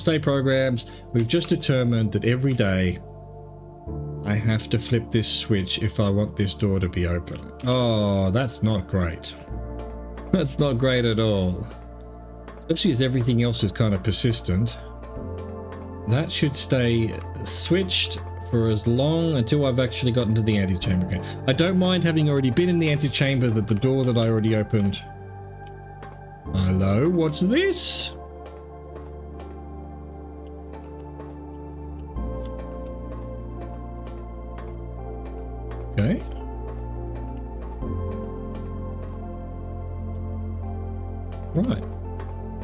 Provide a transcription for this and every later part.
stay programs. We've just determined that every day I have to flip this switch if I want this door to be open. Oh, that's not great. That's not great at all. Especially as everything else is kind of persistent. That should stay switched for as long until I've actually gotten to the antechamber again. I don't mind having already been in the antechamber, that the door that I already opened. Hello, what's this? Okay. Right.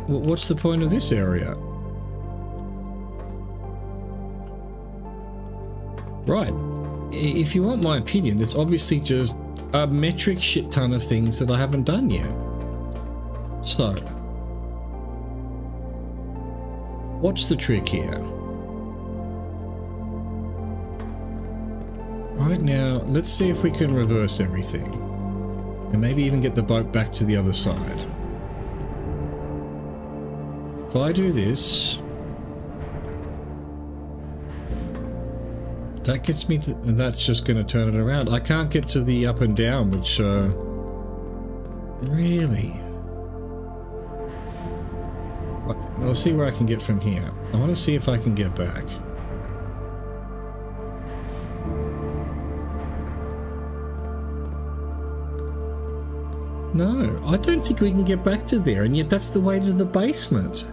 Well, what's the point of this area? Right. If you want my opinion, there's obviously just a metric shit ton of things that I haven't done yet. So, what's the trick here? Right now, let's see if we can reverse everything. And maybe even get the boat back to the other side. If I do this, that gets me to, and that's just going to turn it around. I can't get to the up and down, which, really? I'll see where I can get from here. I want to see if I can get back. No, I don't think we can get back to there, and yet that's the way to the basement.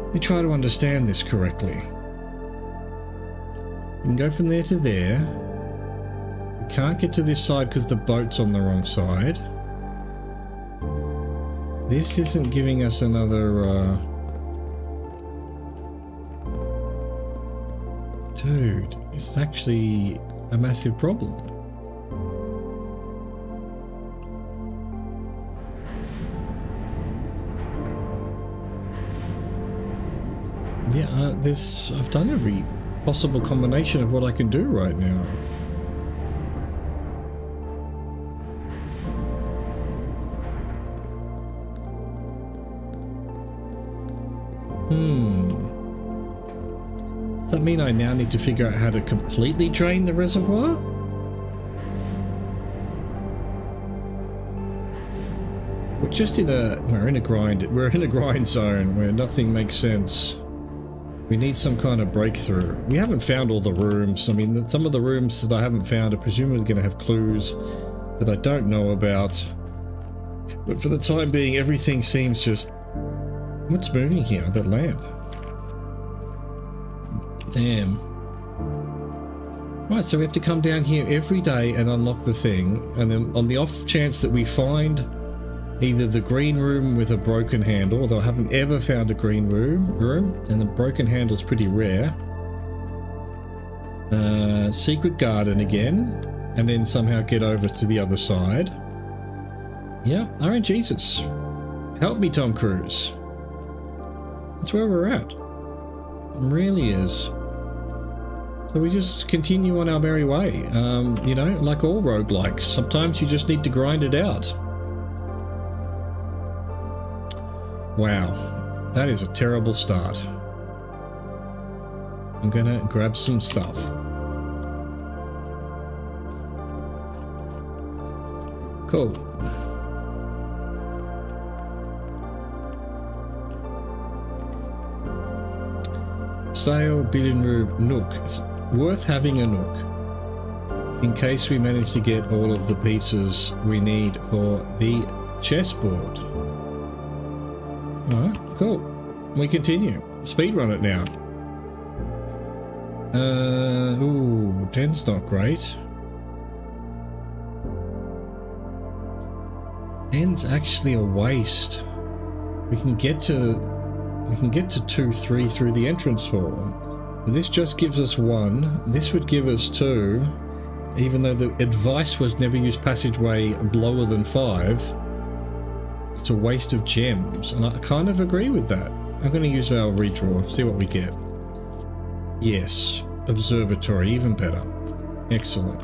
Let me try to understand this correctly. We can go from there to there. We can't get to this side because the boat's on the wrong side. This isn't giving us another, Dude, it's actually a massive problem. Yeah, I've done every possible combination of what I can do right now. Does that mean I now need to figure out how to completely drain the reservoir? We're in a grind zone where nothing makes sense. We need some kind of breakthrough. We haven't found all the rooms. I mean, some of the rooms that I haven't found are presumably going to have clues that I don't know about. But for the time being, everything seems just... What's moving here? That lamp. Damn. Right, so we have to come down here every day and unlock the thing. And then on the off chance that we find either the green room with a broken handle, although I haven't ever found a green room, and the broken handle's pretty rare. Secret garden again, and then somehow get over to the other side. Yeah, RNGus. Help me, Tom Cruise. That's where we're at. It really is. So we just continue on our merry way. You know, like all roguelikes, sometimes you just need to grind it out. Wow, that is a terrible start. I'm gonna grab some stuff. Cool. Sail, billion room, nook. It's worth having a nook in case we manage to get all of the pieces we need for the chessboard. Alright, cool. We continue. Speedrun it now. Ooh, 10's not great. 10's actually a waste. We can get to 2, 3 through the entrance hall. But this just gives us 1. This would give us 2. Even though the advice was never use passageway lower than 5. It's a waste of gems, and I kind of agree with that. I'm going to use our redraw, see what we get. Yes, observatory, even better. Excellent.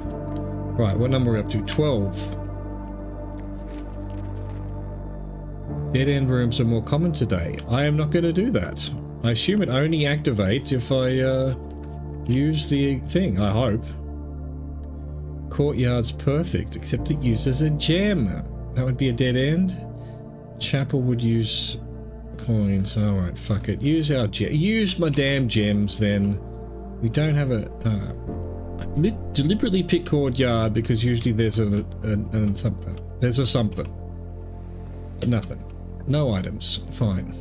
Right, what number are we up to? 12. Dead end rooms are more common today. I am not going to do that. I assume it only activates if I use the thing, I hope. Courtyard's perfect, except it uses a gem. That would be a dead end. Chapel would use coins. Alright, fuck it. Use our use my damn gems then. We don't have a... I deliberately pick courtyard because usually there's something. There's a something. But nothing. No items. Fine.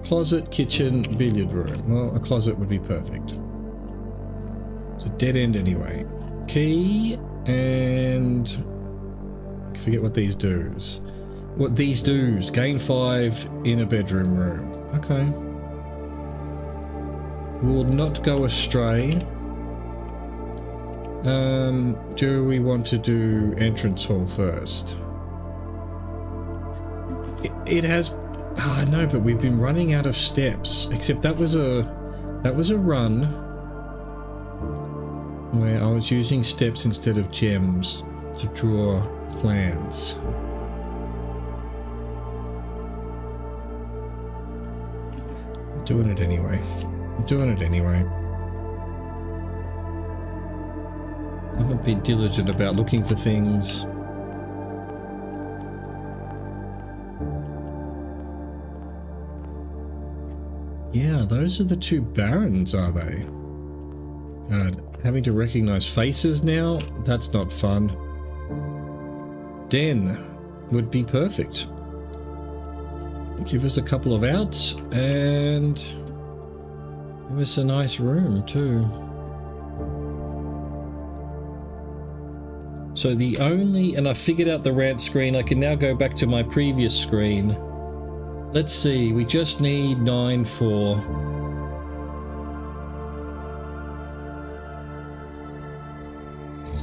Closet, kitchen, billiard room. Well, a closet would be perfect. It's a dead end anyway. Key and... I forget what these do's. What these do's. Gain 5 in a bedroom room. Okay. We will not go astray. Do we want to do entrance hall first? It has... Ah, no, but we've been running out of steps. Except that was a run where I was using steps instead of gems to draw plans. I'm doing it anyway. I'm doing it anyway. I haven't been diligent about looking for things. Yeah, those are the two barons, are they? Having to recognize faces now? That's not fun. Den would be perfect. Give us a couple of outs and give us a nice room too. So the only, and I figured out the rant screen, I can now go back to my previous screen. Let's see, we just need 9-4.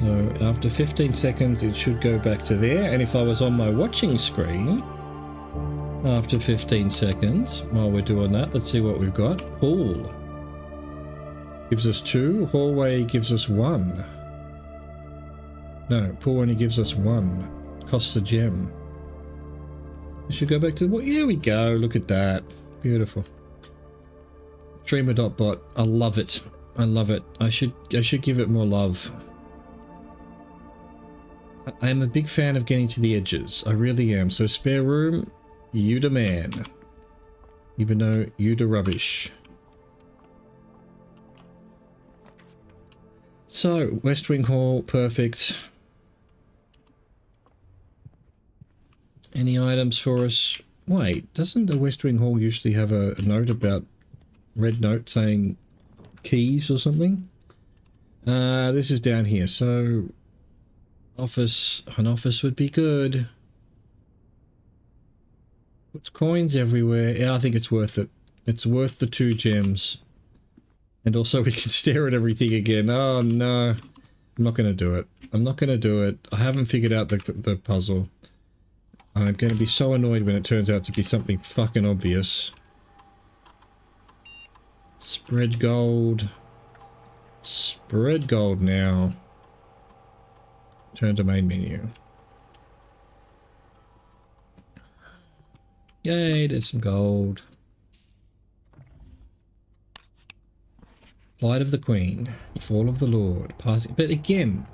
So after 15 seconds it should go back to there, and if I was on my watching screen after 15 seconds while we're doing that, let's see what we've got. Pool gives us 2, hallway gives us 1. No, pool only gives us 1. Costs a gem. We should go back to, well, here we go, look at that. Beautiful. Dreamer.bot, I love it. I love it. I should give it more love. I am a big fan of getting to the edges. I really am. So spare room, you the man. Even though you the rubbish. So, West Wing Hall, perfect. Any items for us? Wait, doesn't the West Wing Hall usually have a note about, red note saying keys or something? This is down here, so office, an office would be good. Puts coins everywhere. Yeah, I think it's worth it. It's worth the 2 gems. And also we can stare at everything again. Oh no, I'm not going to do it. I'm not going to do it. I haven't figured out the puzzle. I'm going to be so annoyed when it turns out to be something fucking obvious. Spread gold. Spread gold now. Turn to main menu. Yay, there's some gold. Flight of the Queen. Fall of the Lord. Passing. But again,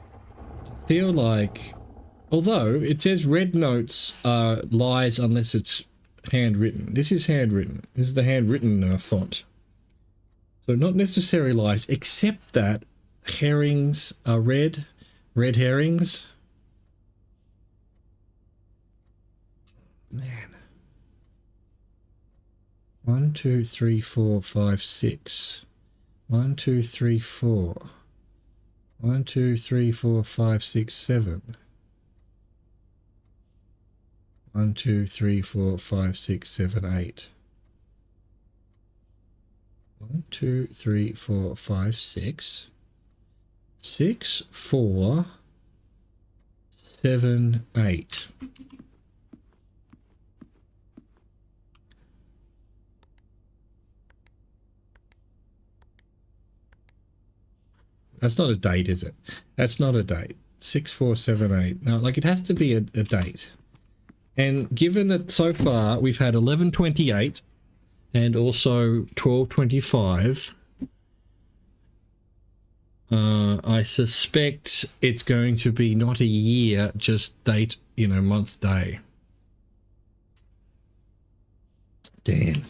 I feel like, although it says red notes are lies unless it's handwritten. This is handwritten. This is the handwritten font. So not necessarily lies, except that herrings are red. Red herrings. Man. 1, 2, 3, 4, 5, 6. 1, 2, 3, 4. 1, 2, 3, 4, 5, 6, 7. 1, 2, 3, 4, 5, 6, 7, 8. 1, 2, 3, 4, 5, 6. 6, 4, 7, 8. That's not a date, is it? That's not a date. 6, 4, 7, 8. No, like it has to be a date. And given that so far we've had 1128 and also 1225, I suspect it's going to be not a year, just date, you know, month, day. Damn.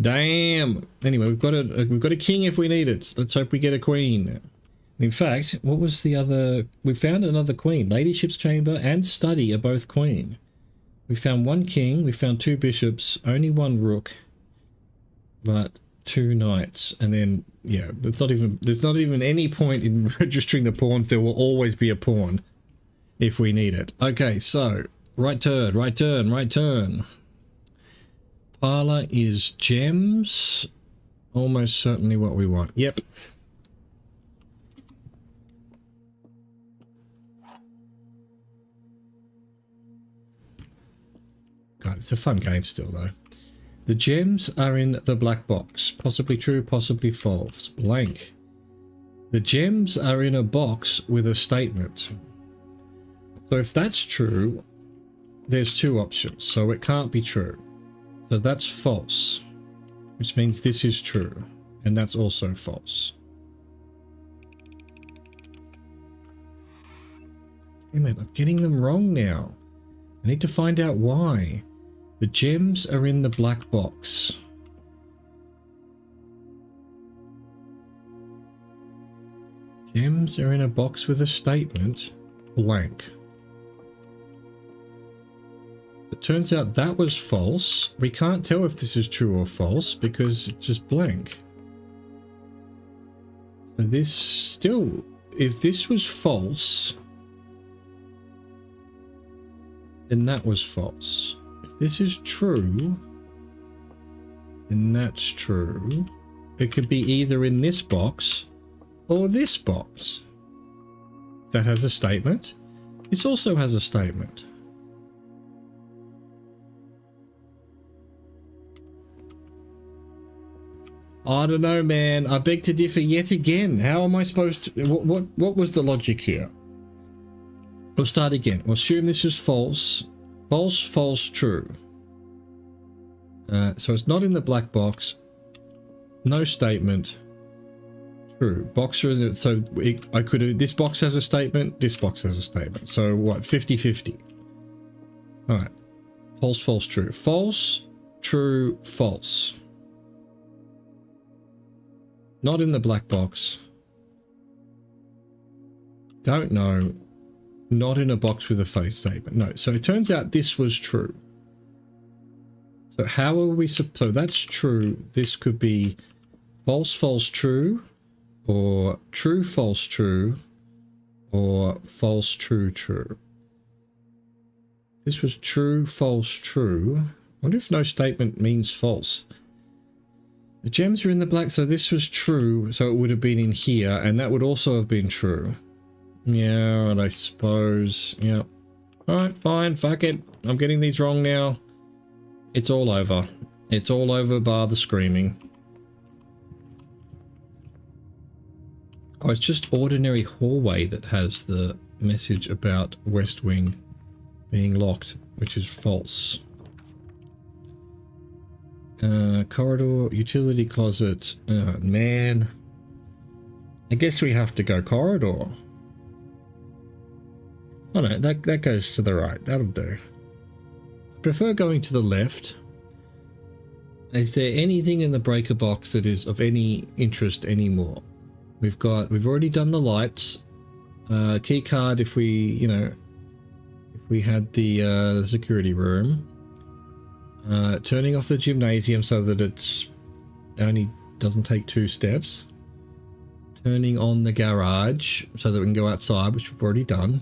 Damn. Anyway, we've got a king if we need it. Let's hope we get a queen. In fact, what was the other? We found another queen. Ladyship's chamber and study are both queen. We found one king. We found two bishops. Only one rook. But 2 knights. And then, yeah, there's not even any point in registering the pawns. There will always be a pawn if we need it. Okay, so right turn, right turn, right turn. Parlor is gems. Almost certainly what we want. Yep. God, it's a fun game still, though. The gems are in the black box. Possibly true, possibly false. Blank. The gems are in a box with a statement. So if that's true, there's 2 options. So it can't be true. So that's false. Which means this is true. And that's also false. Damn it, I'm getting them wrong now. I need to find out why. The gems are in the black box. Gems are in a box with a statement. Blank. It turns out that was false. We can't tell if this is true or false because it's just blank. So this still, if this was false, then that was false. If this is true, then that's true. It could be either in this box or this box. That has a statement. This also has a statement. I don't know, man. I beg to differ yet again. How am I supposed to... What was the logic here? We'll start again. We'll assume this is false. False, false, true. So it's not in the black box. No statement. True. Boxer. So I could have... This box has a statement. This box has a statement. So what? 50-50. All right. False, false, true. False, true, false. Not in the black box. Don't know. Not in a box with a face statement. No. So it turns out this was true. So how are we... So that's true. This could be false, false, true. Or true, false, true. Or false, true, true. This was true, false, true. I wonder if no statement means false. The gems are in the black, so this was true, so it would have been in here, and that would also have been true. Yeah, right, I suppose. Yeah. Alright, fine, fuck it. I'm getting these wrong now. It's all over. It's all over bar the screaming. Oh, it's just ordinary hallway that has the message about West Wing being locked, which is false. Corridor, utility closet. Man. I guess we have to go corridor. Oh no, that goes to the right. That'll do. Prefer going to the left. Is there anything in the breaker box that is of any interest anymore? We've already done the lights. Key card if we, you know, if we had the security room. Turning off the gymnasium so that it's only doesn't take 2 steps. Turning on the garage so that we can go outside, which we've already done.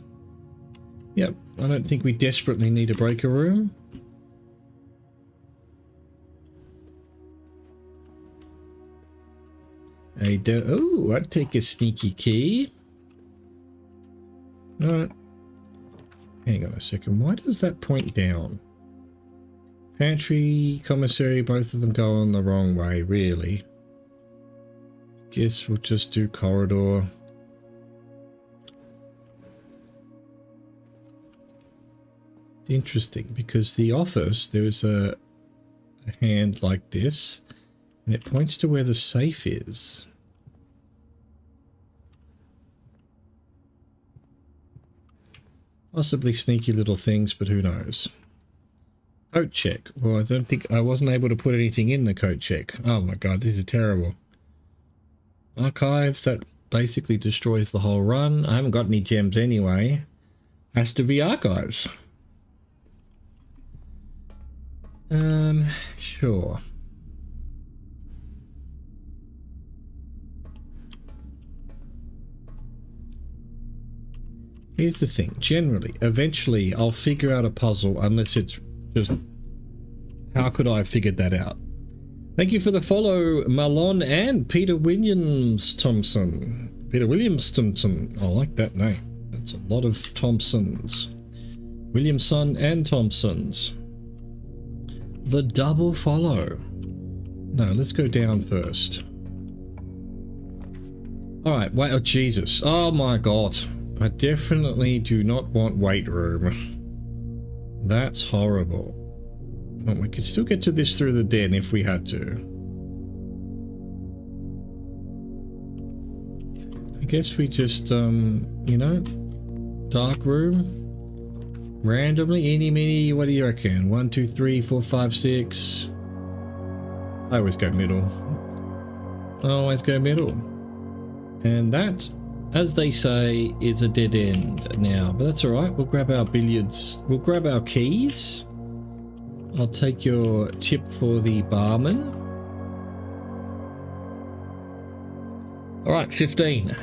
Yep, I don't think we desperately need a breaker room. Oh, I'd take a sneaky key. Alright. Hang on a second, why does that point down? Pantry, commissary, both of them go on the wrong way, really. Guess we'll just do corridor. Interesting, because the office, there is a hand like this, and it points to where the safe is. Possibly sneaky little things, but who knows. Coat check. Well, I don't think I wasn't able to put anything in the coat check. Oh my god, this is terrible. Archives, that basically destroys the whole run. I haven't got any gems anyway. Has to be archives. Sure. Here's the thing. Generally, eventually, I'll figure out a puzzle unless it's just... How could I have figured that out? Thank you for the follow, Malon and Peter Williams Thompson. Peter Williams Thompson. I like that name. That's a lot of Thompsons. Williamson and Thompsons. The double follow. No, let's go down first. Alright, wait, oh Jesus. Oh my god. I definitely do not want weight room. That's horrible. Well, we could still get to this through the den if we had to. I guess we just, you know, dark room. Randomly, eeny, meeny, what do you reckon? 1, 2, 3, 4, 5, 6. I always go middle. I always go middle. And that, as they say, is a dead end now. But that's alright, we'll grab our billiards. We'll grab our keys. I'll take your tip for the barman. Alright, 15.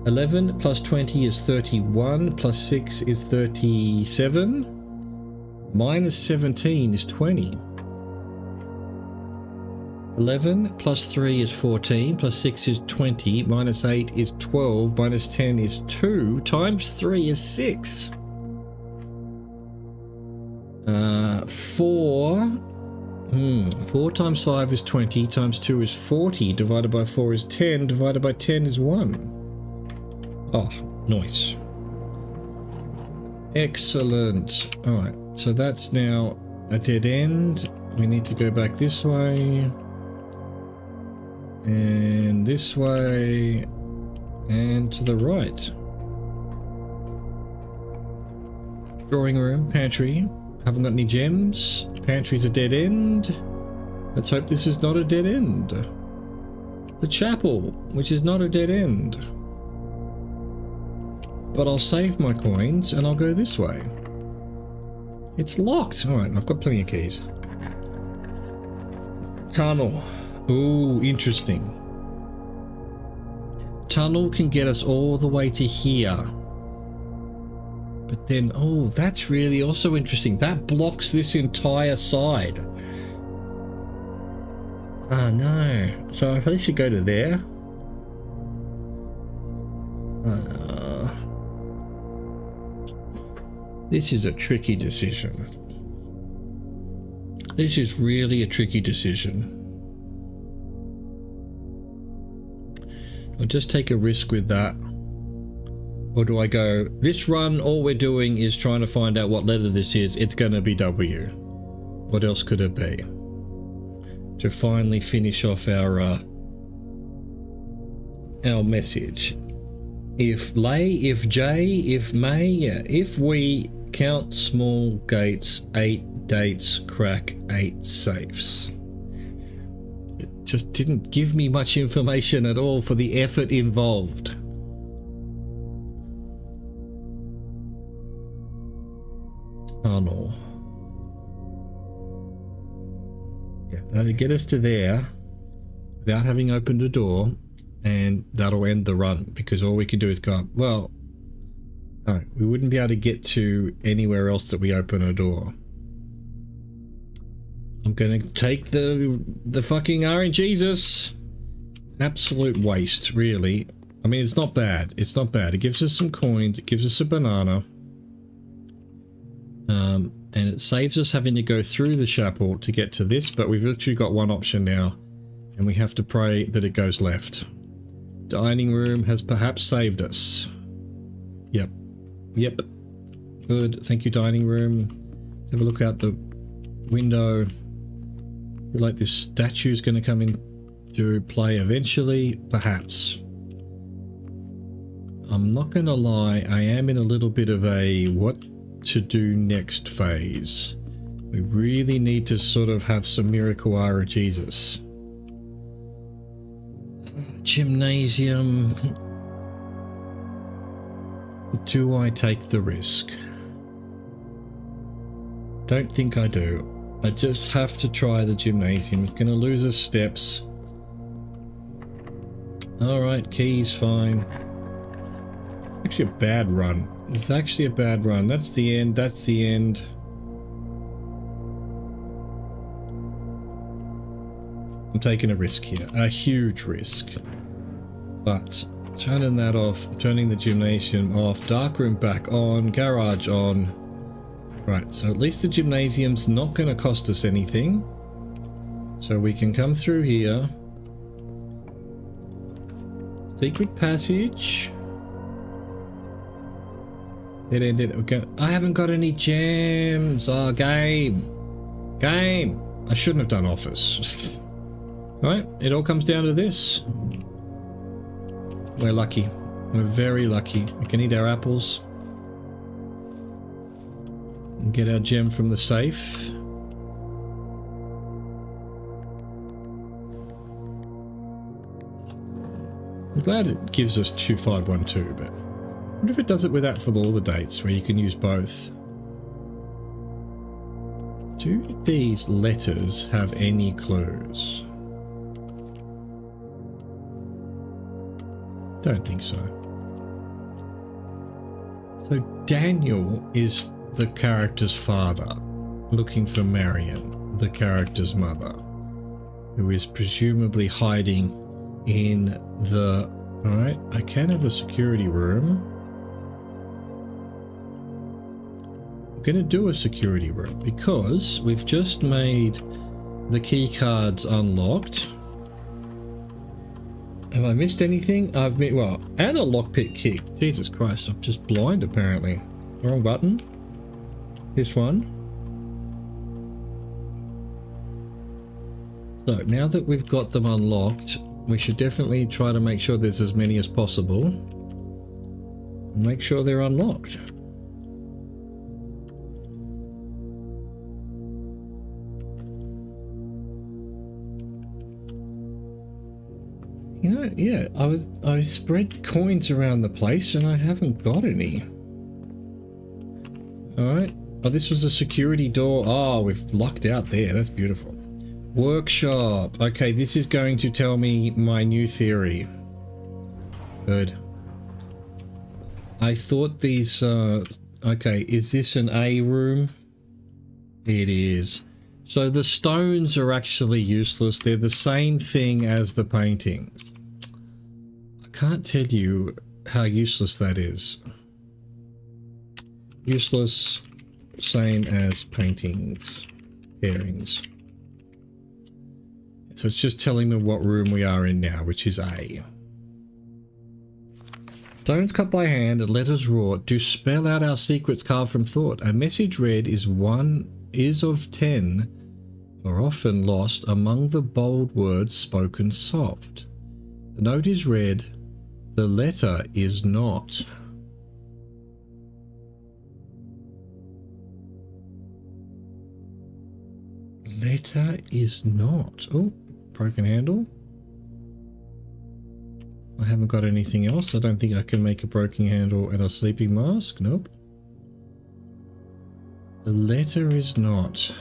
11 plus 20 is 31, plus 6 is 37, minus 17 is 20. 11 plus 3 is 14, plus 6 is 20, minus 8 is 12, minus 10 is 2, times 3 is 6. 4 times 5 is 20, times 2 is 40, divided by 4 is 10, divided by 10 is 1. Oh, nice. Excellent. Alright, so that's now a dead end. We need to go back this way. And this way. And to the right. Drawing room, pantry. Haven't got any gems. Pantry's a dead end. Let's hope this is not a dead end. The chapel, which is not a dead end. But I'll save my coins and I'll go this way. It's locked. Alright, I've got plenty of keys. Tunnel. Ooh, interesting. Tunnel can get us all the way to here. But then, oh, that's really also interesting. That blocks this entire side. Oh no. So I probably should go to there. This is a tricky decision. This is really a tricky decision. I'll just take a risk with that. Or do I go, this run, all we're doing is trying to find out what letter this is. It's going to be W. What else could it be? To finally finish off our message. If lay, if J, if may, yeah. If we count small gates, 8 dates, crack 8 safes. It just didn't give me much information at all for the effort involved. Tunnel. Yeah, that'll get us to there without having opened a door, and that'll end the run because all we can do is go up. Well, no, we wouldn't be able to get to anywhere else that we open a door. I'm gonna take the fucking RNGus. Absolute waste, really. I mean, it's not bad. It's not bad. It gives us some coins. It gives us a banana. And it saves us having to go through the chapel to get to this, but we've literally got one option now, and we have to pray that it goes left. Dining room has perhaps saved us. Yep. Yep. Good. Thank you, dining room. Let's have a look out the window. I feel like this statue's going to come into play eventually. Perhaps. I'm not going to lie. I am in a little bit of a what to do next phase. We really need to sort of have some miracle RNGus. Gymnasium. Do I take the risk? Don't think I do. I just have to try the gymnasium. It's gonna lose us steps. Alright, keys, fine. Actually a bad run. It's actually a bad run. That's the end, that's the end. I'm taking a risk here. A huge risk. But turning that off, turning the gymnasium off, darkroom back on, garage on. Right, so at least the gymnasium's not going to cost us anything. So we can come through here. Secret passage. It ended. I haven't got any gems. Oh, game. Game. I shouldn't have done office. Right, it all comes down to this. We're lucky. We're very lucky. We can eat our apples. And get our gem from the safe. I'm glad it gives us 2512, but I wonder if it does it with that for all the dates where you can use both. Do these letters have any clues? Don't think so. So Daniel is the character's father, looking for Marion, the character's mother, who is presumably hiding in the... Alright, I can have a security room. I'm going to do a security room because we've just made the key cards unlocked. Have I missed anything? I've missed, well, and a lockpick key. Jesus Christ, I'm just blind apparently. Wrong button. This one. So now that we've got them unlocked, we should definitely try to make sure there's as many as possible. And make sure they're unlocked. You know, yeah, I spread coins around the place and I haven't got any. Alright. Oh, this was a security door. Oh, we've lucked out there. That's beautiful. Workshop. Okay, this is going to tell me my new theory. Good. I thought these, okay, is this an A room? It is. So the stones are actually useless. They're the same thing as the paintings. I can't tell you how useless that is. Useless, same as paintings, pairings. So it's just telling me what room we are in now, which is A. Stones cut by hand and letters wrought do spell out our secrets carved from thought. A message read is of 10 are often lost among the bold words spoken soft. The note is read, the letter is not. Letter is not. Oh, broken handle. I haven't got anything else. I don't think I can make a broken handle and a sleeping mask. Nope. The letter is not.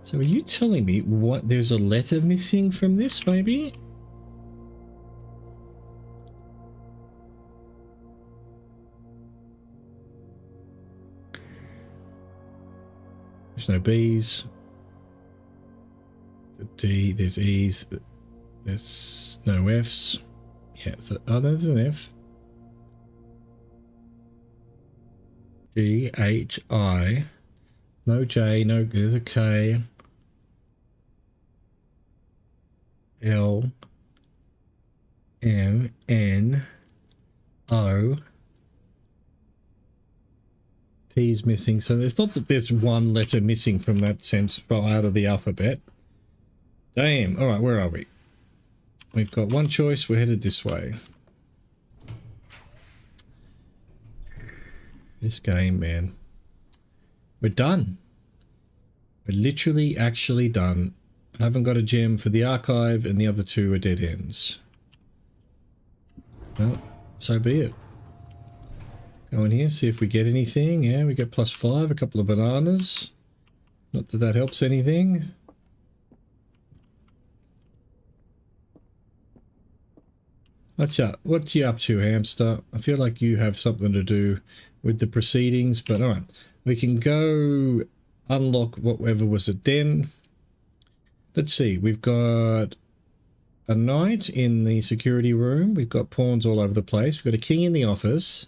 So are you telling me what? There's a letter missing from this, maybe? There's no B's. There's a D, there's E's. There's no F's. Yeah, so, oh no, there's an F. G, H, I. No J, no, there's a K. L, M, N, O. T's missing. So it's not that there's one letter missing from that sense out of the alphabet. Damn. All right, where are we? We've got one choice. We're headed this way. This game, man. We're done. We're literally actually done. I haven't got a gem for the archive, and the other two are dead ends. Well, so be it. Go in here, see if we get anything. Yeah, we get +5, a couple of bananas. Not that that helps anything. What's up? What you up to, hamster? I feel like you have something to do with the proceedings, but alright. We can go unlock whatever was a den. Let's see, we've got a knight in the security room. We've got pawns all over the place. We've got a king in the office.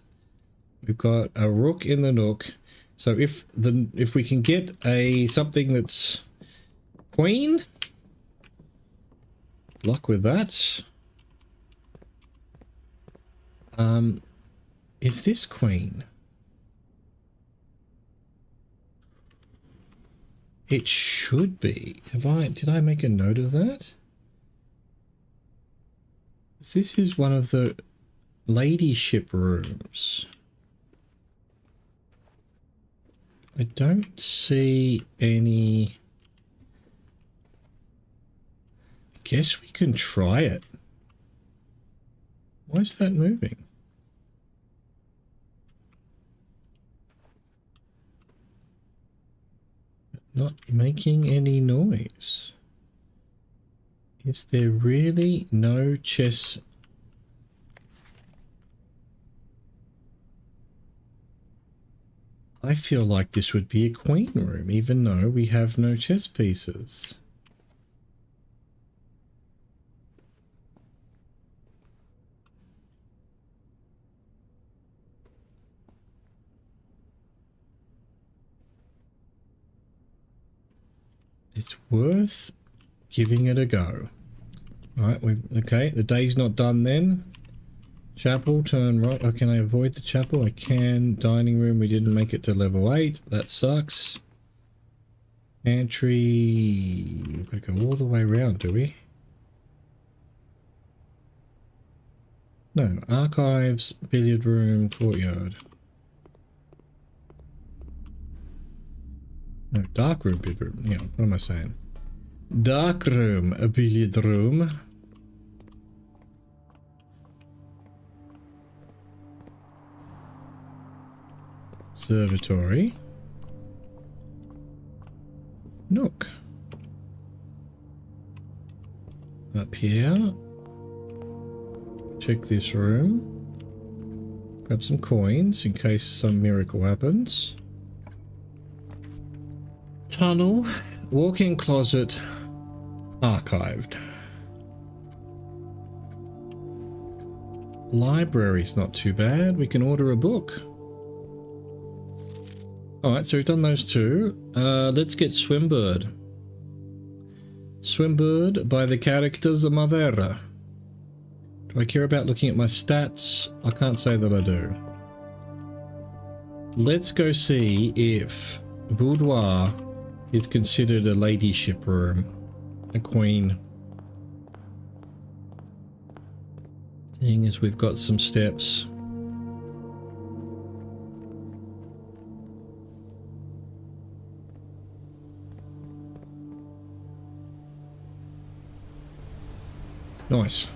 We've got a rook in the nook. So if we can get something that's queen, luck with that. Is this queen? It should be. Did I make a note of that? This is one of the ladyship rooms. I don't see any. I guess we can try it. Why is that moving? Not making any noise. Is there really no chess? I feel like this would be a queen room, even though we have no chess pieces. It's worth giving it a go. Alright, okay, the day's not done then. Chapel, turn right. Oh, can I avoid the chapel? I can. Dining room, we didn't make it to level 8. That sucks. Pantry. We've got to go all the way around, do we? No. Archives, billiard room, courtyard. No, dark room, billiard room. Yeah, what am I saying? Dark room, a billiard room. Observatory. Nook. Up here. Check this room. Grab some coins in case some miracle happens. Tunnel. Walk-in closet. Archived. Library's not too bad. We can order a book. Alright, so we've done those two. Let's get Swimbird. Swimbird by the characters of Madera. Do I care about looking at my stats? I can't say that I do. Let's go see if Boudoir is considered a ladyship room. A queen. Seeing as we've got some steps. Nice.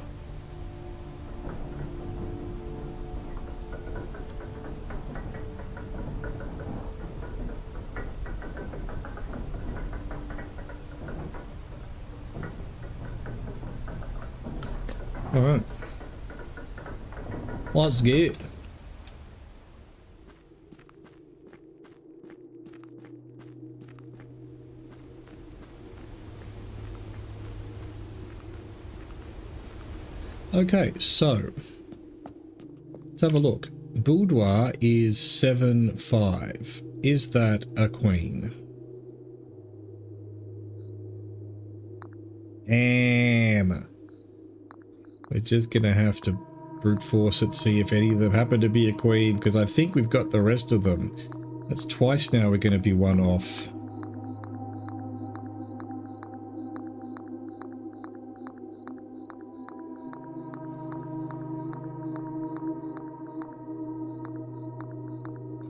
All right. Let's get. Okay, so let's have a look. Boudoir is 7-5. Is that a queen? We're just gonna have to brute force it, see if any of them happen to be a queen, because I think we've got the rest of them. That's twice now we're going to be one off.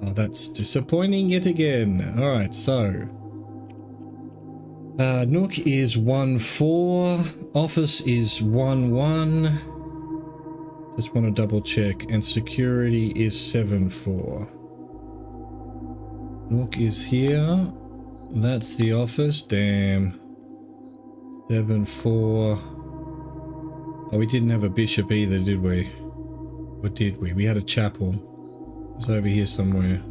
Oh, that's disappointing yet again. Alright, so Nook is 1-4, Office is 1-1. Just want to double check, and Security is 7-4. Nook is here. That's the Office. Damn. 7-4. Oh, we didn't have a bishop either, did we? Or did we? We had a chapel. It's over here somewhere.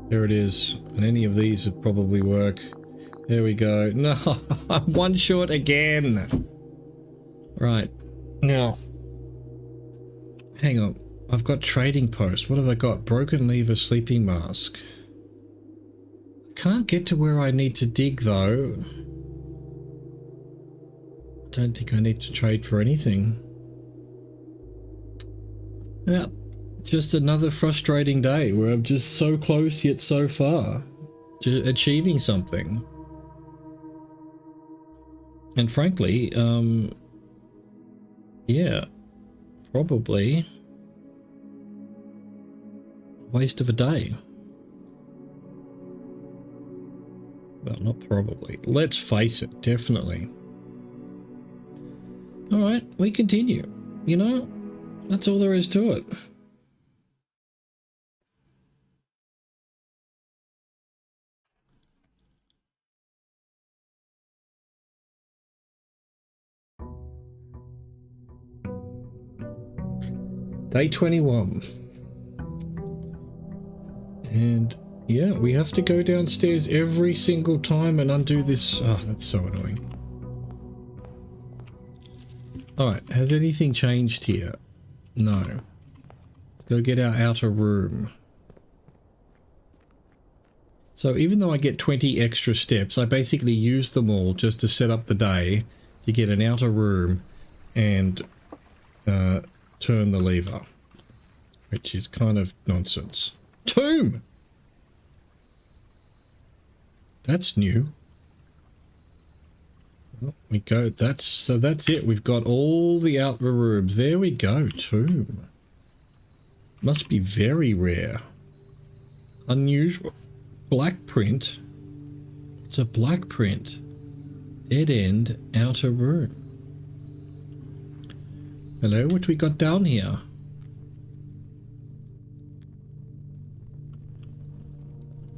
There it is. And any of these would probably work. There we go. No, I'm one short again. Right. Now, hang on. I've got trading post. What have I got? Broken lever, sleeping mask. Can't get to where I need to dig though. I don't think I need to trade for anything. Yeah. Just another frustrating day where I'm just so close yet so far to achieving something. And frankly, yeah, probably a waste of a day. Well, not probably. Let's face it, definitely. All right, we continue. You know, that's all there is to it. Day 21. And yeah, we have to go downstairs every single time and undo this. Oh, that's so annoying. Alright, has anything changed here? No. Let's go get our outer room. So even though I get 20 extra steps, I basically use them all just to set up the day to get an outer room and turn the lever, which is kind of nonsense. Tomb! That's new. Well, we go, that's it. We've got all the outer rooms. There we go, tomb. Must be very rare. Unusual. Black print. It's a black print. Dead end, outer room. Hello, what we got down here?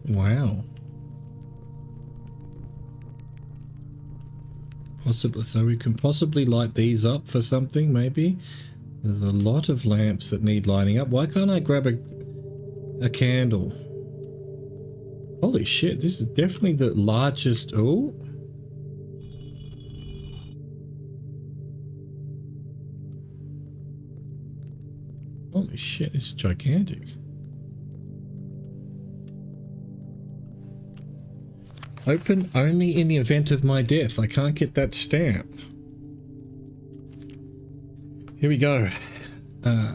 Wow. Possibly, so we can possibly light these up for something, maybe? There's a lot of lamps that need lighting up. Why can't I grab a candle? Holy shit, this is definitely the largest... Oh. Holy shit, this is gigantic. Open only in the event of my death. I can't get that stamp. Here we go.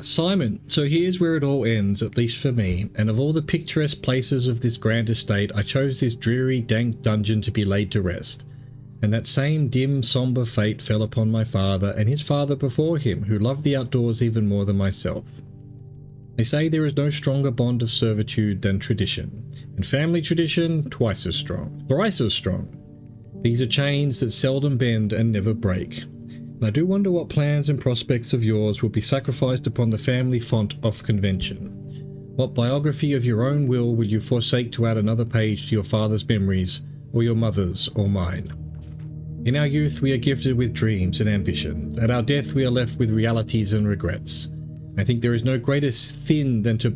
Simon, so here's where it all ends, at least for me, and of all the picturesque places of this grand estate, I chose this dreary, dank dungeon to be laid to rest. And that same dim, sombre fate fell upon my father and his father before him, who loved the outdoors even more than myself. They say there is no stronger bond of servitude than tradition, and family tradition twice as strong, thrice as strong. These are chains that seldom bend and never break. And I do wonder what plans and prospects of yours will be sacrificed upon the family font of convention. What biography of your own will you forsake to add another page to your father's memories, or your mother's, or mine? In our youth we are gifted with dreams and ambitions. At our death we are left with realities and regrets. I think there is no greater sin than to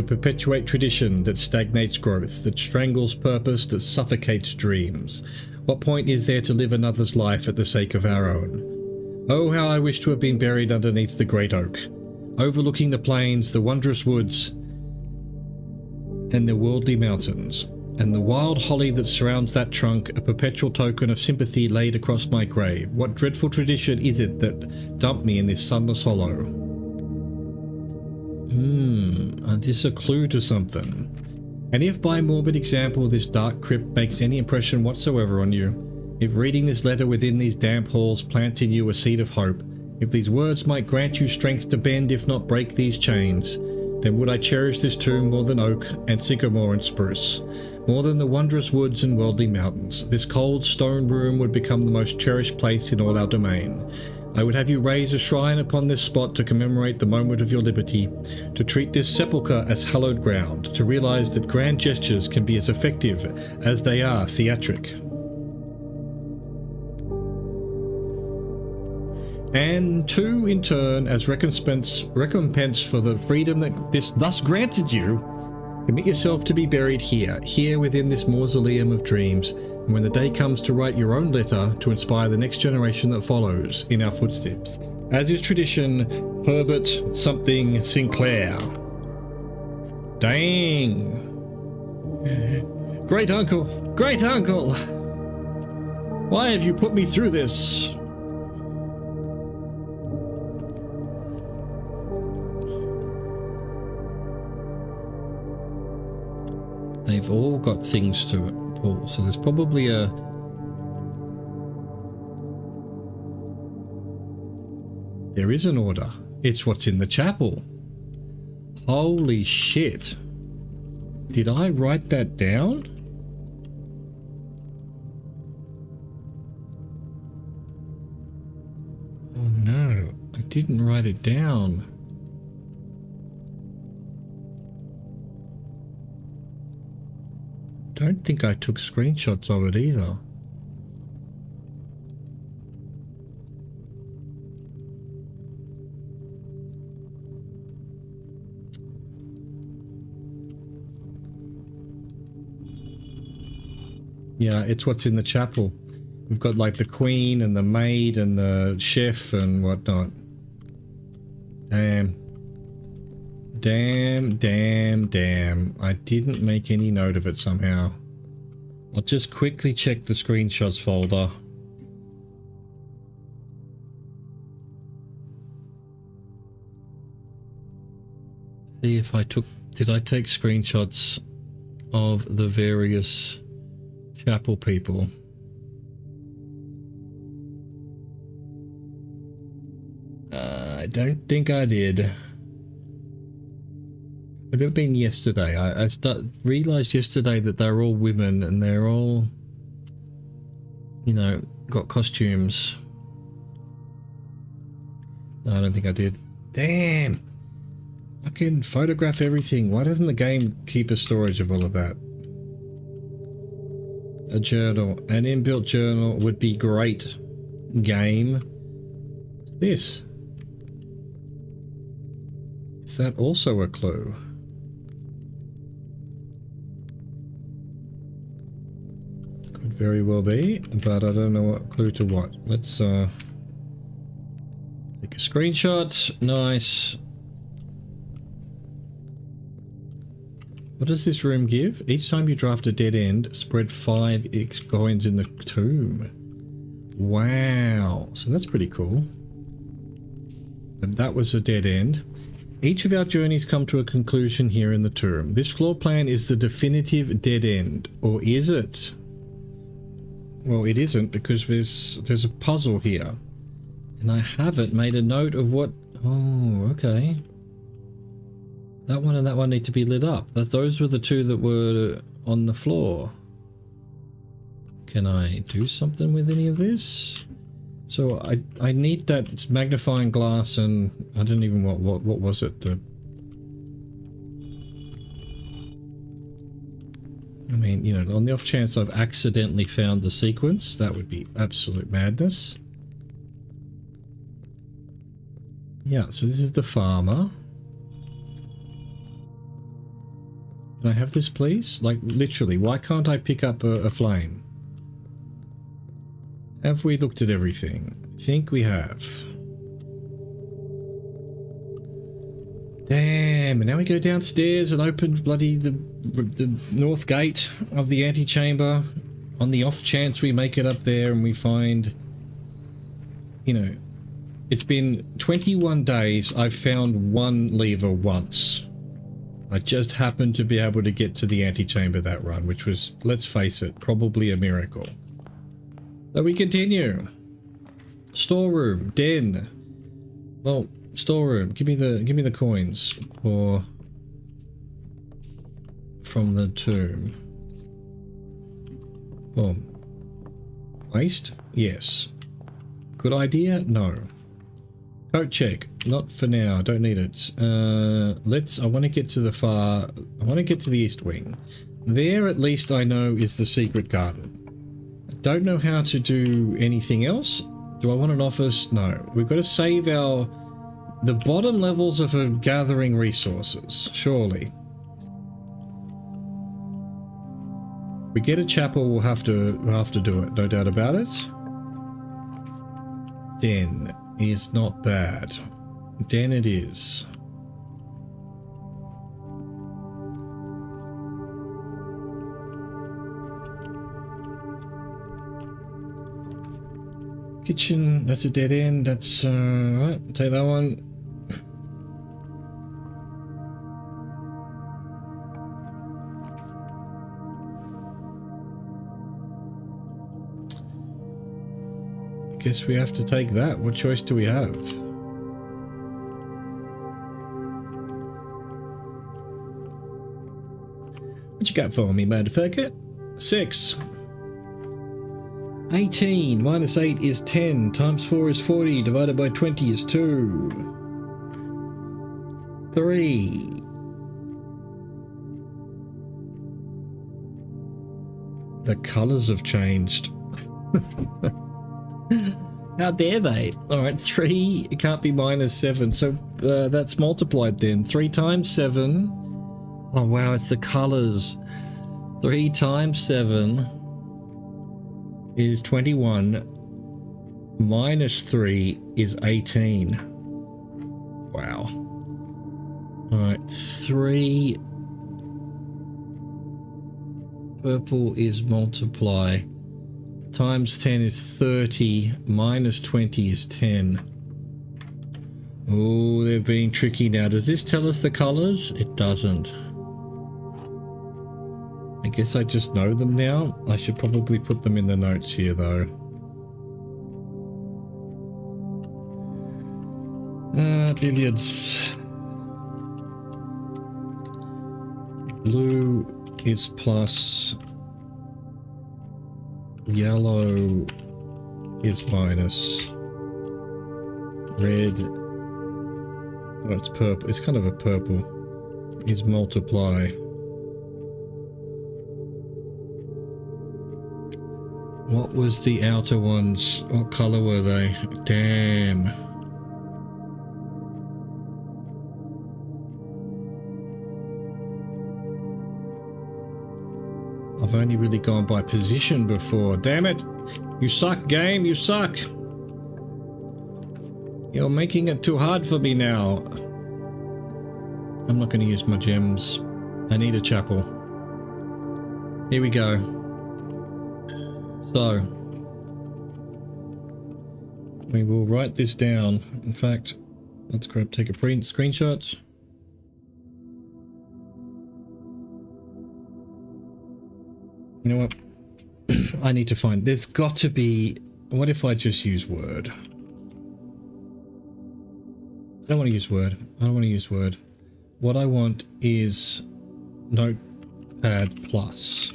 perpetuate tradition that stagnates growth, that strangles purpose, that suffocates dreams. What point is there to live another's life at the sake of our own? Oh, how I wish to have been buried underneath the great oak, overlooking the plains, the wondrous woods, and the worldly mountains, and the wild holly that surrounds that trunk, a perpetual token of sympathy laid across my grave. What dreadful tradition is it that dumped me in this sunless hollow? This is a clue to something. And if by morbid example this dark crypt makes any impression whatsoever on you, if reading this letter within these damp halls plants in you a seed of hope, if these words might grant you strength to bend if not break these chains, then would I cherish this tomb more than oak and sycamore and spruce, more than the wondrous woods and worldly mountains. This cold stone room would become the most cherished place in all our domain. I would have you raise a shrine upon this spot to commemorate the moment of your liberty, to treat this sepulchre as hallowed ground, to realize that grand gestures can be as effective as they are theatric. And two, in turn, as recompense for the freedom that this thus granted you, commit yourself to be buried here within this mausoleum of dreams, and when the day comes to write your own letter to inspire the next generation that follows in our footsteps. As is tradition, Herbert something Sinclair. Dang. Great uncle! Great uncle! Why have you put me through this? They've all got things to pull, so there's probably a... There is an order. It's what's in the chapel. Holy shit. Did I write that down? Oh no, I didn't write it down. Don't think I took screenshots of it either. Yeah, it's what's in the chapel. We've got like the queen and the maid and the chef and whatnot. Damn. Damn. I didn't make any note of it somehow. I'll just quickly check the screenshots folder. See if I took... Did I take screenshots of the various chapel people? I don't think I did. It would have been yesterday. I realised yesterday that they're all women and they're all, you know, got costumes. No, I don't think I did. Damn! I can photograph everything. Why doesn't the game keep a storage of all of that? A journal. An inbuilt journal would be great. Game. What's this? Is that also a clue? Could very well be, but I don't know what clue to what. Let's take a screenshot. Nice. What does this room give? Each time you draft a dead end, spread 5 X coins in the tomb. Wow. So that's pretty cool. And that was a dead end. Each of our journeys come to a conclusion here in the tomb. This floor plan is the definitive dead end. Or is it? Well, it isn't, because there's a puzzle here. And I haven't made a note of what... Oh, okay. That one and that one need to be lit up. Those were the two that were on the floor. Can I do something with any of this? So I need that magnifying glass, and I don't even what was it? I mean, you know, on the off chance I've accidentally found the sequence, that would be absolute madness. Yeah, so this is the farmer. Can I have this, please? Like, literally, why can't I pick up a flame? Have we looked at everything? I think we have. Damn, and now we go downstairs and open bloody the north gate of the antechamber. On the off chance we make it up there and we find, you know, It's been 21 days. I've found one lever once. I just happened to be able to get to the antechamber that run, which was, let's face it, probably a miracle. So we continue. Storeroom, den. Well, storeroom. Give me the coins from the tomb. Boom. Waste? Yes. Good idea? No. Coat check. Not for now. Don't need it. I want to get to the east wing. There, at least I know, is the secret garden. I don't know how to do anything else. Do I want an office? No. We've got to save the bottom levels of gathering resources, surely. We get a chapel, we'll have to do it, no doubt about it. Den is not bad. Den it is. Kitchen, that's a dead end, that's right, take that one. Guess we have to take that. What choice do we have? What you got for me, motherfucker? 6. 18 minus 8 is 10. Times 4 is 40. Divided by 20 is 2. 3. The colors have changed. How dare they? Alright, 3, it can't be minus 7, so that's multiplied then. 3 times 7. Oh wow, it's the colors. 3 times 7 is 21. Minus 3 is 18. Wow. Alright, 3. Purple is multiply. Times 10 is 30, minus 20 is 10. Oh, they're being tricky now. Does this tell us the colors? It doesn't. I guess I just know them now. I should probably put them in the notes here, though. Billiards. Blue is plus. Yellow is minus. Red. Oh, it's purple. It's kind of a purple. Is multiply. What was the outer ones? What color were they? Damn. I've only really gone by position before. Damn it! You suck, game. You suck. You're making it too hard for me now. I'm not going to use my gems. I need a chapel. Here we go. So, we will write this down. In fact, let's take a print screenshot. You know what? I need to find. There's got to be. What if I just use Word? I don't want to use Word. I don't want to use Word. What I want is Notepad Plus.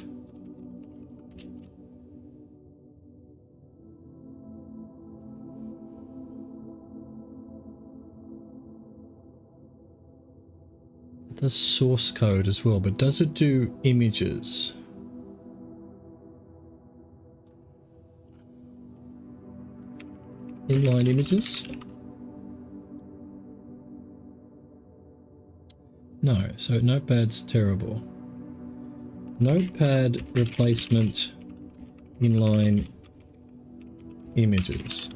It does source code as well, but does it do images? Inline images? No, so Notepad's terrible. Notepad replacement inline images.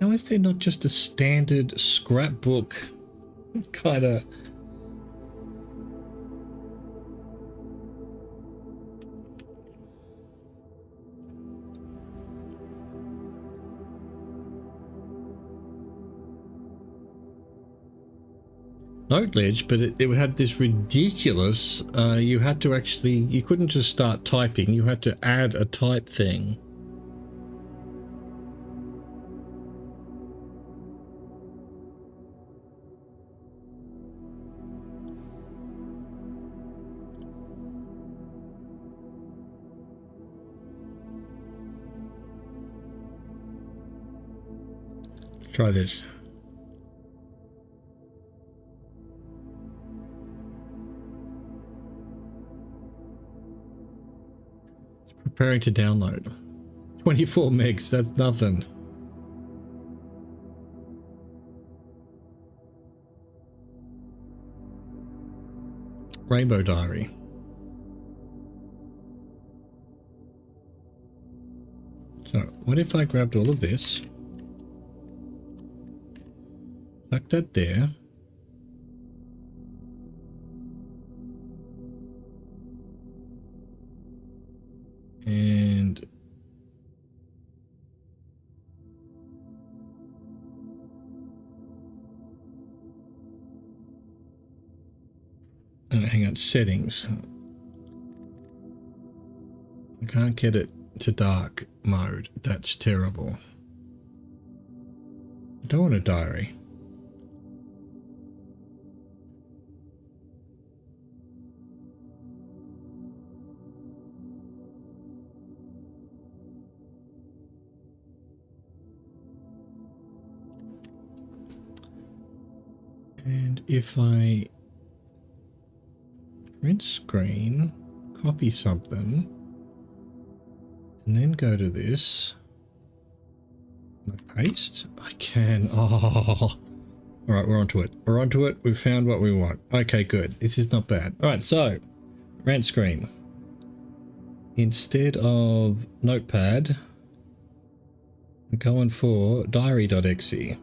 Now, is there not just a standard scrapbook kind of... note ledge, but it had this ridiculous, you had to actually, you couldn't just start typing, you had to add a type thing. Try this. It's preparing to download. 24 megs, that's nothing. Rainbow Diary. So, what if I grabbed all of this? Tuck that there. And hang on, settings. I can't get it to dark mode. That's terrible. I don't want a diary. And if I print screen, copy something, and then go to this, can I paste? I can. Oh, all right, we're onto it. We're onto it. We've found what we want. Okay, good. This is not bad. All right, so rant screen. Instead of notepad, I'm going for diary.exe.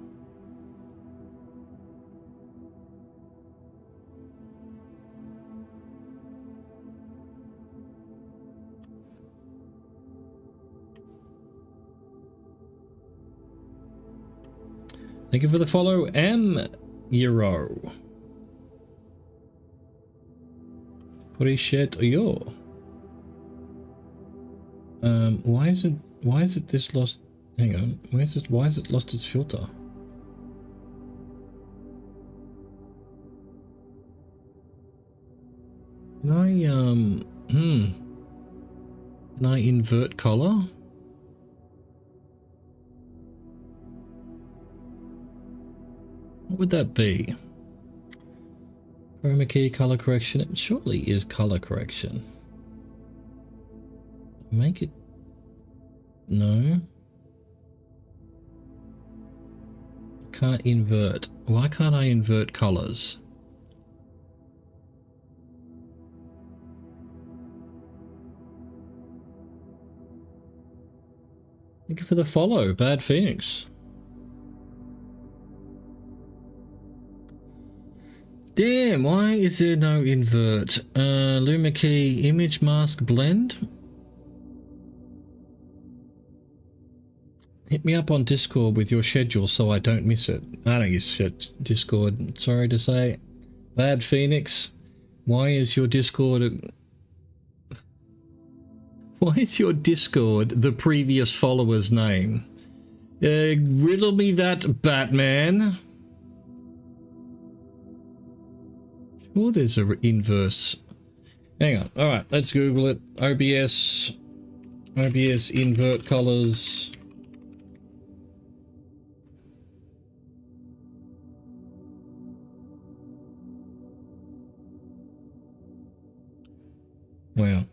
Thank you for the follow, Euro. Appreciate yo. Why is it this lost? Hang on, why is it lost its filter? Can I invert color? What would that be? Chroma key color correction. It surely is color correction. Make it. No. Can't invert. Why can't I invert colors? Thank you for the follow, Bad Phoenix. Damn, why is there no invert? Luma key image mask blend? Hit me up on Discord with your schedule so I don't miss it. I don't use Discord, sorry to say. Bad Phoenix, why is your Discord... Why is your Discord the previous follower's name? Riddle me that, Batman. Sure, there's a inverse. Hang on. All right, let's Google it. OBS invert colors. Wow.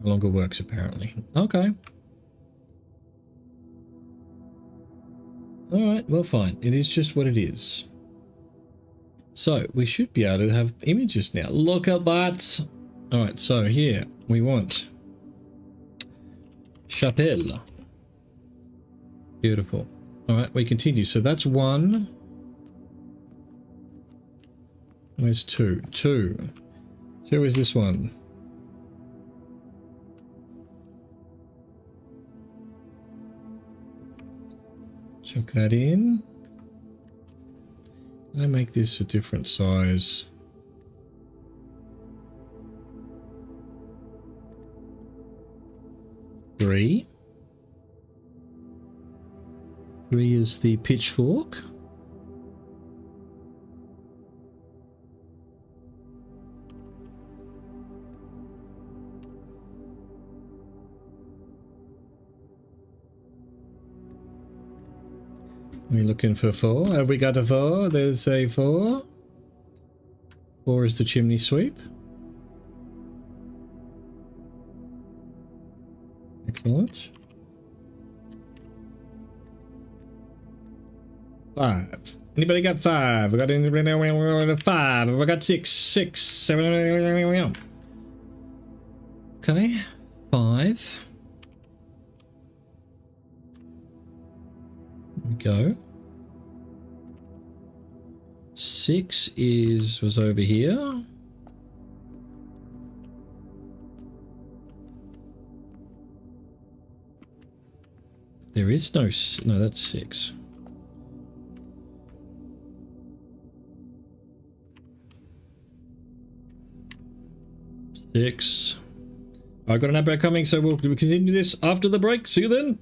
No longer works apparently. Okay. Alright, well fine. It is just what it is. So, we should be able to have images now. Look at that! Alright, so here we want Chapelle. Beautiful. Alright, we continue. So that's one. Where's two? Two. So where's this one? Chuck that in. I make this a different size. Three is the pitchfork. We're looking for 4. Have we got a 4? There's a 4. 4 is the chimney sweep. Excellent. 5. Anybody got 5? We got anybody 5? Have we got 6? 6, 7. Okay, 5. There we go. 6 was over here. There is no, that's 6. I got an update coming, so we'll continue this after the break. See you then.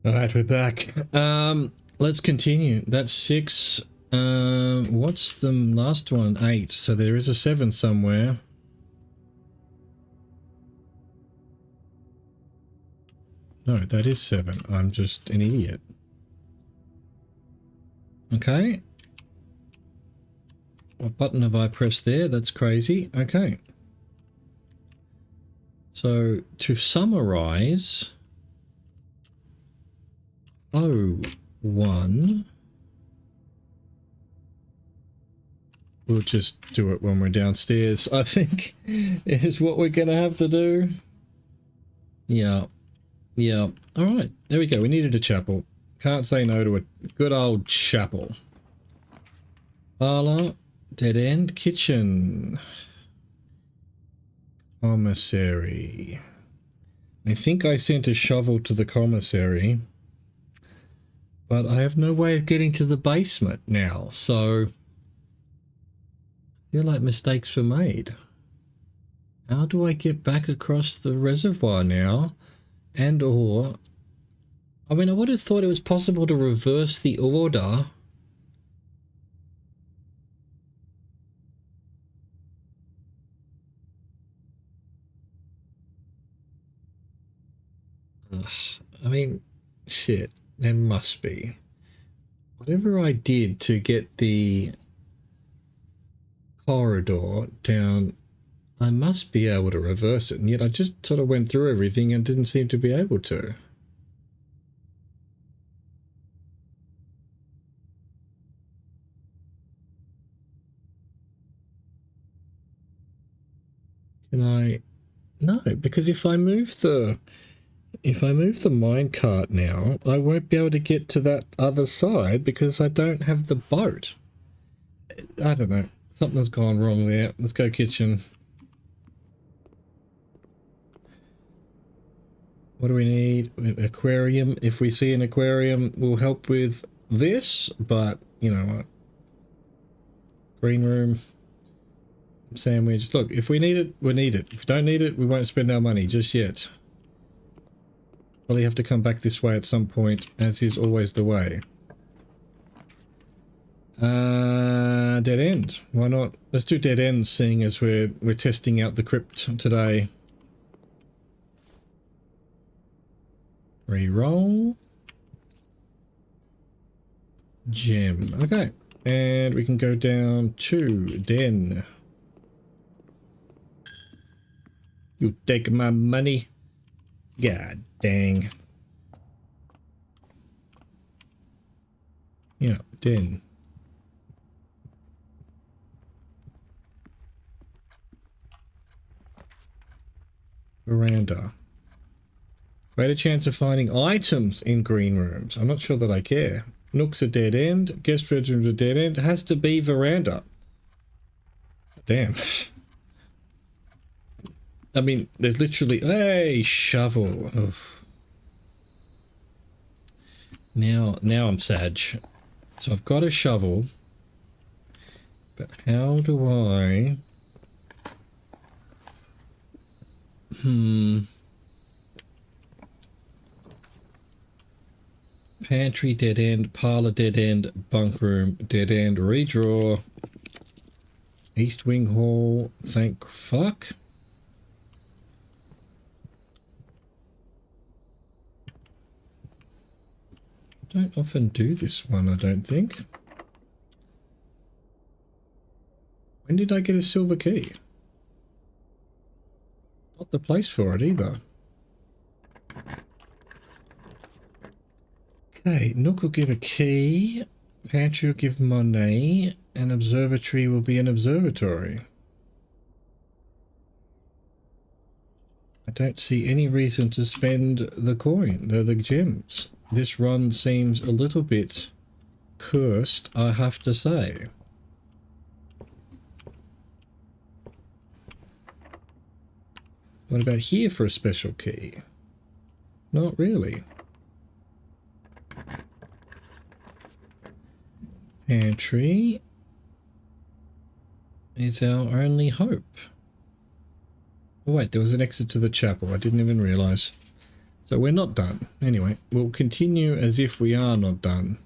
All right, we're back. Let's continue. That's 6. What's the last one? 8. So there is a 7 somewhere. No, that is 7. I'm just an idiot. Okay. What button have I pressed there? That's crazy. Okay. So to summarize, 1. We'll just do it when we're downstairs, I think, is what we're going to have to do. Yeah. Yeah. All right. There we go. We needed a chapel. Can't say no to a good old chapel. Parlor, dead end, kitchen, commissary. I think I sent a shovel to the commissary, but I have no way of getting to the basement now, so I feel like mistakes were made. How do I get back across the reservoir now? And or, I mean, I would have thought it was possible to reverse the order. I mean, shit, there must be. Whatever I did to get the corridor down, I must be able to reverse it, and yet I just sort of went through everything and didn't seem to be able to. Can I? No, because if I move the minecart now, I won't be able to get to that other side because I don't have the boat. I don't know. Something's gone wrong there. Let's go kitchen. What do we need? Aquarium. If we see an aquarium, we'll help with this, but you know what? Green room. Sandwich. Look, if we need it, we need it. If we don't need it, we won't spend our money just yet. Probably have to come back this way at some point, as is always the way. Dead end. Why not? Let's do dead ends, seeing as we're testing out the crypt today. Reroll. Gem. Okay. And we can go down to den. You take my money. God dang. Yeah, den. Veranda. Greater chance of finding items in green rooms. I'm not sure that I care. Nook's a dead end. Guest bedroom's a dead end. It has to be veranda. Damn. I mean, there's literally... Hey, shovel. Oof. Now I'm sad. So I've got a shovel. But how do I... Pantry, dead end. Parlor, dead end. Bunk room, dead end. Redraw. East wing hall. Thank fuck. Don't often do this one, I don't think. When did I get a silver key? Not the place for it either. Okay, Nook will give a key, Pantry will give money, and Observatory will be an observatory. I don't see any reason to spend the coin, the gems. This run seems a little bit cursed, I have to say. What about here for a special key? Not really. Pantry is our only hope. Oh wait, there was an exit to the chapel. I didn't even realise. It's So we're not done. Anyway, we'll continue as if we are not done.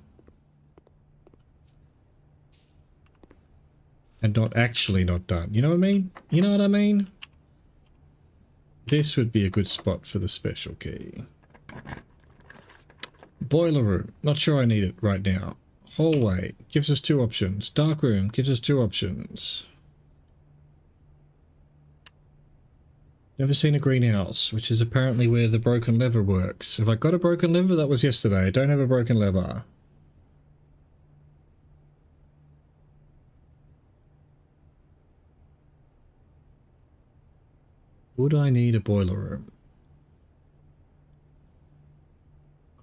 And not actually not done. You know what I mean? You know what I mean? This would be a good spot for the special key. Boiler room. Not sure I need it right now. Hallway. Gives us 2 options. Dark room. Gives us 2 options. Never seen a greenhouse, which is apparently where the broken lever works. Have I got a broken lever? That was yesterday. I don't have a broken lever. Would I need a boiler room?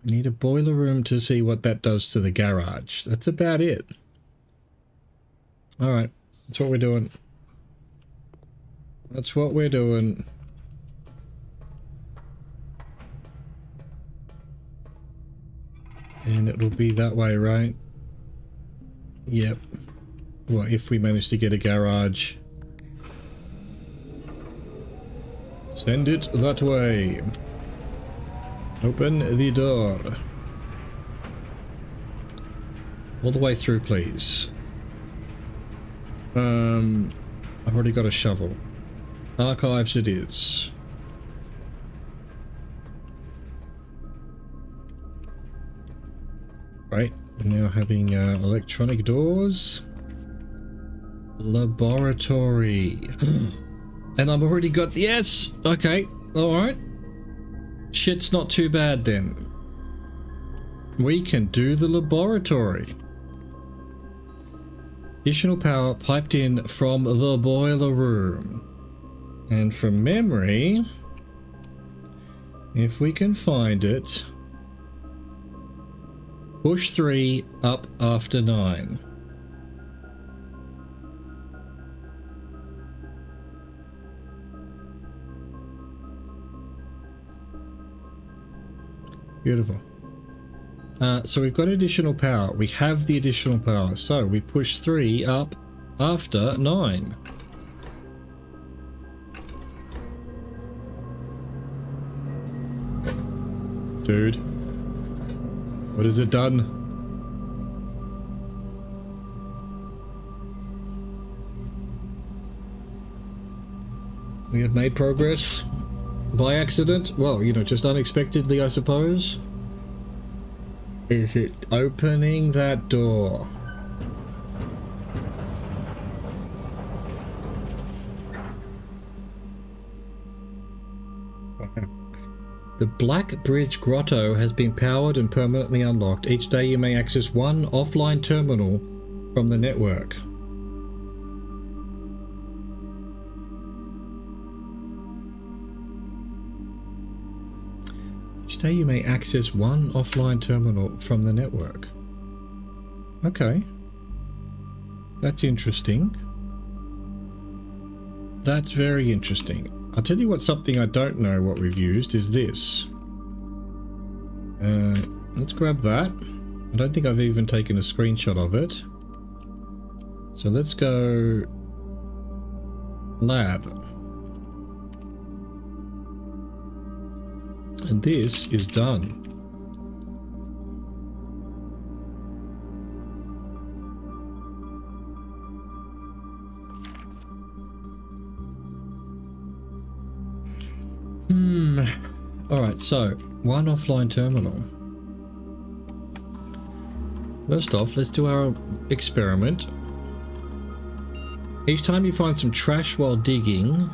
I need a boiler room to see what that does to the garage. That's about it. Alright, that's what we're doing. That's what we're doing. And it'll be that way, right? Yep. Well, if we manage to get a garage. Send it that way. Open the door. All the way through, please. I've already got a shovel. Archives it is. Right, we're now having electronic doors. Laboratory. And I've already got... Yes! Okay, alright. Shit's not too bad then. We can do the laboratory. Additional power piped in from the boiler room. And from memory, if we can find it, push 3 up after 9. Beautiful. So we've got additional power. We have the additional power. So we push 3 up after 9. Dude. What has it done? We have made progress. By accident? Well, you know, just unexpectedly, I suppose. Is it opening that door? The Black Bridge Grotto has been powered and permanently unlocked. Each day you may access one offline terminal from the network. Each day you may access one offline terminal from the network. Okay. That's interesting. That's very interesting. I'll tell you what, something I don't know what we've used is this. Let's grab that. I don't think I've even taken a screenshot of it. So let's go lab. And this is done. Alright, so one offline terminal. First off, let's do our experiment. Each time you find some trash while digging,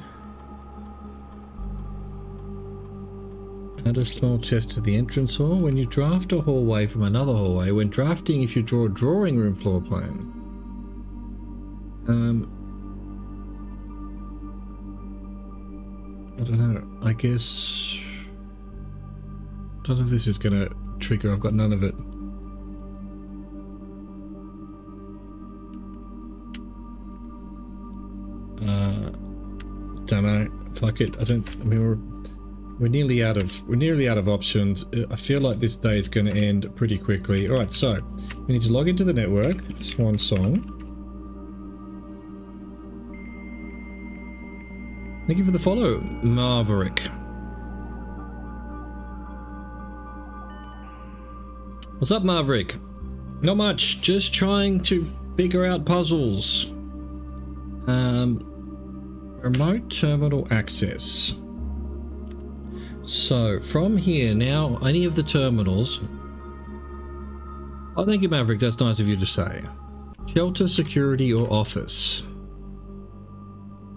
add a small chest to the entrance hall. When you draft a hallway from another hallway, when drafting, if you draw a drawing room floor plan. I don't know, I guess... I don't know if this is going to trigger, I've got none of it. Don't know, fuck it, I mean, we're nearly out of options. I feel like this day is going to end pretty quickly. Alright, so, we need to log into the network, Swan Song. Thank you for the follow, Maverick. What's up, Maverick? Not much, just trying to figure out puzzles. Remote terminal access. So from here now, any of the terminals. Oh, thank you, Maverick. That's nice of you to say. Shelter, security, or office.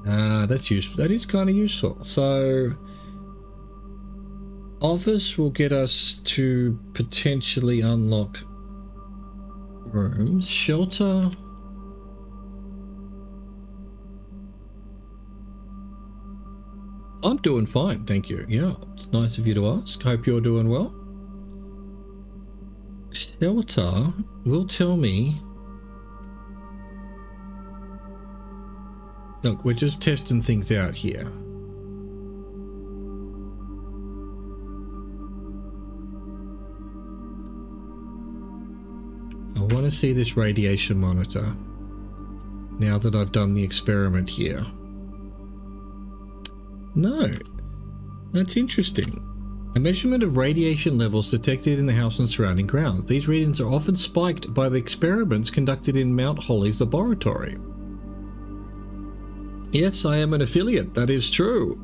That's useful. That is kind of useful. So office will get us to potentially unlock rooms. Shelter. I'm doing fine, thank you. Yeah, it's nice of you to ask. Hope you're doing well. Shelter will tell me. Look, we're just testing things out here. I want to see this radiation monitor now that I've done the experiment here. No, that's interesting. A measurement of radiation levels detected in the house and surrounding grounds. These readings are often spiked by the experiments conducted in Mount Holly's laboratory. Yes, I am an affiliate, that is true.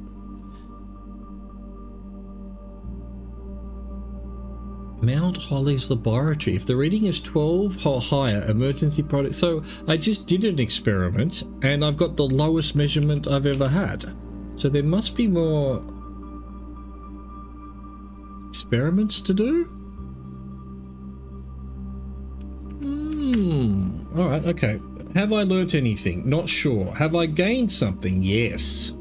Mount Holly's laboratory. If the reading is 12 or higher, emergency product. So I just did an experiment and I've got the lowest measurement I've ever had. So there must be more experiments to do? Alright, okay. Have I learnt anything? Not sure. Have I gained something? Yes.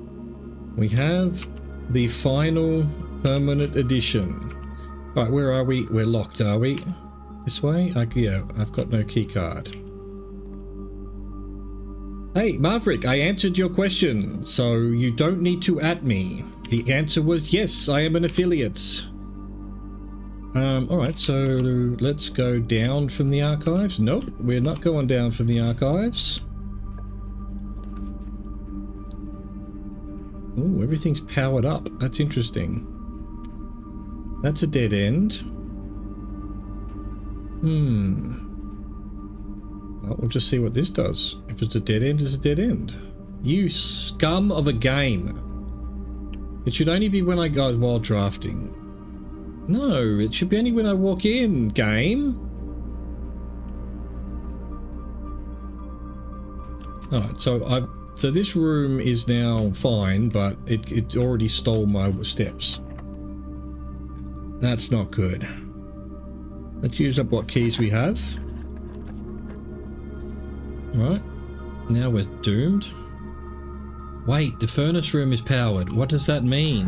We have the final permanent edition. Alright, where are we? We're locked, are we? This way? Yeah, I've got no key card. Hey, Maverick, I answered your question, so you don't need to at me. The answer was yes, I am an affiliate. Alright, so let's go down from the archives. Nope, we're not going down from the archives. Oh, everything's powered up. That's interesting. That's a dead end. Well, we'll just see what this does. If it's a dead end, it's a dead end. You scum of a game. It should only be when I go while drafting. No, it should be only when I walk in, game. Alright, so this room is now fine, but it already stole my steps. That's not good. Let's use up what keys we have. Right, now we're doomed. Wait, the furnace room is powered. What does that mean?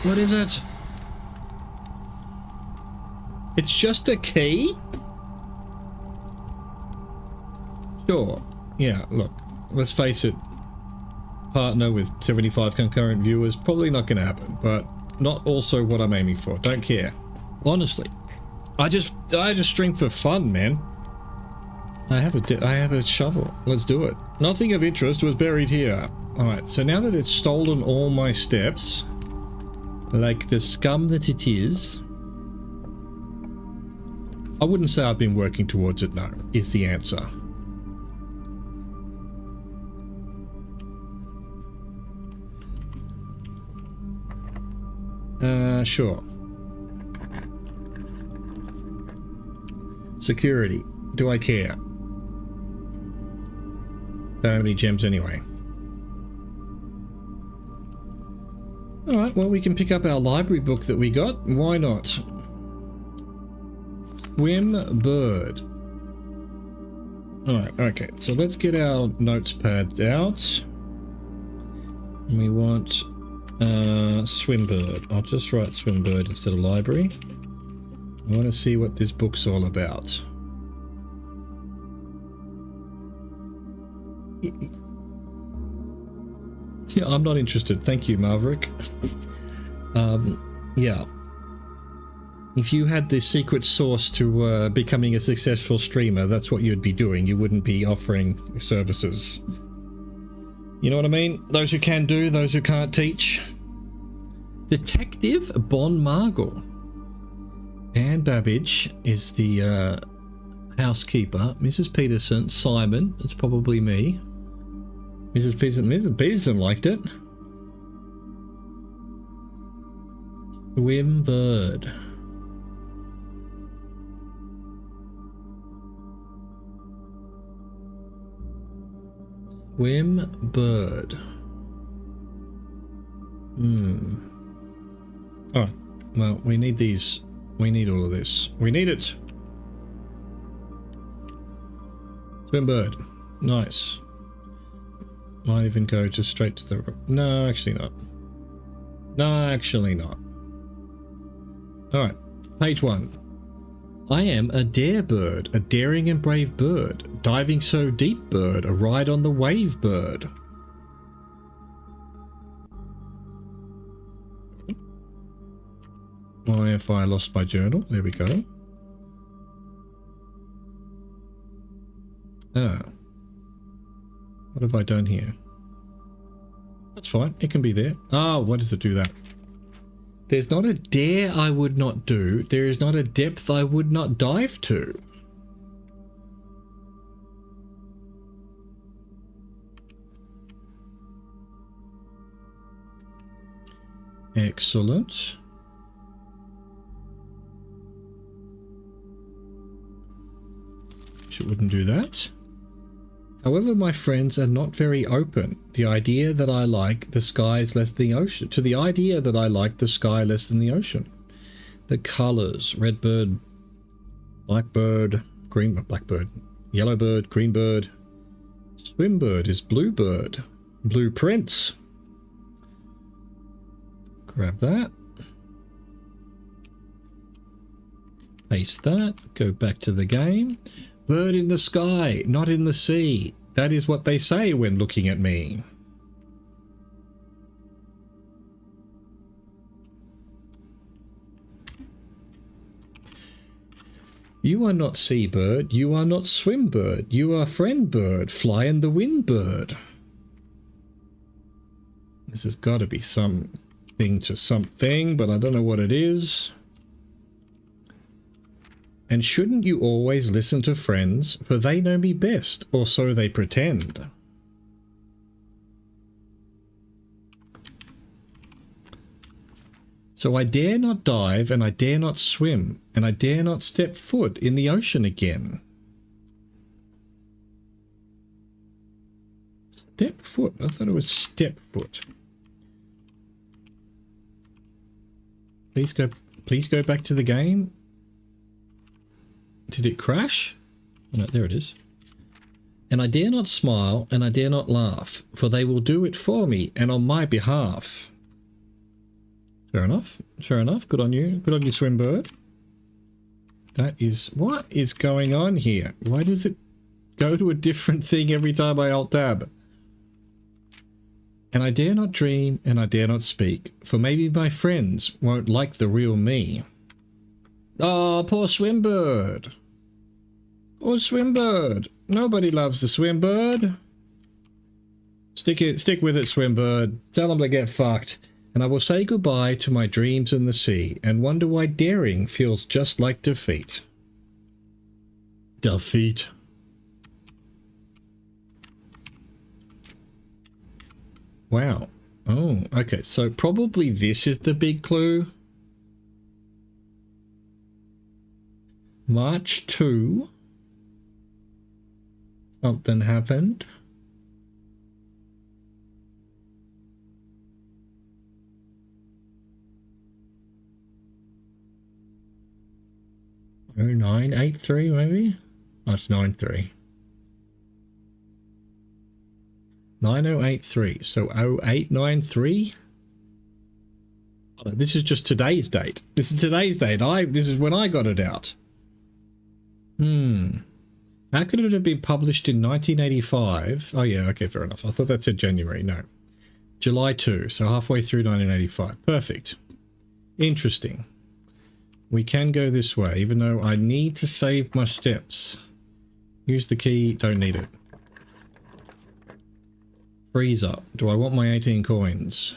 What is it? It's just a key? Sure. Yeah, look, let's face it. Partner with 75 concurrent viewers, probably not going to happen, but not also what I'm aiming for. Don't care. Honestly. I just stream for fun, man. I have a shovel. Let's do it. Nothing of interest was buried here. Alright, so now that it's stolen all my steps, like the scum that it is, I wouldn't say I've been working towards it, no, is the answer. Sure. Security. Do I care? Don't have any gems anyway. Alright, well we can pick up our library book that we got. Why not? Swim bird. Alright, okay. So let's get our notes pads out. We want swim bird. I'll just write swim bird instead of library. I want to see what this book's all about. Yeah, I'm not interested. Thank you, Maverick. Yeah. If you had the secret sauce to becoming a successful streamer, that's what you'd be doing. You wouldn't be offering services. You know what I mean? Those who can do, those who can't teach. Detective Bon Margle. Anne Babbage is the housekeeper. Mrs. Peterson, Simon, it's probably me. Mrs. Peterson liked it. Swim bird. Swim bird. Oh, well, we need these. We need all of this. We need it. Swim bird. Nice. Might even go just straight to the... No, actually not. No, actually not. Alright, page 1. I am a dare bird, a daring and brave bird, diving so deep bird, a ride on the wave bird. Why have I lost my journal? There we go. Ah. What have I done here? That's fine, it can be there. Ah, why does it do that? There's not a dare I would not do. There is not a depth I would not dive to. Excellent. It wouldn't do that. However, my friends are not very open. The idea that I like the sky is less than the ocean. To the idea that I like the sky less than the ocean. The colors: red bird, black bird, green blackbird, yellow bird, green bird. Swim bird is blue bird. Blueprints. Grab that. Paste that. Go back to the game. Bird in the sky, not in the sea. That is what they say when looking at me. You are not sea bird, you are not swim bird, you are friend bird, fly in the wind bird. This has got to be something to something, but I don't know what it is. And shouldn't you always listen to friends, for they know me best, or so they pretend. So I dare not dive, and I dare not swim, and I dare not step foot in the ocean again. Step foot? I thought it was step foot. Please go back to the game. Did it crash? Oh, no, there it is. And I dare not smile, and I dare not laugh, for they will do it for me and on my behalf. Fair enough. Fair enough. Good on you. Good on you, swim bird. That is... What is going on here? Why does it go to a different thing every time I alt-tab? And I dare not dream, and I dare not speak, for maybe my friends won't like the real me. Oh, poor swim bird. Poor swim bird. Nobody loves the swim bird. Stick with it, swim bird. Tell them to get fucked. And I will say goodbye to my dreams in the sea and wonder why daring feels just like defeat. Defeat. Wow. Oh, okay. So probably this is the big clue. March 2. Something happened. Oh, 983 maybe? Oh, it's 93. 9083. So 0893? Oh, no, this is just today's date. This is today's date. This is when I got it out. How could it have been published in 1985? Oh yeah, okay, fair enough. I thought that said January. No. July 2, so halfway through 1985. Perfect. Interesting. We can go this way, even though I need to save my steps. Use the key, don't need it. Freezer. Do I want my 18 coins?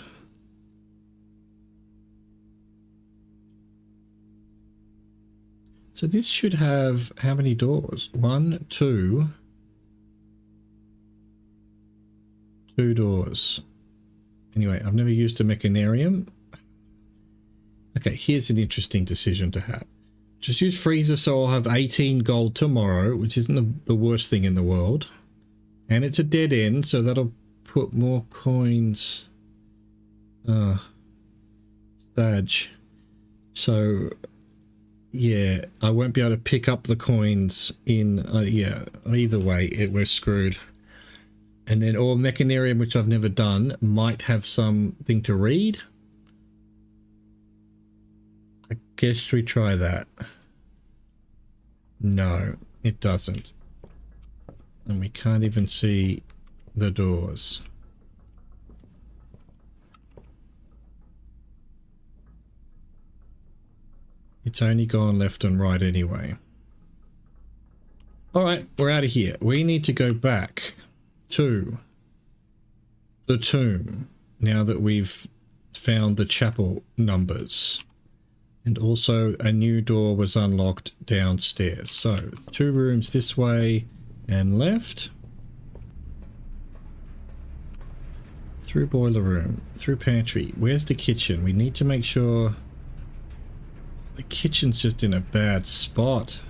So this should have how many doors? 1, 2. 2 doors. Anyway, I've never used a mechanarium. Okay, here's an interesting decision to have. Just use freezer so I'll have 18 gold tomorrow, which isn't the worst thing in the world. And it's a dead end, so that'll put more coins. Stage. So, yeah, I won't be able to pick up the coins in, yeah, either way, we're screwed. And then, or mechanarium, which I've never done, might have something to read. I guess we try that. No, it doesn't. And we can't even see the doors. It's only gone left and right anyway. All right, we're out of here. We need to go back to the tomb now that we've found the chapel numbers. And also a new door was unlocked downstairs. So 2 rooms this way and left. Through boiler room, through pantry. Where's the kitchen? We need to make sure the kitchen's just in a bad spot.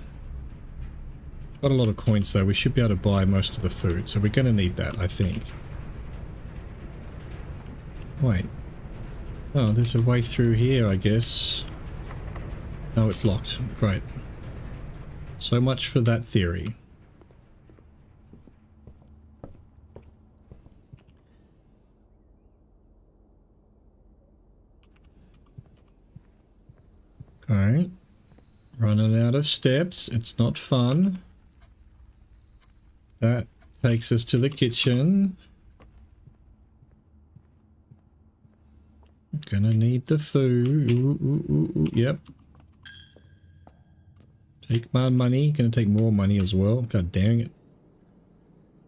Got a lot of coins though. We should be able to buy most of the food. So we're going to need that, I think. Wait. Oh, there's a way through here, I guess. No, it's locked. Great. So much for that theory. Alright. Running out of steps. It's not fun. That takes us to the kitchen. Gonna need the food. Yep. Take my money. Gonna take more money as well. God dang it.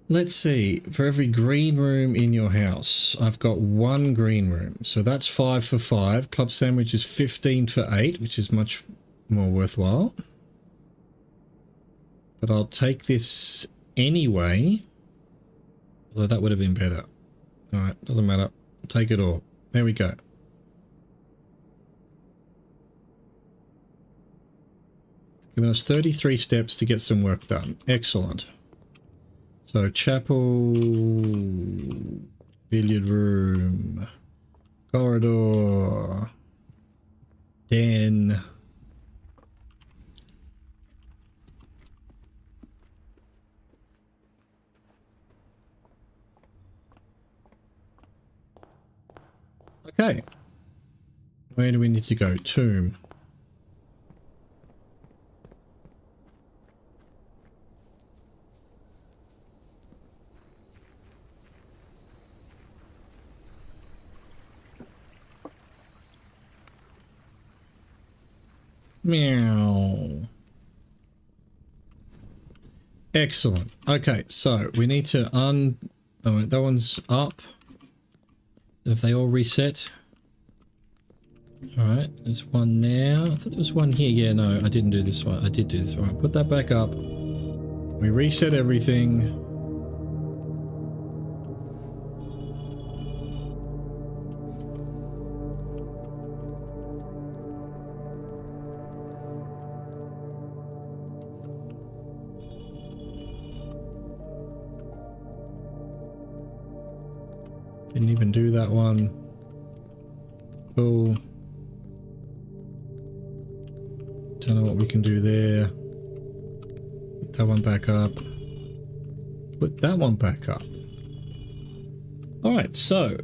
Let's see. For every green room in your house, I've got 1 green room. So that's 5 for 5. Club sandwich is 15 for 8, which is much more worthwhile. But I'll take this anyway. Although that would have been better. Alright, doesn't matter. I'll take it all. There we go. Giving us 33 steps to get some work done. Excellent. So chapel, billiard room, corridor, den. Okay. Where do we need to go? Tomb. Meow. Excellent. Okay, so we need to oh, that one's up. Have they all reset? Alright, there's one now. I thought there was one here. Yeah, no, I didn't do this one. I did do this one. Put that back up. We reset everything. Didn't even do that one. Cool. Don't know what we can do there. Put that one back up. Put that one back up. Alright, so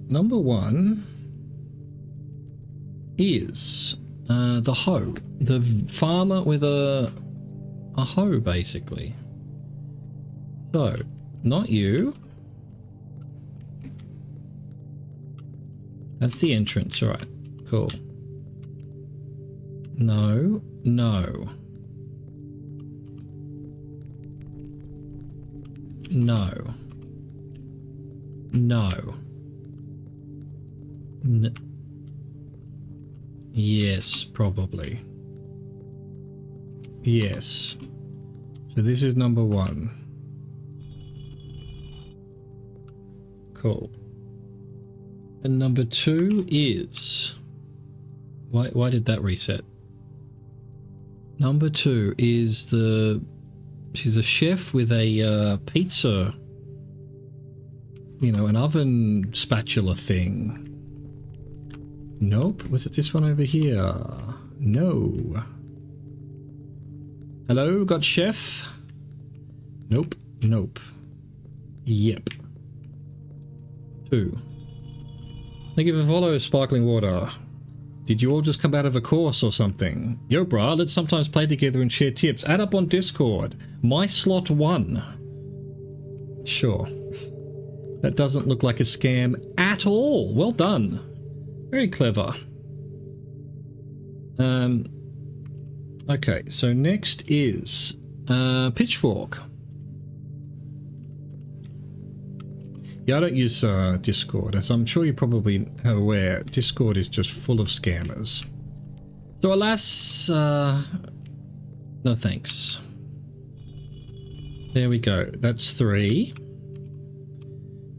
number 1 is the hoe. The farmer with a hoe, basically. So, not you. That's the entrance, alright. Cool. No, no. No. No. Yes, probably. Yes. So this is number 1. Cool. And number 2 is... Why did that reset? Number 2 is the... She's a chef with a pizza... You know, an oven spatula thing. Nope. Was it this one over here? No. Hello, got chef? Nope. Nope. Yep. 2. Thank you for follow, sparkling water. Did you all just come out of a course or something? Yo, brah, let's sometimes play together and share tips. Add up on Discord. My slot 1. Sure. That doesn't look like a scam at all. Well done. Very clever. Okay, so next is Pitchfork. Yeah, I don't use Discord, as I'm sure you're probably aware. Discord is just full of scammers. So alas, no thanks. There we go. That's 3.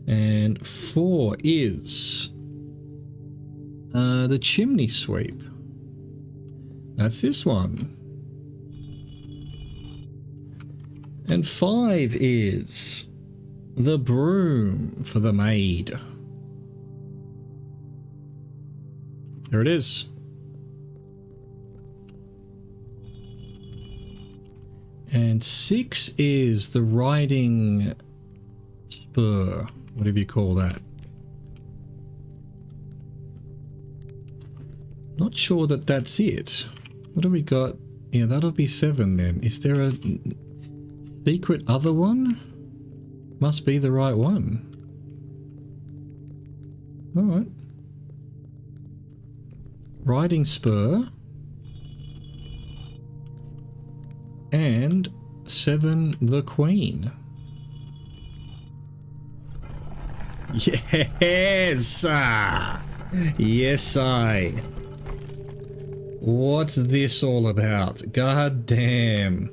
And 4 is the chimney sweep. That's this one. And 5 is the broom for the maid. There it is. And 6 is the riding spur, whatever you call that. Not sure that that's it. What do we got? Yeah, that'll be 7 then. Is there a secret other one? Must be the right one. Alright. Riding spur. And 7, the queen. Yes! Yes, I. What's this all about? God damn.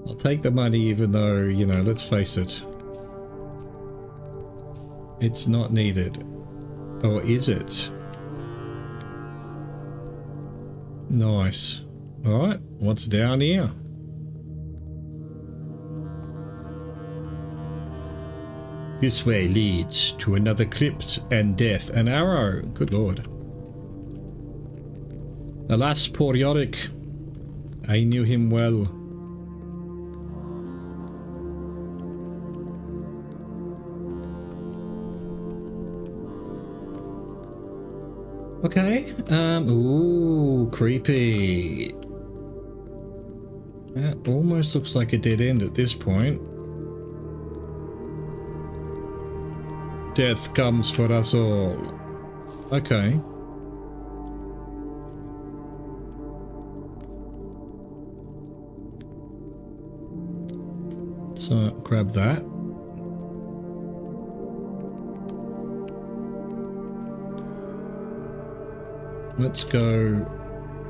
I'll take the money even though, you know, let's face it. It's not needed. Or is it? Nice. Alright, what's down here? This way leads to another crypt and death. An arrow. Good lord. Alas, poor Yorick. I knew him well. Okay. Ooh, creepy. That almost looks like a dead end at this point. Death comes for us all. Okay. So, grab that. Let's go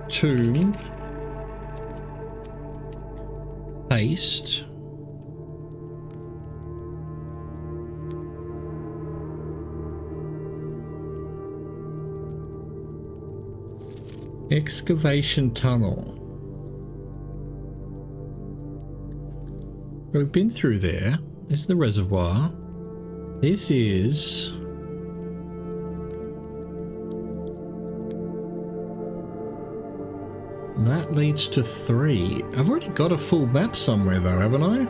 to paste. Excavation tunnel. We've been through there. This is the reservoir. This is... That leads to 3. I've already got a full map somewhere though, haven't I?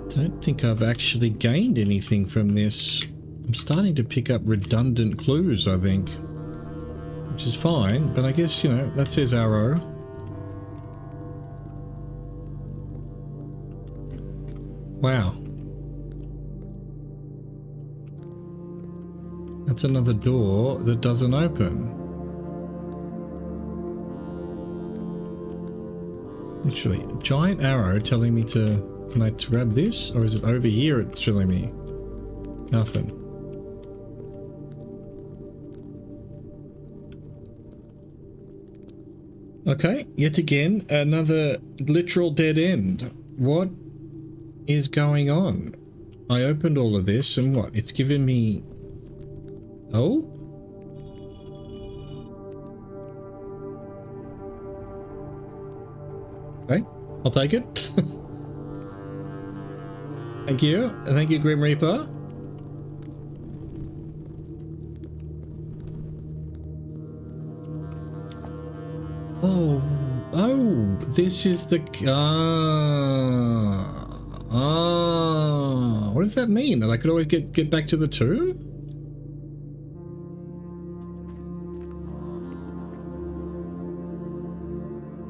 Don't think I've actually gained anything from this. I'm starting to pick up redundant clues, I think. Which is fine, but I guess, you know, that says arrow. Wow. That's another door that doesn't open. Literally, a giant arrow telling me to... Can I grab this? Or is it over here it's telling me? Nothing. Okay, yet again, another literal dead end. What is going on? I opened all of this and what? It's given me... Oh? Okay, I'll take it. Thank you. Thank you, Grim Reaper. Oh, this is the... what does that mean? That I could always get back to the tomb?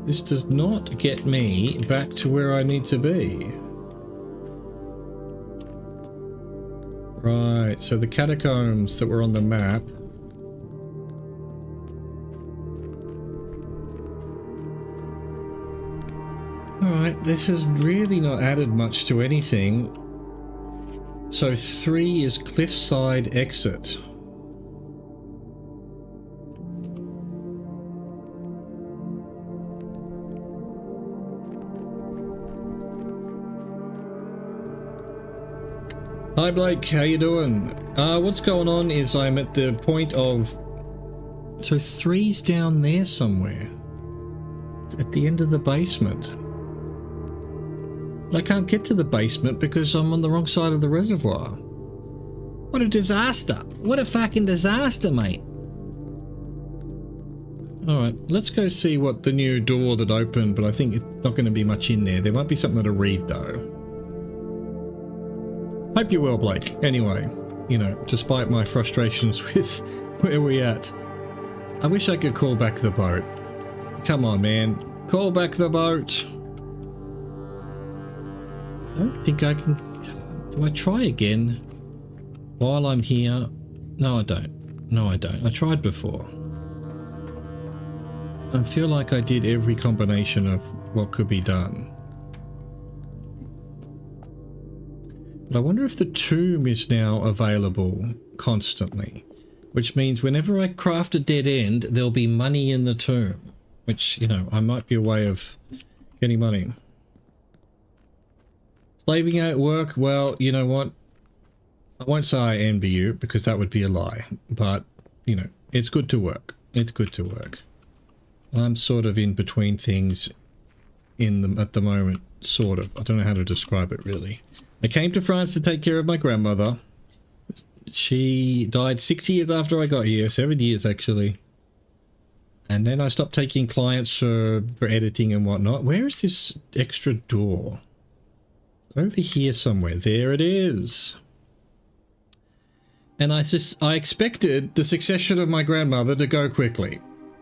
This does not get me back to where I need to be. Right, so the catacombs that were on the map. Alright, this has really not added much to anything. So 3 is cliffside exit. Hi Blake, how you doing? What's going on is I'm at the point of... So 3's down there somewhere. It's at the end of the basement. But I can't get to the basement because I'm on the wrong side of the reservoir. What a disaster. What a fucking disaster, mate. Alright, let's go see what the new door that opened, but I think it's not going to be much in there. There might be something to read though. Hope you're well, Blake. Anyway, you know, despite my frustrations with where we're at, I wish I could call back the boat. Come on, man. Call back the boat. I don't think I can... Do I try again while I'm here? No, I don't. No, I don't. I tried before. I feel like I did every combination of what could be done. But I wonder if the tomb is now available constantly, which means whenever I craft a dead end, there'll be money in the tomb, which, you know, I might be a way of getting money. Slaving out work, well, you know what? I won't say I envy you because that would be a lie, but, you know, it's good to work. It's good to work. I'm sort of in between things at the moment, sort of. I don't know how to describe it really. I came to France to take care of my grandmother. She died 6 years after I got here, 7 years actually. And then I stopped taking clients for editing and whatnot. Where is this extra door? Over here somewhere. There it is. And I expected the succession of my grandmother to go quickly.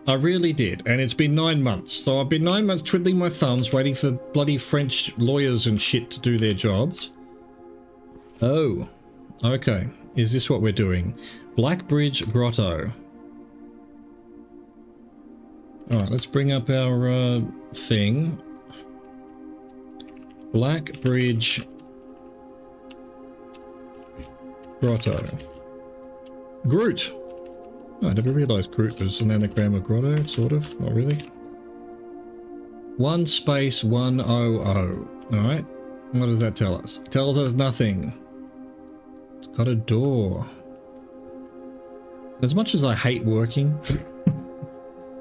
I really did. And it's been 9 months. So I've been 9 months twiddling my thumbs waiting for bloody French lawyers and shit to do their jobs. Oh, okay. Is this what we're doing? Blackbridge Grotto. Alright, let's bring up our thing. Blackbridge Grotto. Groot! Oh, I never realised Groot was an anagram of grotto, sort of. Not really. 1 space 100. Alright. What does that tell us? It tells us nothing. It's got a door. As much as I hate working,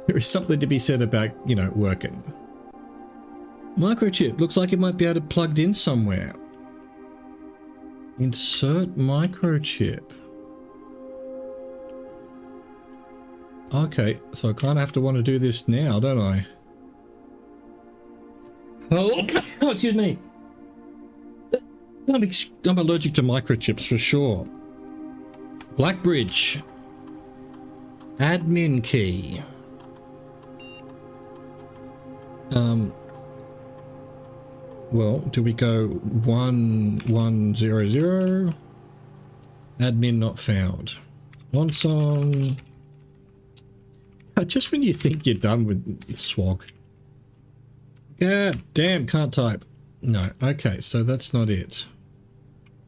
there is something to be said about, you know, working. Microchip. Looks like it might be able to plugged in somewhere. Insert microchip. Okay, so I kind of have to want to do this now, don't I? Oh, excuse me. I'm allergic to microchips for sure. Blackbridge. Admin key. Well, do we go 1100? Admin not found. One song. Just when you think you're done with swag, God damn, can't type. No, okay, so that's not it.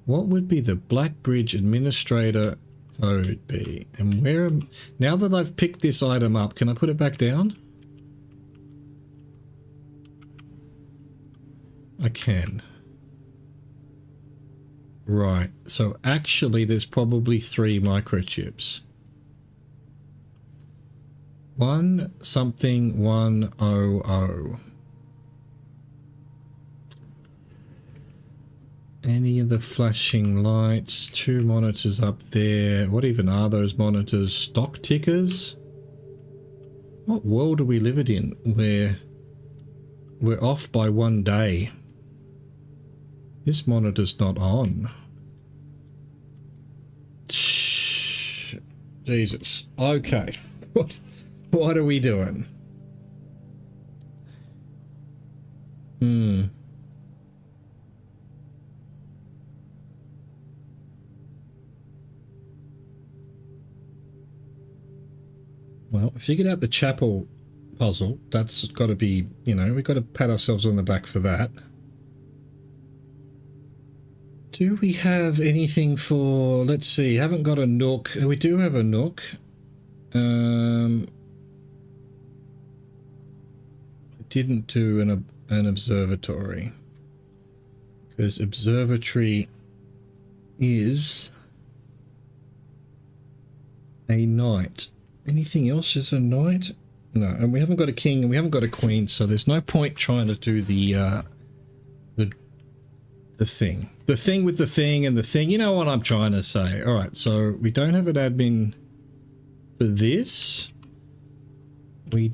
What would be the Blackbridge administrator code be? And where, now that I've picked this item up, can I put it back down? I can. Right, so actually there's probably 3 microchips. 1 something 100. Any of the flashing lights, 2 monitors up there. What even are those monitors? Stock tickers? What world are we living in where we're off by 1 day? This monitor's not on. Jesus. Okay. What are we doing? Well, figured out the chapel puzzle. That's got to be, you know, we've got to pat ourselves on the back for that. Do we have anything for, let's see, haven't got a nook. We do have a nook. I didn't do an observatory. Because observatory is a knight. Anything else is a knight? No, and we haven't got a king and we haven't got a queen, so there's no point trying to do the thing. The thing with the thing and the thing. You know what I'm trying to say. All right, so we don't have an admin for this. We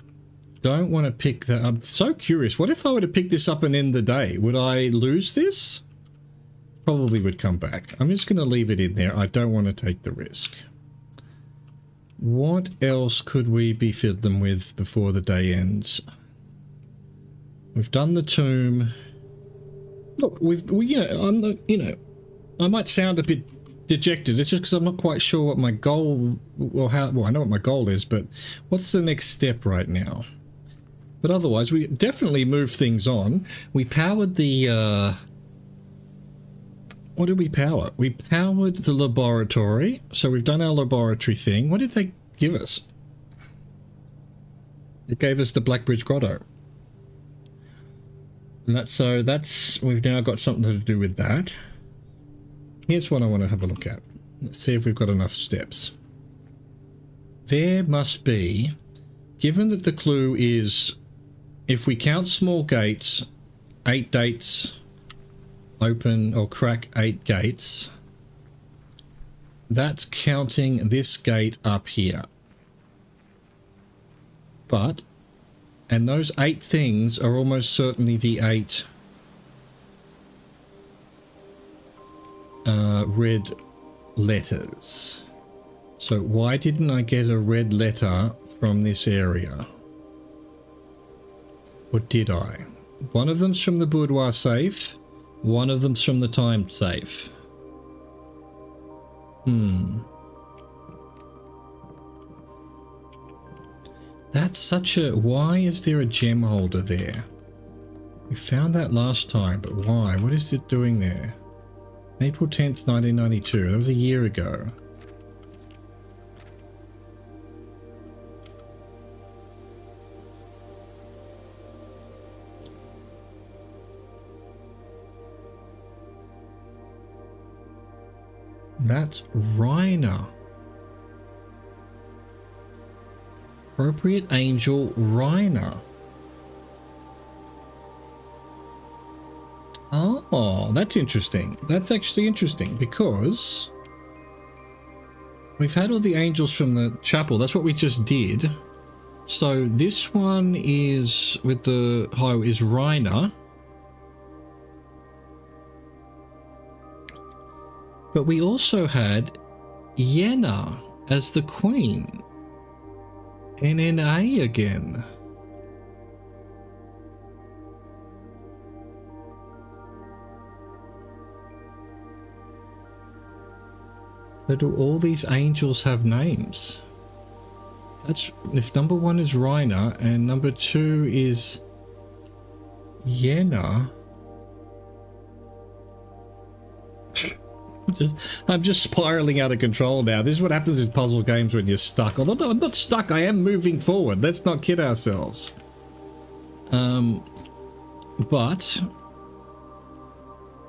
don't want to pick that. I'm so curious. What if I were to pick this up and end the day? Would I lose this? Probably would come back. I'm just going to leave it in there. I don't want to take the risk. What else could we be fiddling with before the day ends? We've done the tomb. Look, you know, I'm not, you know, I might sound a bit dejected. It's just because I'm not quite sure what my goal, or how, well, I know what my goal is, but what's the next step right now? But otherwise, we definitely move things on. We powered the, what did we power? We powered the laboratory. So we've done our laboratory thing. What did they give us? It gave us the Blackbridge Grotto. And that's, we've now got something to do with that. Here's what I want to have a look at. Let's see if we've got enough steps. There must be, given that the clue is, if we count small gates, 8 gates open or crack 8 gates, that's counting this gate up here. But, and those 8 things are almost certainly the 8 red letters. So why didn't I get a red letter from this area? Or did I? One of them's from the boudoir safe. One of them's from the time safe. That's such a... Why is there a gem holder there? We found that last time, but why? What is it doing there? April 10th, 1992. That was a year ago. That's Reiner. Appropriate angel Reiner. Oh, that's interesting. That's actually interesting because we've had all the angels from the chapel. That's what we just did. So this one is with the highway is Reiner. But we also had Yenna as the queen. NNA again. So do all these angels have names? That's if number 1 is Reiner and number 2 is Yenna. I'm just spiraling out of control now. This is what happens in puzzle games when you're stuck. Although I'm not stuck, I am moving forward. Let's not kid ourselves. But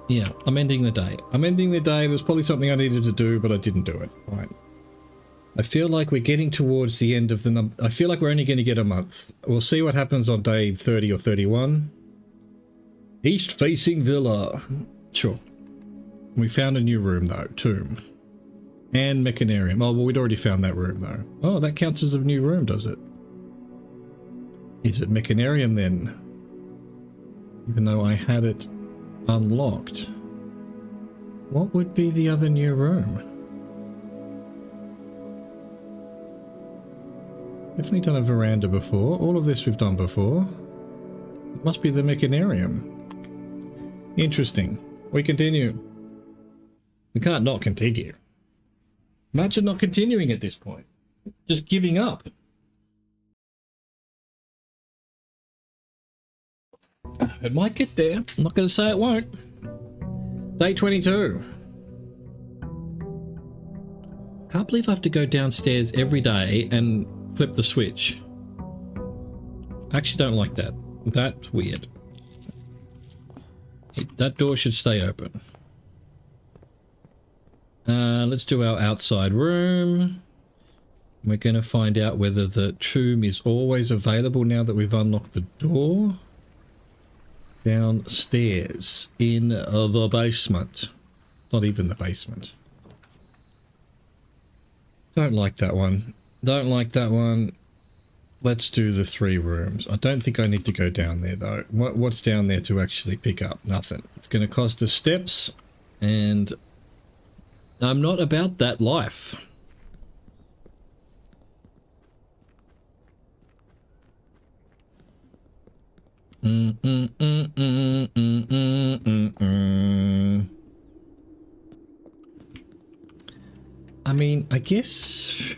yeah, I'm ending the day. I'm ending the day. There's probably something I needed to do, but I didn't do it. All right. I feel like we're getting towards the end of the I feel like we're only going to get a month. We'll see what happens on day 30 or 31. East-facing villa. Sure. We found a new room, though. Tomb. And mechanarium. Oh, well, we'd already found that room, though. Oh, that counts as a new room, does it? Is it mechanarium, then? Even though I had it unlocked. What would be the other new room? Definitely done a veranda before. All of this we've done before. It must be the mechanarium. Interesting. We continue. We can't not continue. Imagine not continuing at this point. Just giving up. It might get there. I'm not going to say it won't. Day 22. Can't believe I have to go downstairs every day and flip the switch. I actually don't like that. That's weird. That door should stay open. Let's do our outside room. We're going to find out whether the tomb is always available now that we've unlocked the door. Downstairs in the basement. Not even the basement. Don't like that one. Don't like that one. Let's do the 3 rooms. I don't think I need to go down there though. What's down there to actually pick up? Nothing. It's going to cost us steps, and I'm not about that life. I mean, I guess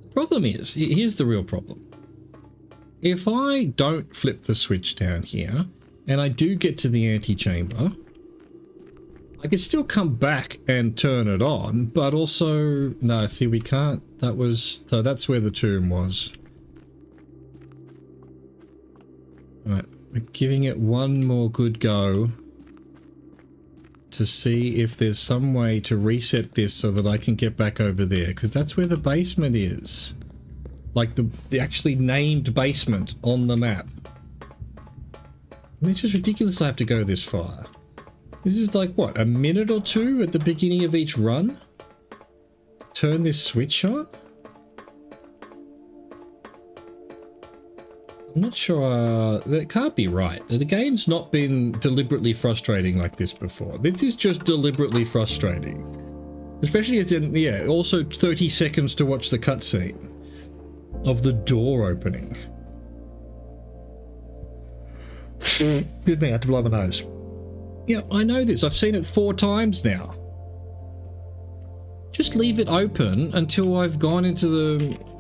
the problem is, here's the real problem. If I don't flip the switch down here and I do get to the antechamber, I can still come back and turn it on, but also, no, see, we can't. So that's where the tomb was. Alright, we're giving it one more good go to see if there's some way to reset this so that I can get back over there, because that's where the basement is. Like the actually named basement on the map. I mean, it's just ridiculous I have to go this far. This is like, what, a minute or two at the beginning of each run? Turn this switch on? I'm not sure, that can't be right. The game's not been deliberately frustrating like this before. This is just deliberately frustrating. Especially at the, yeah, also 30 seconds to watch the cutscene of the door opening. Excuse me, I had to blow my nose. Yeah, I know this. I've seen it 4 times now. Just leave it open until I've gone into the...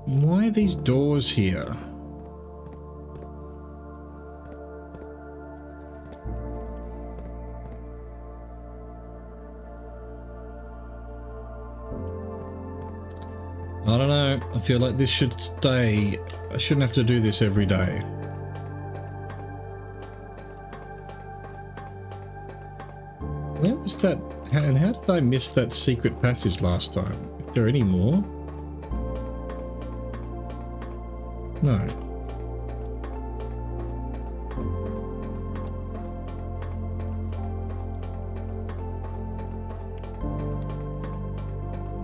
Why are these doors here? I don't know. I feel like this should stay. I shouldn't have to do this every day. Where was that? And how did I miss that secret passage last time? Is there any more? No.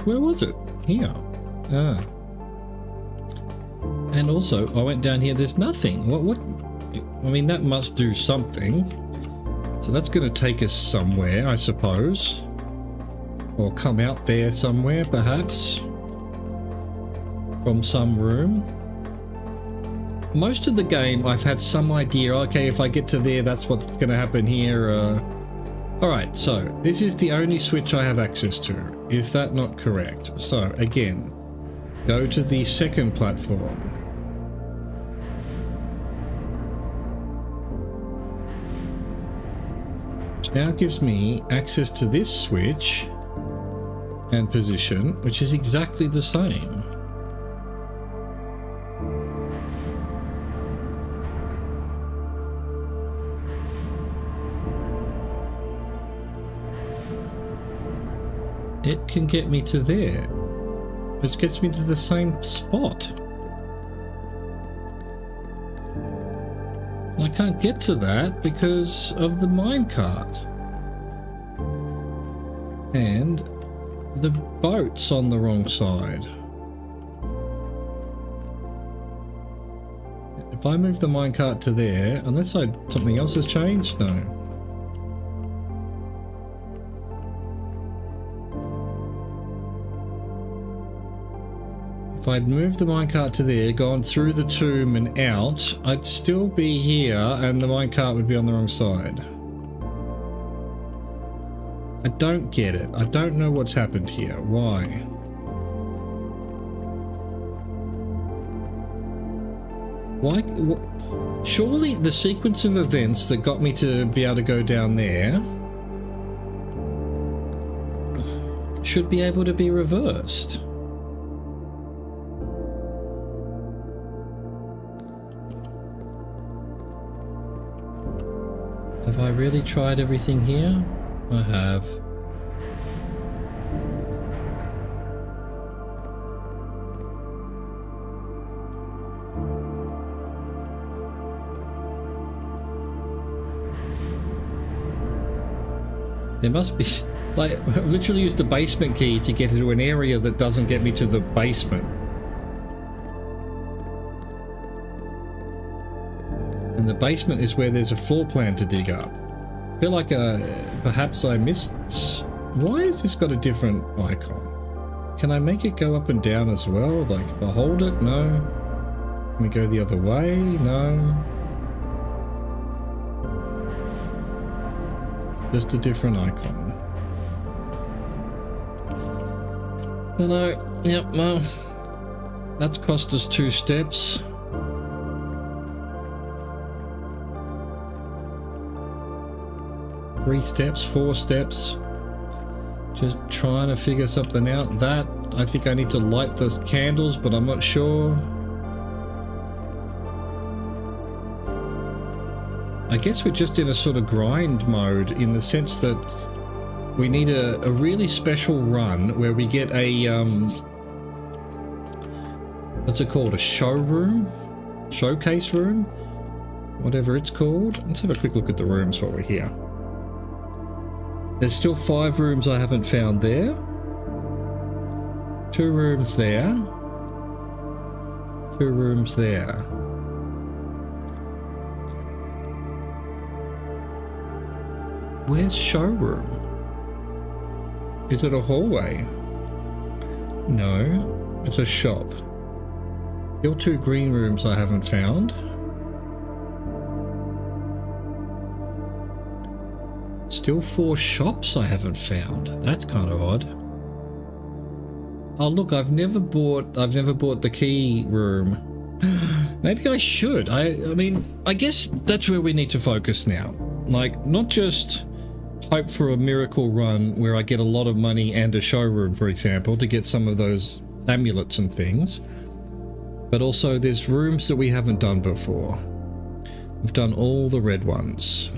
Where was it? Here. Ah. And also, I went down here, there's nothing. What? I mean, that must do something. So that's going to take us somewhere, I suppose. Or come out there somewhere, perhaps. From some room. Most of the game, I've had some idea, okay, if I get to there, that's what's going to happen here. Alright, so this is the only switch I have access to. Is that not correct? So, again, go to the second platform. Which now gives me access to this switch and position, which is exactly the same. It can get me to there, which gets me to the same spot. I can't get to that because of the minecart. And the boat's on the wrong side. If I move the minecart to there, unless something else has changed, no. If I'd moved the minecart to there, gone through the tomb and out, I'd still be here and the minecart would be on the wrong side. I don't get it. I don't know what's happened here. Why? Why? Surely the sequence of events that got me to be able to go down there should be able to be reversed. Have I really tried everything here? I have. There must be, like, I've literally used the basement key to get into an area that doesn't get me to the basement. And the basement is where there's a floor plan to dig up. I feel like perhaps I missed... Why has this got a different icon? Can I make it go up and down as well? Like, if I hold it? No. Can we go the other way? No. Just a different icon. Hello. Yep, well, that's cost us 2 steps. Three steps, 4 steps. Just trying to figure something out. That, I think I need to light the candles, but I'm not sure. I guess we're just in a sort of grind mode in the sense that we need a really special run where we get a, what's it called? A showroom? Showcase room? Whatever it's called. Let's have a quick look at the rooms while we're here. There's still 5 rooms I haven't found there. 2 rooms there. 2 rooms there. Where's showroom? Is it a hallway? No, it's a shop. Still 2 green rooms I haven't found. Still 4 shops I haven't found. That's kind of odd. Oh look, I've never bought the key room. Maybe I should. I mean, I guess that's where we need to focus now. Like, not just hope for a miracle run where I get a lot of money and a showroom, for example, to get some of those amulets and things, but also there's rooms that we haven't done before. We've done all the red ones.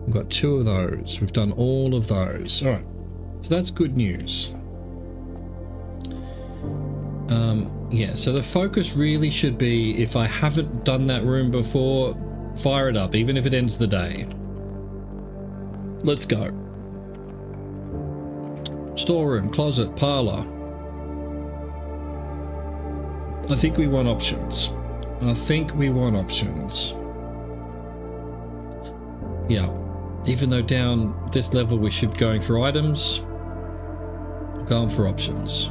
We've got 2 of those. We've done all of those. All right. So that's good news. Yeah, so the focus really should be, if I haven't done that room before, fire it up, even if it ends the day. Let's go. Storeroom, closet, parlor. I think we want options. Yeah. Even though down this level we should be going for items, I'm going for options.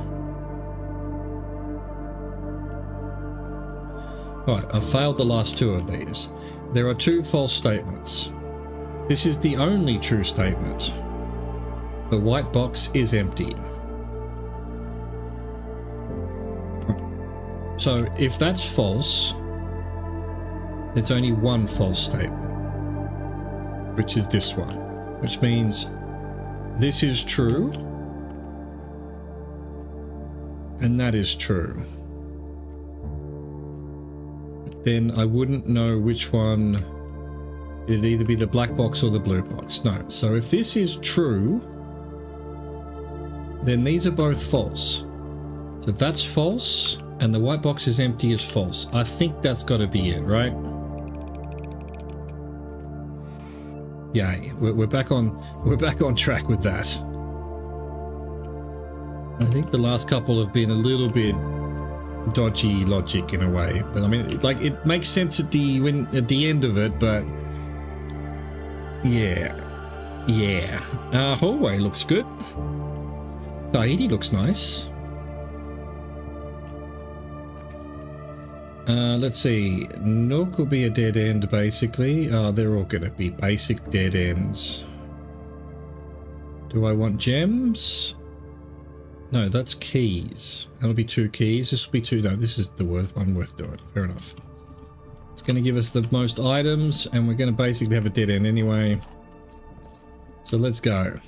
Alright, I've failed the last 2 of these. There are 2 false statements. This is the only true statement. The white box is empty. So if that's false, there's only one false statement, which is this one. which means this is true, and that is true. Then I wouldn't know which one. It'd either be the black box or the blue box. No. So if this is true, then these are both false. So that's false, and the white box is empty is false. I think that's got to be it, right? Yay, we're back on track with that. I think the last couple have been a little bit dodgy logic in a way, but I mean, like, it makes sense at the end of it, but yeah. Hallway looks good. Tahiti looks nice. Let's see. Nook will be a dead end, basically. They're all going to be basic dead ends. Do I want gems? No, that's keys. That'll be 2 keys. This will be 2. No, this is the one worth doing. Fair enough. It's going to give us the most items, and we're going to basically have a dead end anyway. So let's go.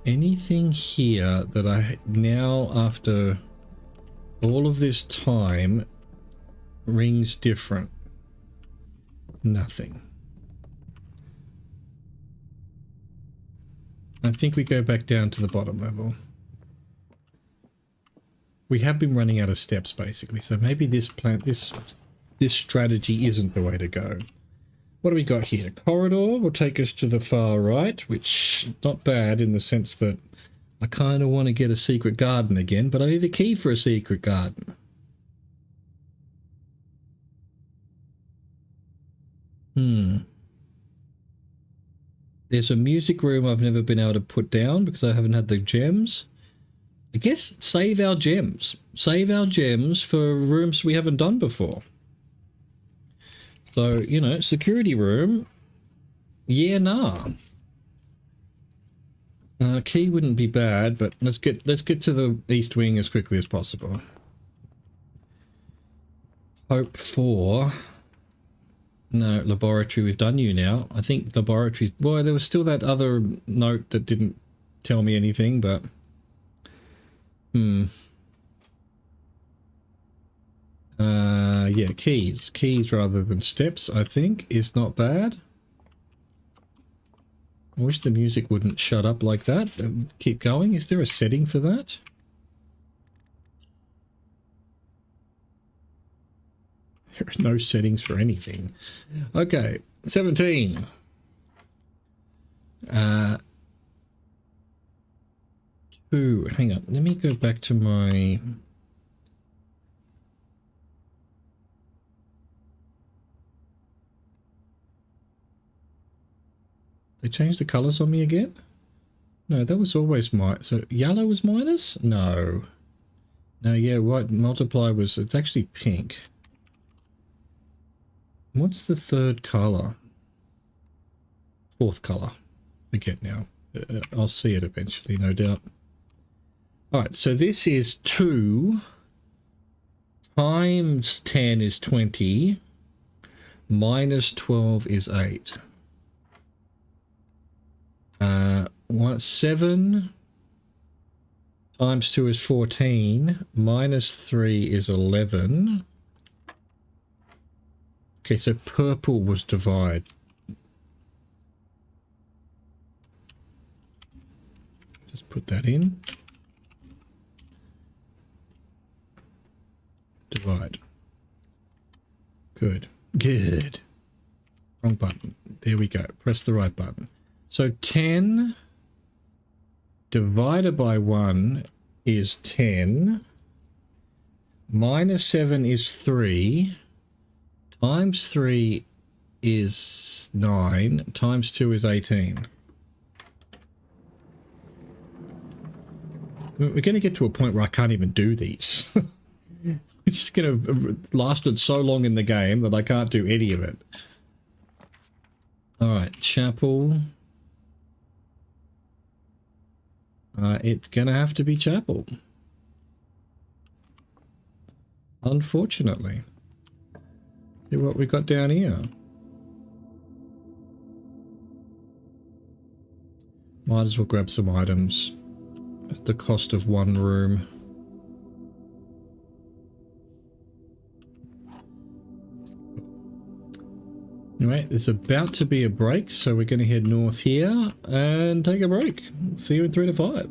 Anything here that I now, after all of this time, rings different? Nothing. I think we go back down to the bottom level. We have been running out of steps, basically, so maybe this strategy isn't the way to go. What do we got here? Corridor will take us to the far right, which not bad in the sense that I kind of want to get a secret garden again, but I need a key for a secret garden. There's a music room I've never been able to put down because I haven't had the gems. I guess save our gems. Save our gems for rooms we haven't done before. So, you know, security room. Yeah, nah. Key wouldn't be bad, but let's get to the east wing as quickly as possible. Hope for... No, laboratory, we've done you now. I think laboratory... Boy, there was still that other note that didn't tell me anything, but... yeah, keys. Keys rather than steps, I think, is not bad. I wish the music wouldn't shut up like that. Keep going. Is there a setting for that? There are no settings for anything. Okay, 17. Two. Hang on. Let me go back to my... They changed the colors on me again? No, that was always so yellow was minus? No. No, yeah, white multiply was, it's actually pink. What's the third color? Fourth color. Forget now. I'll see it eventually, no doubt. Alright, so this is 2 times 10 is 20, minus 12 is 8. 7 times 2 is 14, minus 3 is 11. Okay, so purple was divide. Just put that in. Divide. Good. Good. Wrong button. There we go. Press the right button. So 10 divided by 1 is 10. Minus 7 is 3. Times 3 is 9. Times 2 is 18. We're going to get to a point where I can't even do these. It's just going to have lasted so long in the game that I can't do any of it. Alright, chapel. It's going to have to be chapel. Unfortunately. See what we got down here. Might as well grab some items at the cost of one room. Anyway, there's about to be a break, so we're going to head north here and take a break. See you in 3 to 5.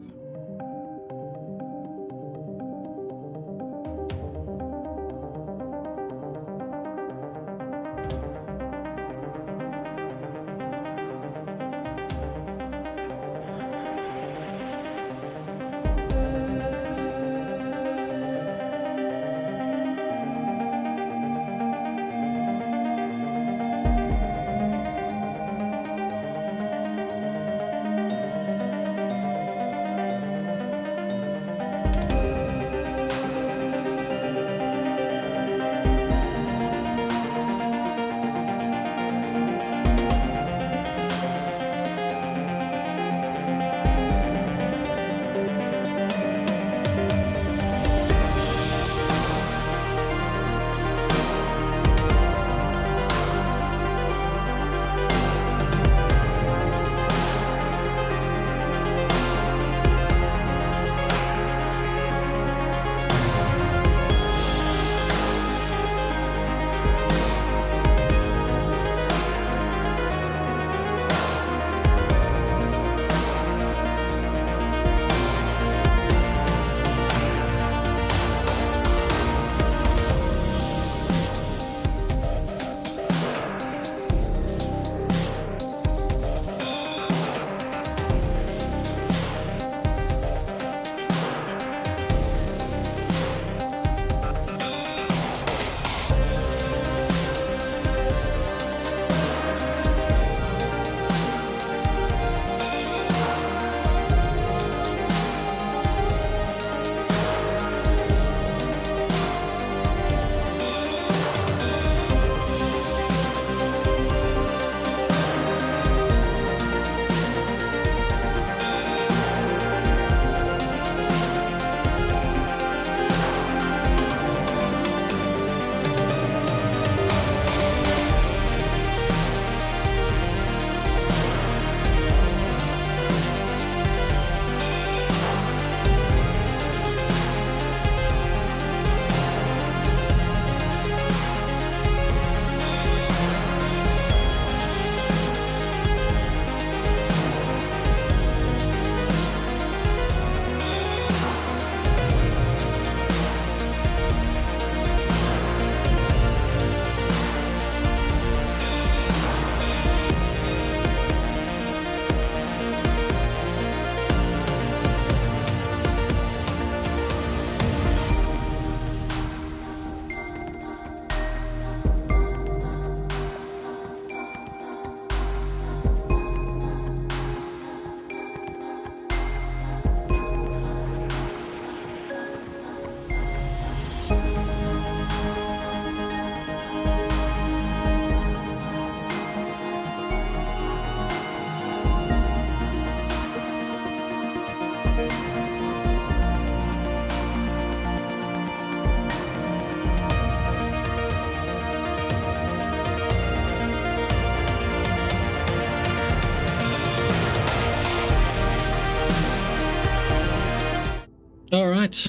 Alright.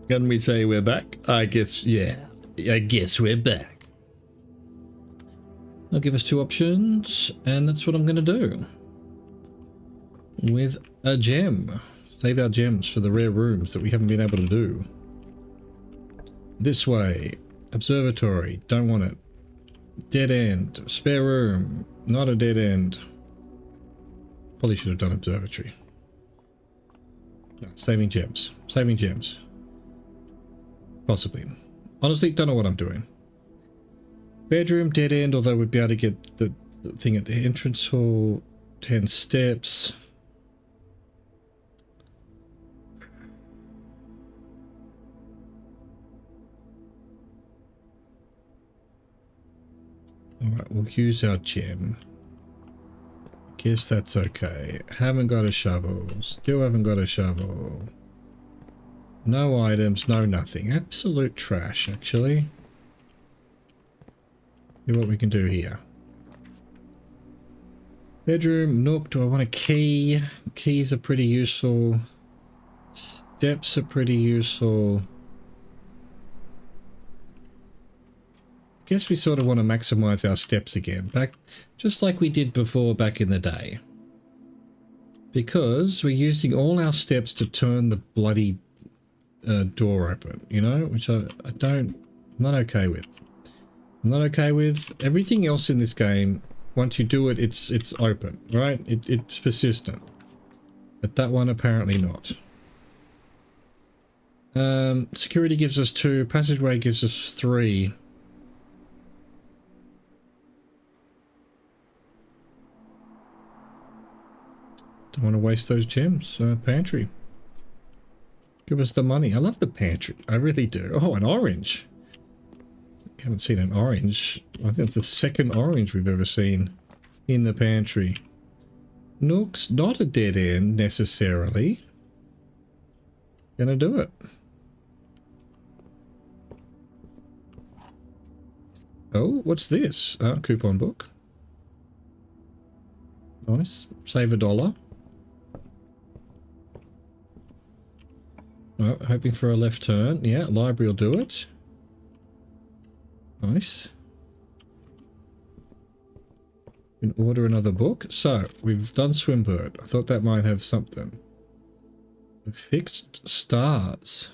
Can we say we're back? I guess, yeah. I guess we're back. I'll give us 2 options, and that's what I'm going to do. With a gem. Save our gems for the rare rooms that we haven't been able to do. This way. Observatory. Don't want it. Dead end. Spare room. Not a dead end. Probably should have done observatory. No, saving gems. Saving gems. Possibly. Honestly, don't know what I'm doing. Bedroom, dead end, although we'd be able to get the thing at the entrance hall. 10 steps. Alright, we'll use our gem. Guess that's okay. Haven't got a shovel. Still haven't got a shovel. No items, no nothing. Absolute trash, actually. See what we can do here. Bedroom, nook, do I want a key? Keys are pretty useful. Steps are pretty useful. I guess we sort of want to maximize our steps again, back just like we did before back in the day. Because we're using all our steps to turn the bloody door open, you know, which I'm not okay with. I'm not okay with everything else in this game. Once you do it, it's open, right? It's persistent. But that one apparently not. Security gives us 2, passageway gives us 3. Don't want to waste those gems. Pantry. Give us the money. I love the pantry. I really do. Oh, an orange. I haven't seen an orange. I think it's the second orange we've ever seen in the pantry. Nook's not a dead end necessarily. Gonna do it. Oh, what's this? Coupon book. Nice. Save $1. Oh, hoping for a left turn. Yeah, library will do it. Nice. We can order another book. So, we've done Swimbird. I thought that might have something. Fixed stars.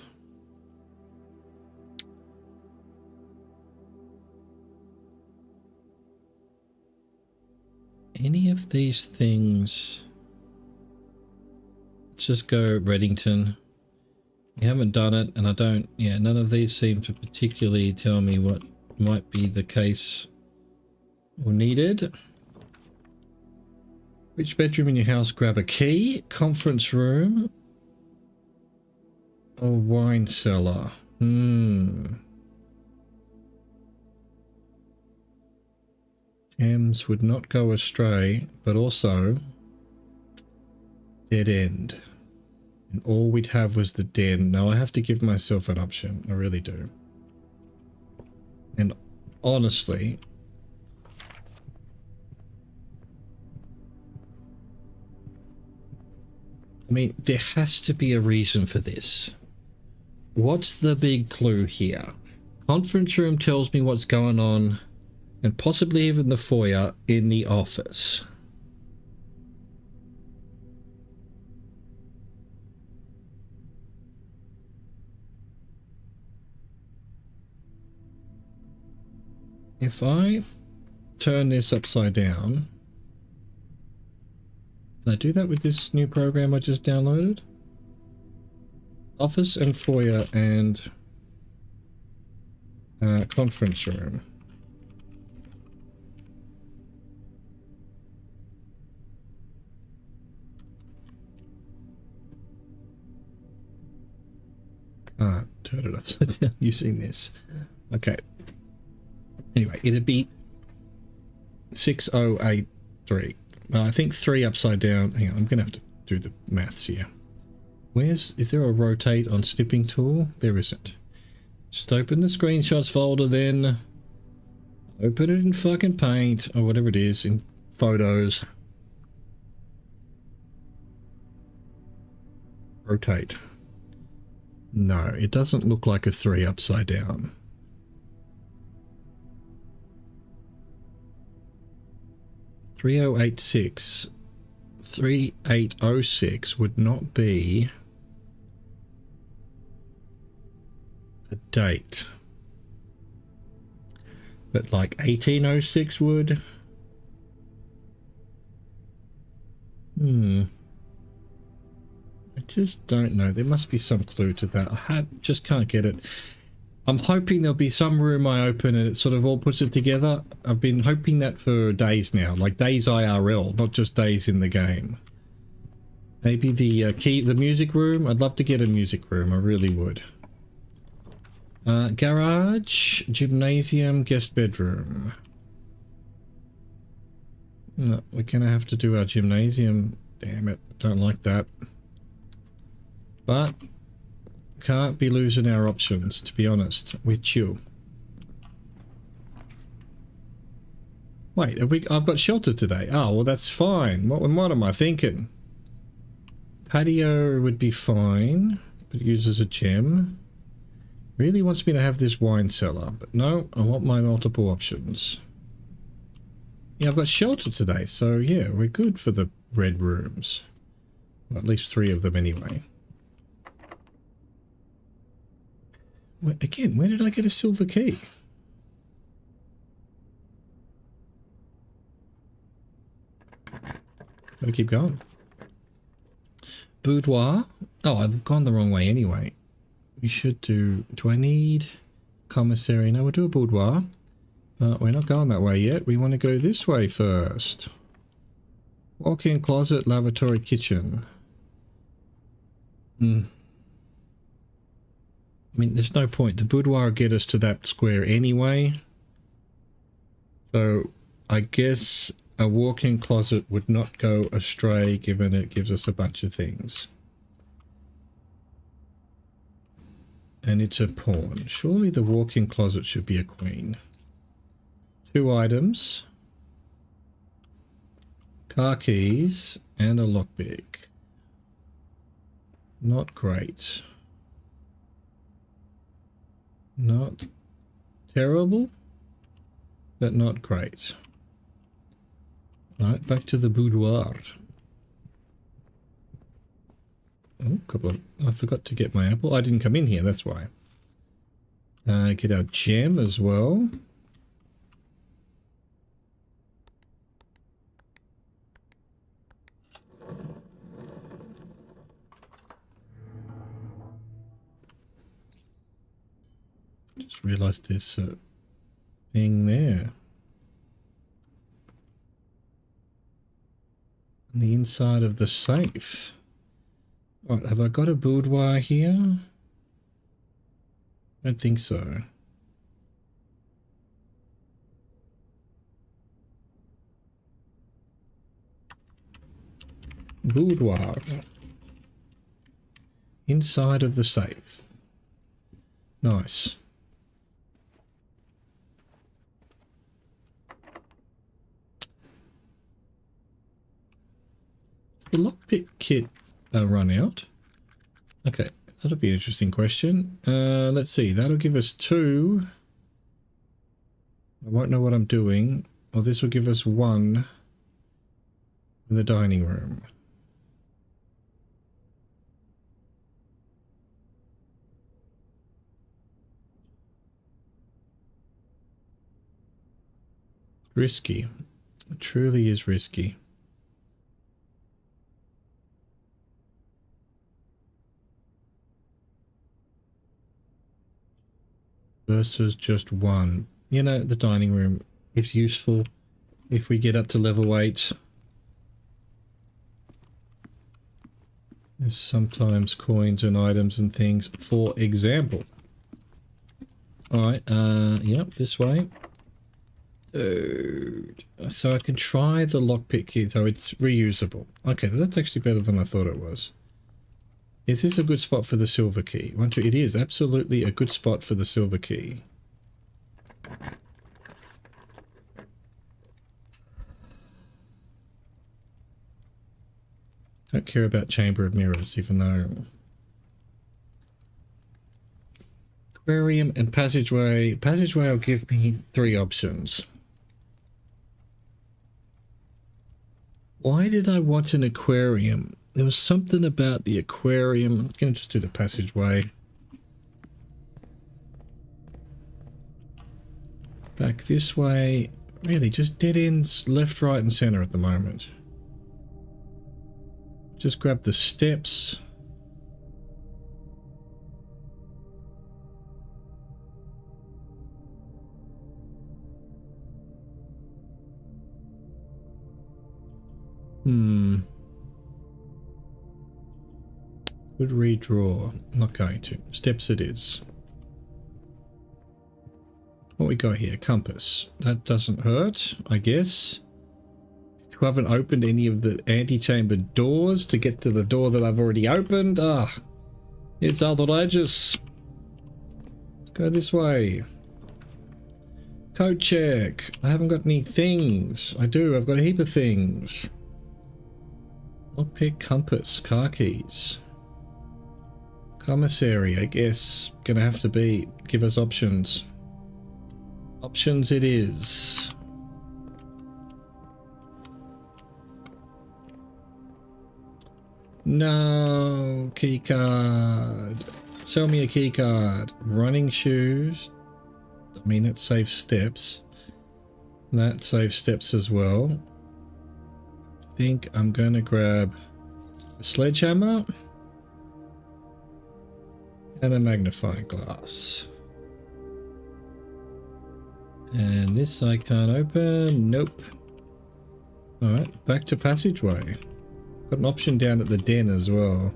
Any of these things... Let's just go Reddington. We haven't done it, and I don't... Yeah, none of these seem to particularly tell me what might be the case or needed. Which bedroom in your house grab a key? Conference room? Or wine cellar? Gems would not go astray, but also dead end. And all we'd have was the den. Now I have to give myself an option. I really do. And honestly, I mean, there has to be a reason for this. What's the big clue here? Conference room tells me what's going on, and possibly even the foyer in the office. If I turn this upside down, can I do that with this new program I just downloaded? Office and foyer and conference room. Can't turn it upside down using this. Okay. Anyway, it'd be 6083. I think 3 upside down. Hang on, I'm gonna have to do the maths here. Is there a rotate on snipping tool? There isn't. Just open the screenshots folder, then open it in fucking Paint or whatever it is, in Photos. Rotate. No, it doesn't look like a 3 upside down. 3086. 3806 would not be a date. But like 1806 would. I just don't know. There must be some clue to that. Just can't get it. I'm hoping there'll be some room I open and it sort of all puts it together. I've been hoping that for days now, like days IRL, not just days in the game. Maybe the the music room. I'd love to get a music room. I really would. Garage, gymnasium, guest bedroom. No, we're gonna have to do our gymnasium. Damn it, I don't like that. But can't be losing our options, to be honest with you. Wait, I've got shelter today. Oh, well, that's fine. What am I thinking? Patio would be fine, but it uses a gem. Really wants me to have this wine cellar, but no, I want my multiple options. Yeah, I've got shelter today, so yeah, we're good for the red rooms. Well, at least 3 of them anyway. Again, where did I get a silver key? Gotta keep going. Boudoir. Oh, I've gone the wrong way anyway. We should do I need commissary? No, we'll do a boudoir. But we're not going that way yet. We want to go this way first. Walk-in closet, lavatory, kitchen. I mean, there's no point. The boudoir will get us to that square anyway. So, I guess a walk-in closet would not go astray given it gives us a bunch of things. And it's a pawn. Surely the walk-in closet should be a queen. 2 items. Car keys and a lockpick. Not great. Not terrible, but not great. Alright, back to the boudoir. Oh, I forgot to get my apple. I didn't come in here, that's why. Get our gem as well. Just realized there's a thing there. On the inside of the safe. Right, have I got a boudoir here? I don't think so. Boudoir. Inside of the safe. Nice. The lockpick kit run out? Okay, that'll be an interesting question. Let's see, that'll give us 2. I won't know what I'm doing. Or this will give us 1 in the dining room. Risky. It truly is risky. Versus just 1. You know, the dining room is useful if we get up to level 8. There's sometimes coins and items and things, for example. Alright, yep, this way. So I can try the lockpick key, so it's reusable. Okay, that's actually better than I thought it was. Is this a good spot for the silver key? It is absolutely a good spot for the silver key. Don't care about Chamber of Mirrors, even though... Aquarium and passageway. Passageway will give me 3 options. Why did I want an aquarium? There was something about the aquarium. I'm going to just do the passageway. Back this way. Really, just dead ends left, right, and center at the moment. Just grab the steps. Could redraw. Not going to. Steps it is. What we got here? Compass. That doesn't hurt, I guess. You haven't opened any of the antechamber doors to get to the door that I've already opened. Ah, it's outrageous. Let's go this way. Code check. I haven't got any things. I do. I've got a heap of things. Lockpick, compass, car keys. Commissary, I guess. Gonna have to be. Give us options. Options it is. No. Key card. Sell me a key card. Running shoes. I mean, that saves steps. That saves steps as well. I think I'm gonna grab a sledgehammer and a magnifying glass. And this I can't open. Nope. Alright, back to passageway. Got an option down at the den as well.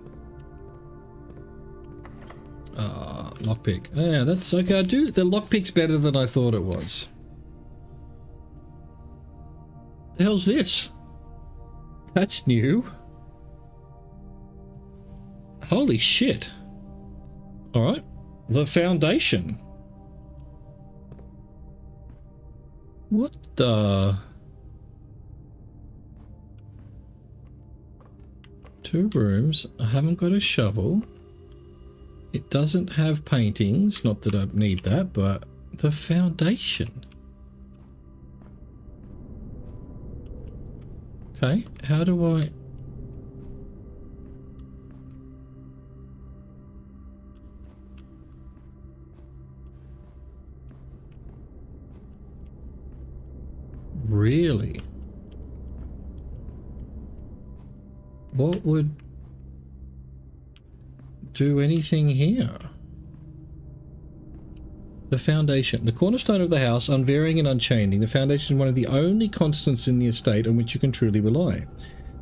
Lockpick. Yeah, that's okay. The lockpick's better than I thought it was. The hell's this? That's new. Holy shit. Alright. The foundation. What the? 2 rooms. I haven't got a shovel. It doesn't have paintings. Not that I need that, but the foundation. Okay, how do I... Really? What would do anything here? The foundation. The cornerstone of the house, unvarying and unchanging. The foundation is one of the only constants in the estate on which you can truly rely.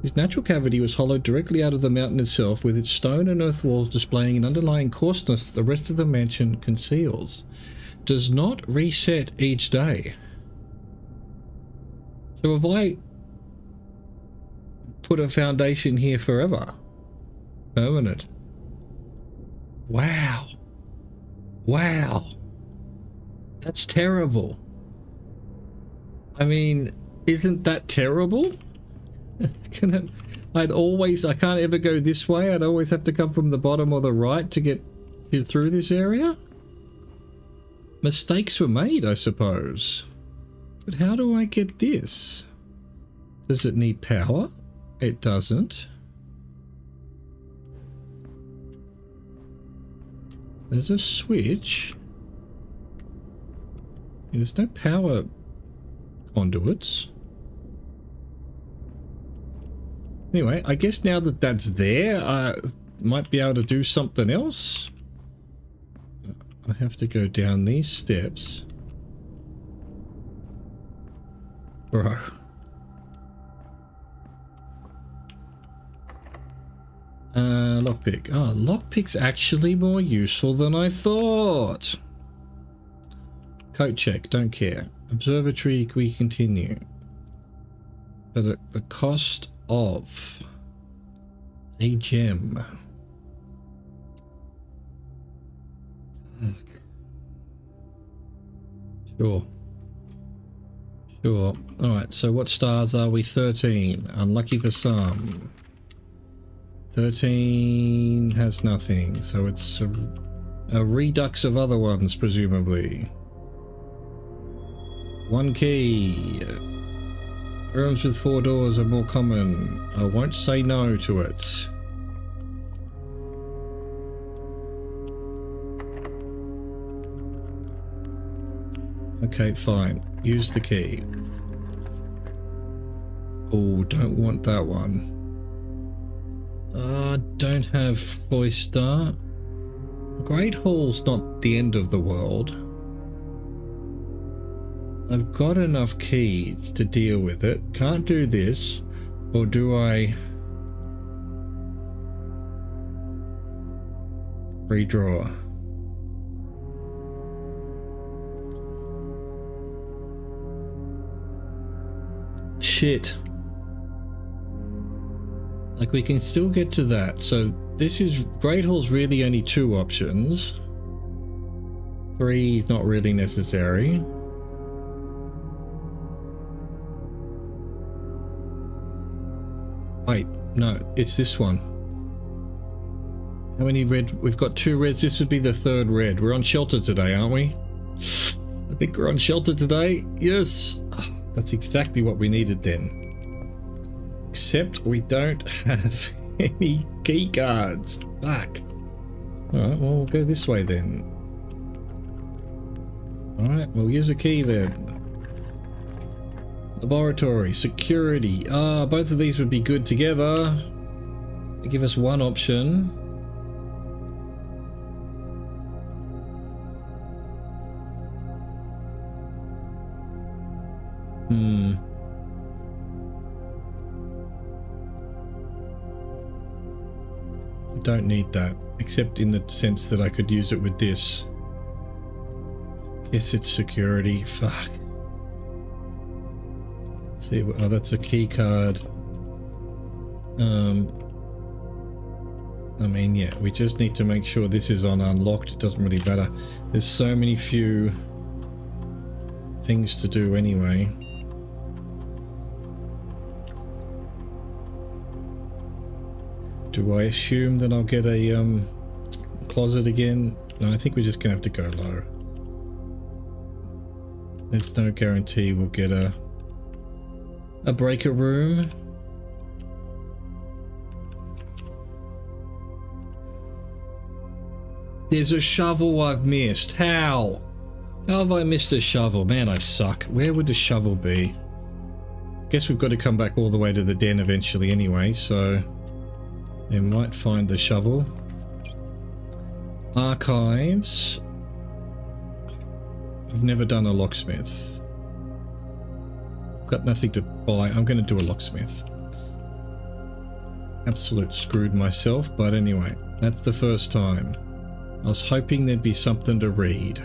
This natural cavity was hollowed directly out of the mountain itself, with its stone and earth walls displaying an underlying coarseness that the rest of the mansion conceals. Does not reset each day. So have I put a foundation here forever? Permanent. Wow. Wow. That's terrible. I mean, isn't that terrible? I can't ever go this way. I'd always have to come from the bottom or the right to get through this area. Mistakes were made, I suppose. But how do I get this? Does it need power? It doesn't. There's a switch. There's no power conduits. Anyway, I guess now that that's there, I might be able to do something else. I have to go down these steps. Bro. Lockpick. Oh, lockpick's actually more useful than I thought. Coat check, don't care. Observatory, we continue. But at the cost of a gem. Sure. Sure. Alright, so what stars are we? 13. Unlucky for some. 13 has nothing, so it's a redux of other ones, presumably. 1 key. Rooms with 4 doors are more common. I won't say no to it. Okay, fine. Use the key. Oh, don't want that one. Don't have Oyster. Great Hall's not the end of the world. I've got enough keys to deal with it. Can't do this. Or do I... redraw? Shit. Like, we can still get to that. So this is... Great Hall's really only 2 options. 3 not really necessary. Wait, no, it's this one. How many red? We've got 2 reds. This would be the 3rd red. We're on shelter today, aren't we? I think we're on shelter today. Yes. Oh, that's exactly what we needed then. Except we don't have any key cards. Fuck. Alright, well, we'll go this way then. Alright, we'll use a key then. Laboratory, security. Both of these would be good together. They give us one option. I don't need that, except in the sense that I could use it with this. Guess it's security. Fuck. Let's see, oh, that's a key card. I mean, yeah, we just need to make sure this is on unlocked. It doesn't really matter. There's so many few things to do anyway. Do I assume that I'll get a closet again? No, I think we're just gonna have to go low. There's no guarantee we'll get a breaker room. There's a shovel I've missed. How? How have I missed a shovel? Man, I suck. Where would the shovel be? I guess we've got to come back all the way to the den eventually anyway, so they might find the shovel. Archives. I've never done a locksmith. I've got nothing to buy. I'm going to do a locksmith. Absolute screwed myself, but anyway, that's the first time. I was hoping there'd be something to read.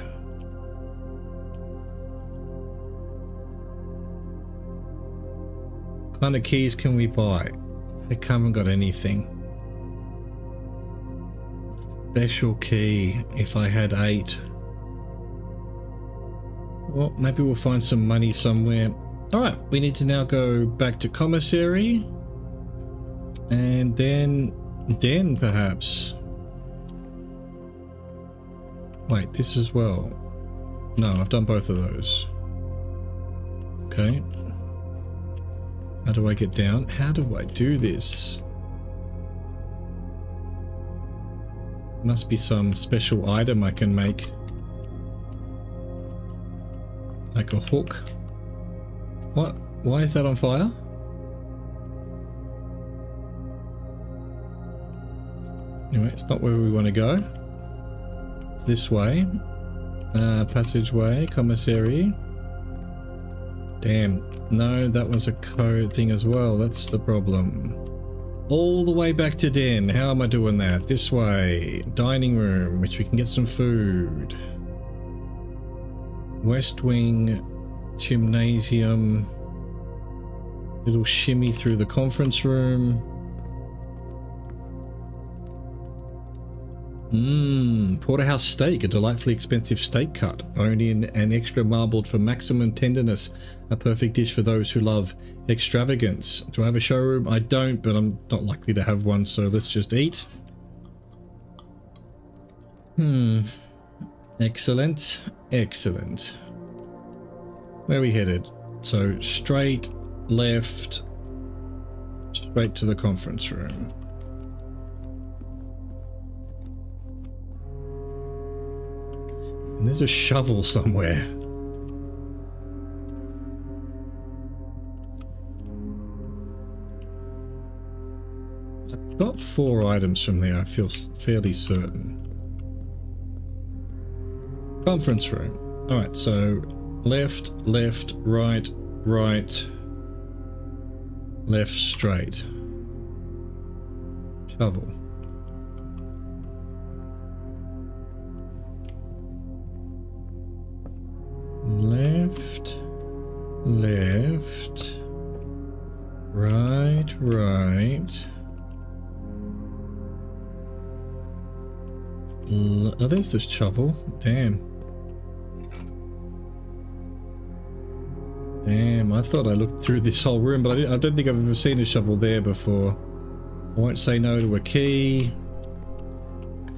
What kind of keys can we buy? I haven't got anything. Special key, if I had 8. Well, maybe we'll find some money somewhere. Alright, we need to now go back to commissary. And then den, perhaps. Wait, this as well. No, I've done both of those. Okay. How do I get down? How do I do this? Must be some special item I can make. Like a hook. What? Why is that on fire? Anyway, it's not where we want to go. It's this way. Passageway, commissary. Damn. No, that was a code thing as well. That's the problem. All the way back to den. How am I doing that? This way. Dining room, which we can get some food. West wing, gymnasium. Little shimmy through the conference room. Porterhouse steak, a delightfully expensive steak cut. Onion and extra marbled for maximum tenderness. A perfect dish for those who love extravagance. Do I have a showroom? I don't, but I'm not likely to have one, so let's just eat. Excellent. Excellent. Where are we headed? So straight, left, straight to the conference room. And there's a shovel somewhere. I've got 4 items from there, I feel fairly certain. Conference room. Alright, so left, left, right, right, left, straight. Shovel. Left, left, right, right. Oh, there's this shovel. Damn. Damn, I thought I looked through this whole room, but I don't think I've ever seen a shovel there before. I won't say no to a key.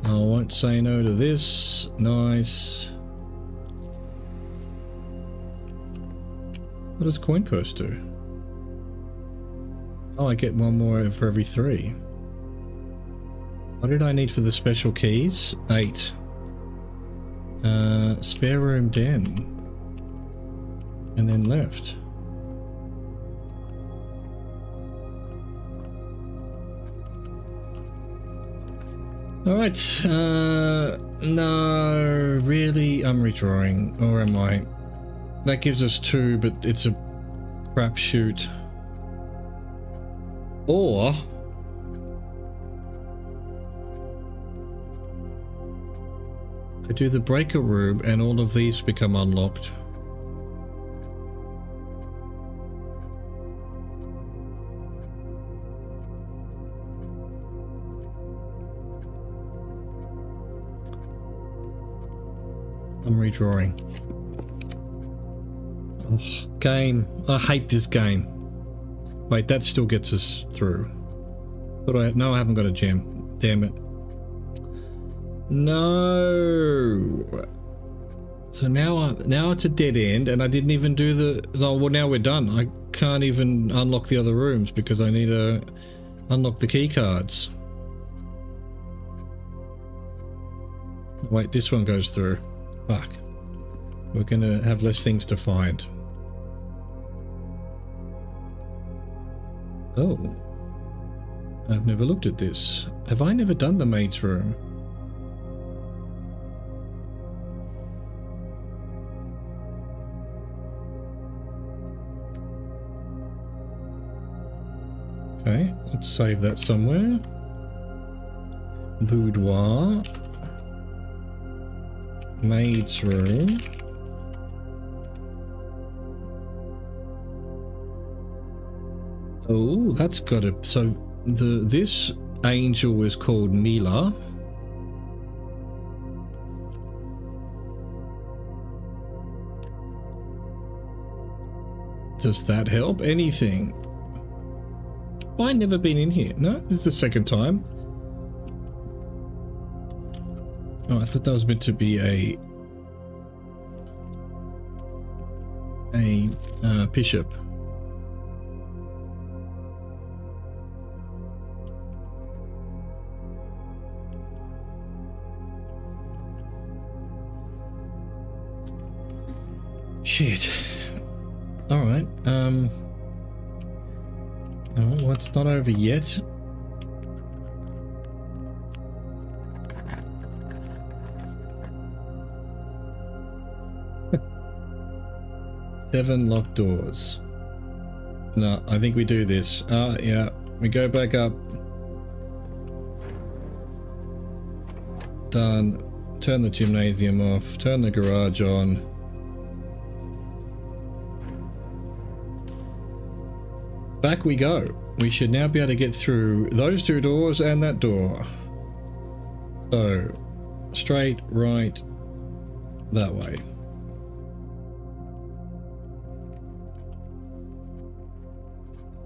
I won't say no to this. Nice. What does coin purse do? Oh, I get one more for every 3. What did I need for the special keys? 8. Spare room den. And then left. Alright, no, really, I'm redrawing, or am I? That gives us 2, but it's a crapshoot. Or I do the breaker room and all of these become unlocked. I'm redrawing. Oh, game. I hate this game. Wait, that still gets us through. But no, I haven't got a gem. Damn it. No. So now it's a dead end, and I didn't even do the. Oh, well, now we're done. I can't even unlock the other rooms because I need to unlock the key cards. Wait, this one goes through. Fuck. We're gonna have less things to find. Oh. I've never looked at this. Have I never done the maid's room? Okay, let's save that somewhere. Boudoir. Maid's room. Oh, that's got a. So this angel is called Mila. Does that help? Anything? I've never been in here. No, this is the second time. Oh, I thought that was meant to be a bishop. Shit. All right. Oh, well, it's not over yet. Seven locked doors. No, I think we do this. Yeah, we go back up. Done. Turn the gymnasium off. Turn the garage on. Back we go. We should now be able to get through those 2 doors and that door. So, straight, right, that way.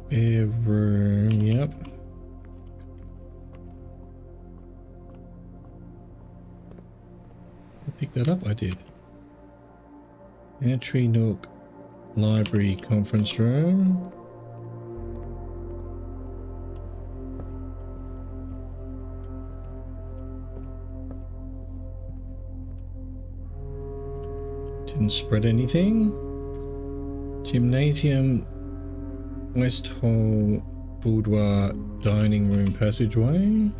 Spare room, yep. I picked that up, I did. Entry nook, library, conference room. Didn't spread anything. Gymnasium, West Hall, boudoir, dining room, passageway.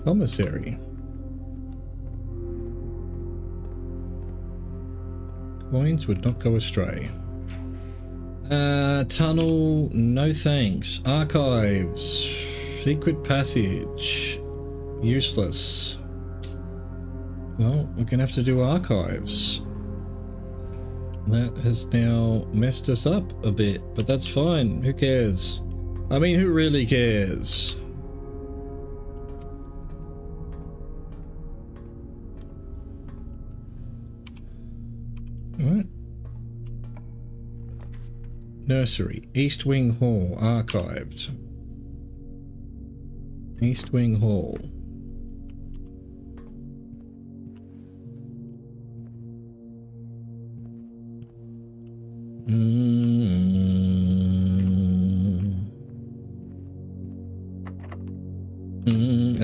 Commissary. Coins would not go astray. Tunnel, no thanks. Archives, secret passage, useless. Well, we're gonna have to do archives. That has now messed us up a bit, but that's fine. Who cares? I mean, who really cares? What? Nursery. East Wing Hall. Archived. East Wing Hall.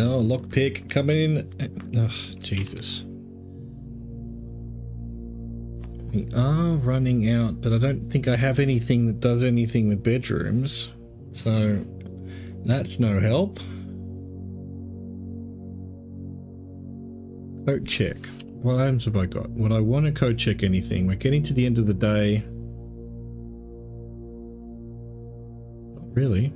Oh, lockpick coming in. Oh, Jesus. We are running out, but I don't think I have anything that does anything with bedrooms. So, that's no help. Code check. What items have I got? Would I want to code check anything? We're getting to the end of the day. Not really.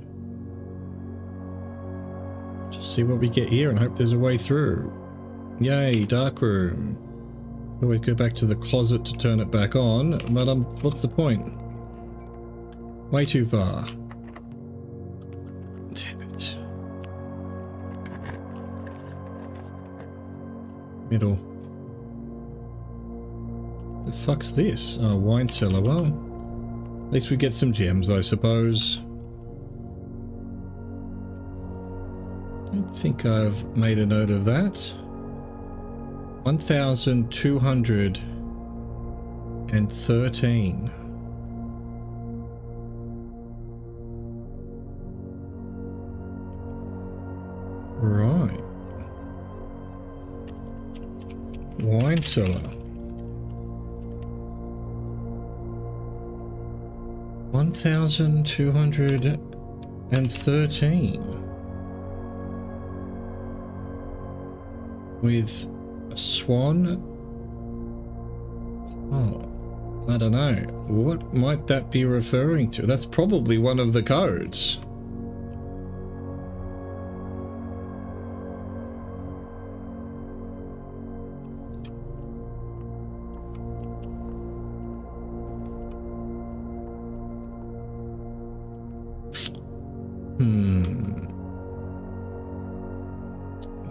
Just see what we get here and hope there's a way through. Yay, dark room. Always go back to the closet to turn it back on, but what's the point? Way too far. Damn it. Middle. The fuck's this? Oh, wine cellar. Well, at least we get some gems, I suppose. Don't think I've made a note of that. 1,213. Right. Wine cellar. 1,213. With a swan. Oh, I don't know. What might that be referring to? That's probably one of the codes. Hmm.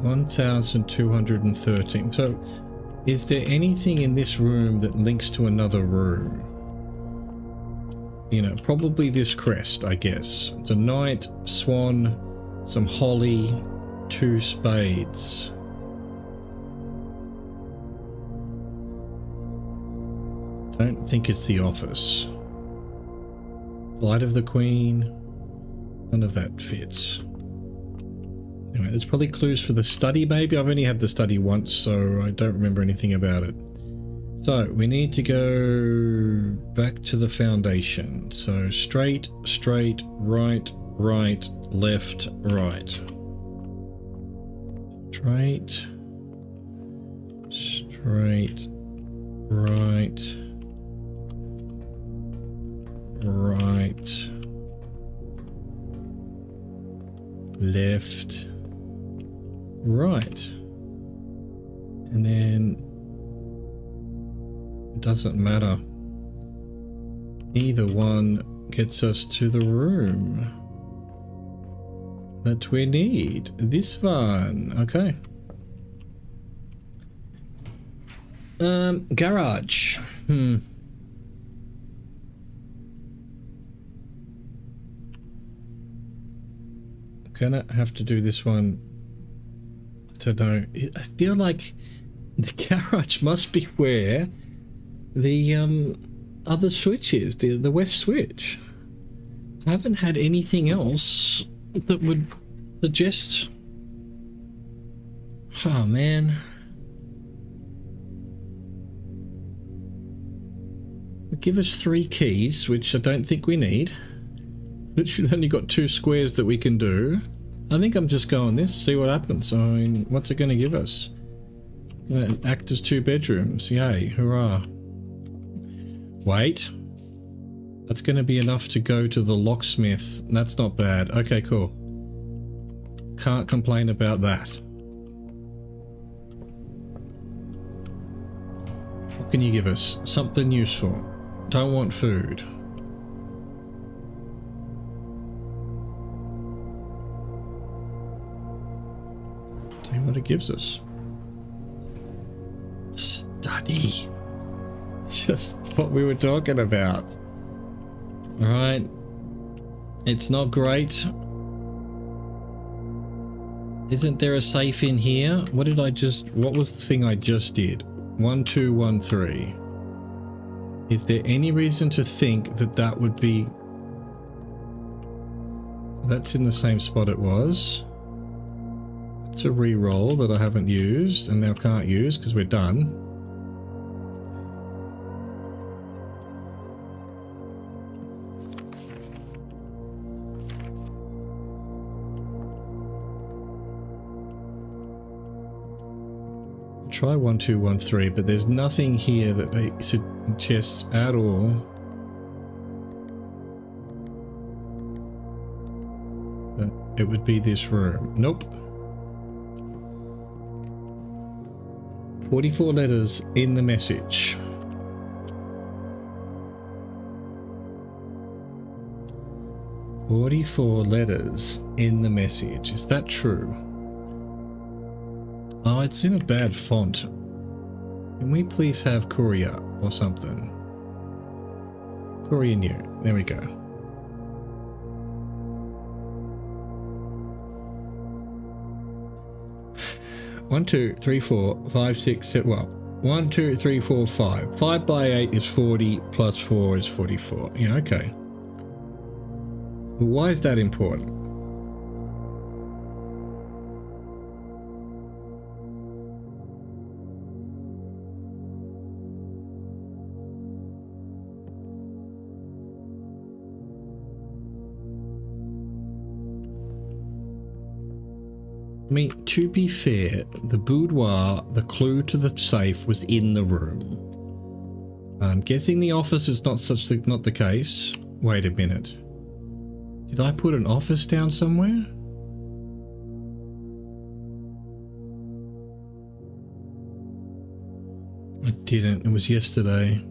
1,213. So, is there anything in this room that links to another room? You know, probably this crest, I guess. It's a knight, swan, some holly, 2 spades. Don't think it's the office. Flight of the Queen. None of that fits. Anyway, there's probably clues for the study, maybe. I've only had the study once, so I don't remember anything about it. So, we need to go back to the foundation. So, straight, straight, right, right, left, right. Straight, straight, right, right, left, right, and then it doesn't matter. Either one gets us to the room that we need. This one, okay. Garage. Gonna have to do this one. I don't know. I feel like the garage must be where the other switch is, the west switch. I haven't had anything else that would suggest. Oh man. Give us 3 keys, which I don't think we need. Literally only got 2 squares that we can do. I think I'm just going this, see what happens. I mean, what's it going to give us? Gonna act as 2 bedrooms. Yay, hurrah. Wait. That's going to be enough to go to the locksmith. That's not bad. Okay, cool. Can't complain about that. What can you give us? Something useful. Don't want food. see what it gives us. Study. Just what we were talking about. Alright. It's not great. Isn't there a safe in here? What was the thing I just did? 1, 2, 1, 3. Is there any reason to think that that would be... That's in the same spot it was. It's a re-roll that I haven't used and now can't use because we're done. Try 1, 2, 1, 3, but there's nothing here that suggests at all. That it would be this room. Nope. 44 letters in the message. "44 letters in the message." Is that true? Oh, it's in a bad font. Can we please have Courier or something? Courier new. There we go. One, 2, 3, 4, 5, 6, 7. Well, 1, 2, 3, 4, 5. 5 by 8 is 40 plus 4 is 44. Yeah, okay. Well, why is that important? I mean, to be fair, the boudoir, the clue to the safe was in the room. I'm guessing the office is not the case. Wait a minute. Did I put an office down somewhere? I didn't. It was yesterday.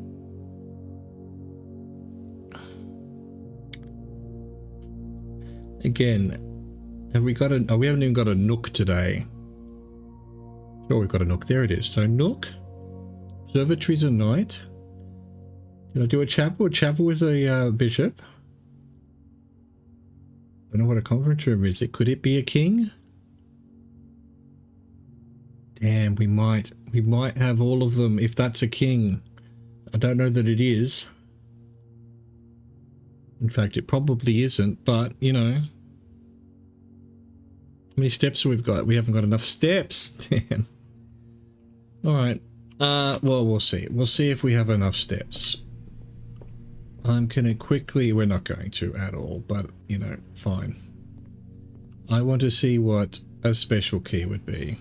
Again. Have we got a... Oh, we haven't even got a nook today. Sure, we've got a nook. There it is. So, nook. Observatories at night. Did I do a chapel? A chapel with a bishop? I don't know what a conference room is. Could it be a king? Damn, we might have all of them if that's a king. I don't know that it is. In fact, it probably isn't, but, you know... How many steps have we got? We haven't got enough steps. Damn. Alright. Well, we'll see. We'll see if we have enough steps. I'm gonna quickly... We're not going to at all, but, you know, fine. I want to see what a special key would be.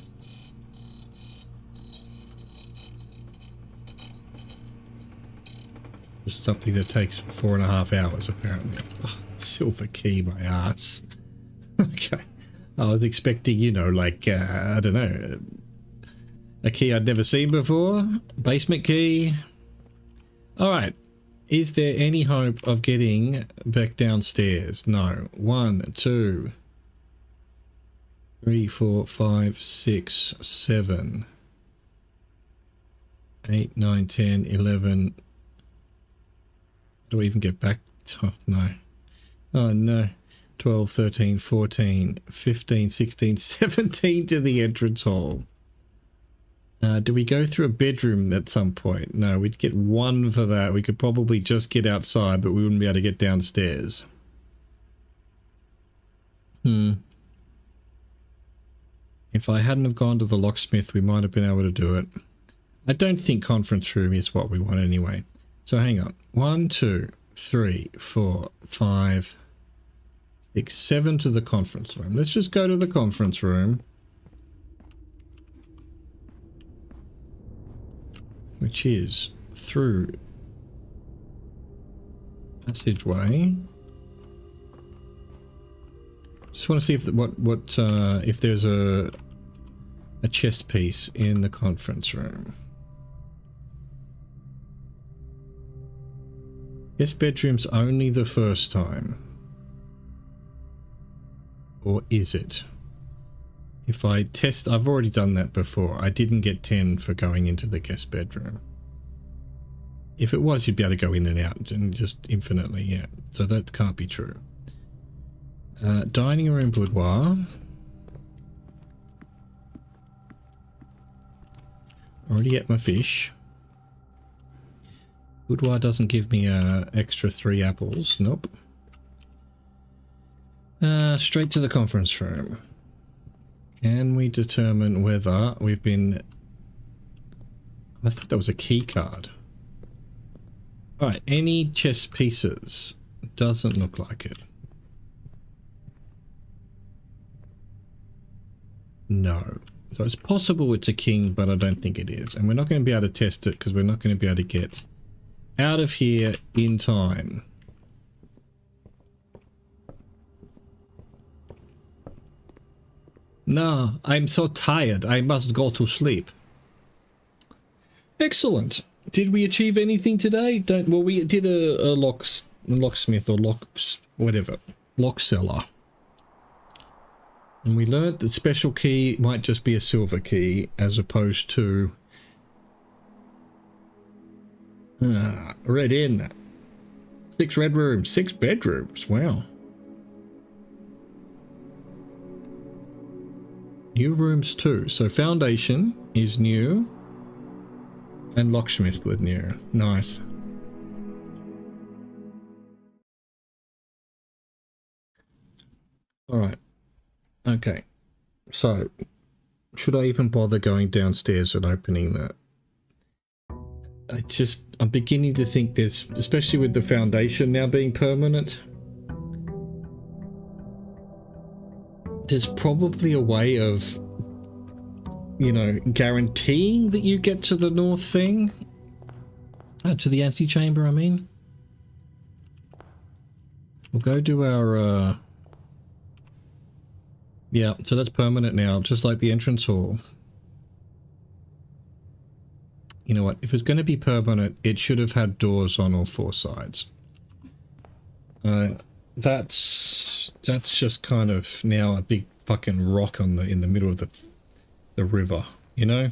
Just something that takes 4.5 hours, apparently. Oh, silver key, my ass. Okay. I was expecting, you know, like, I don't know, a key I'd never seen before. Basement key. Alright. Is there any hope of getting back downstairs? No. 1, 2, 3, 4, 5, 6, 7, 8, 9, 10, 11. Do I even get back? Oh, no. Oh, no. 12, 13, 14, 15, 16, 17 to the entrance hall. Do we go through a bedroom at some point? No, we'd get 1 for that. We could probably just get outside, but we wouldn't be able to get downstairs. If I hadn't have gone to the locksmith, we might have been able to do it. I don't think conference room is what we want anyway. So hang on. 1, 2, 3, 4, 5... 6, 7 to the conference room. Let's just go to the conference room. Which is through passageway. Just want to see if if there's a chess piece in the conference room. Guest bedroom's only the first time. Or is it? If I test, I've already done that before. I didn't get 10 for going into the guest bedroom. If it was, you'd be able to go in and out and just infinitely, yeah. So that can't be true. Dining room boudoir. Already ate my fish. Boudoir doesn't give me extra 3 apples. Nope. Straight to the conference room. Can we determine whether we've been... I thought that was a key card. Alright, any chess pieces? Doesn't look like it. No. So it's possible it's a king, but I don't think it is. And we're not going to be able to test it because we're not going to be able to get out of here in time. No, I'm so tired. I must go to sleep. Excellent. Did we achieve anything today? Well, we did a locksmith or whatever. Lock seller. And we learned that special key might just be a silver key as opposed to red in. 6 red rooms, 6 bedrooms. Wow. New rooms too. So foundation is new. And locksmith was new. Nice. Alright. Okay. So, should I even bother going downstairs and opening that? I'm beginning to think there's, especially with the foundation now being permanent, there's probably a way of, you know, guaranteeing that you get to the north thing. To the antechamber, I mean. We'll go to our, yeah, so that's permanent now, just like the entrance hall. You know what, if it's going to be permanent, it should have had doors on all 4 sides. That's just kind of now a big fucking rock on in the middle of the river, you know?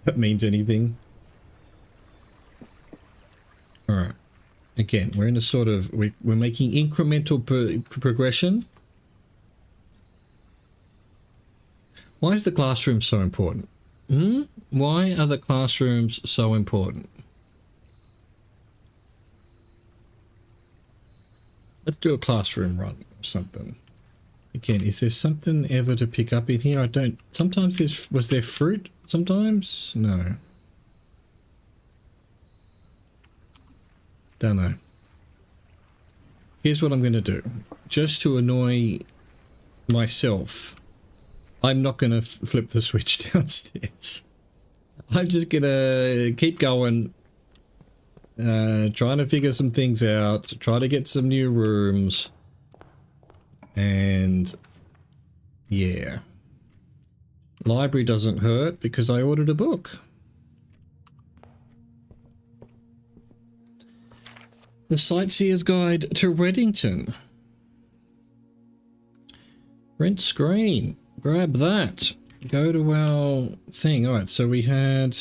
That means anything. Alright. Again, we're in a sort of, we're making incremental progression. Why is the classroom so important? Why are the classrooms so important? Let's do a classroom run or something. Again, is there something ever to pick up in here? I don't... Sometimes was there fruit? Sometimes? No. Don't know. Here's what I'm going to do. Just to annoy myself, I'm not going to flip the switch downstairs. I'm just going to keep going. Trying to figure some things out. Try to get some new rooms. And yeah, library doesn't hurt because I ordered a book. The Sightseer's Guide to Reddington. Rent screen. Grab that. Go to our thing. All right, so we had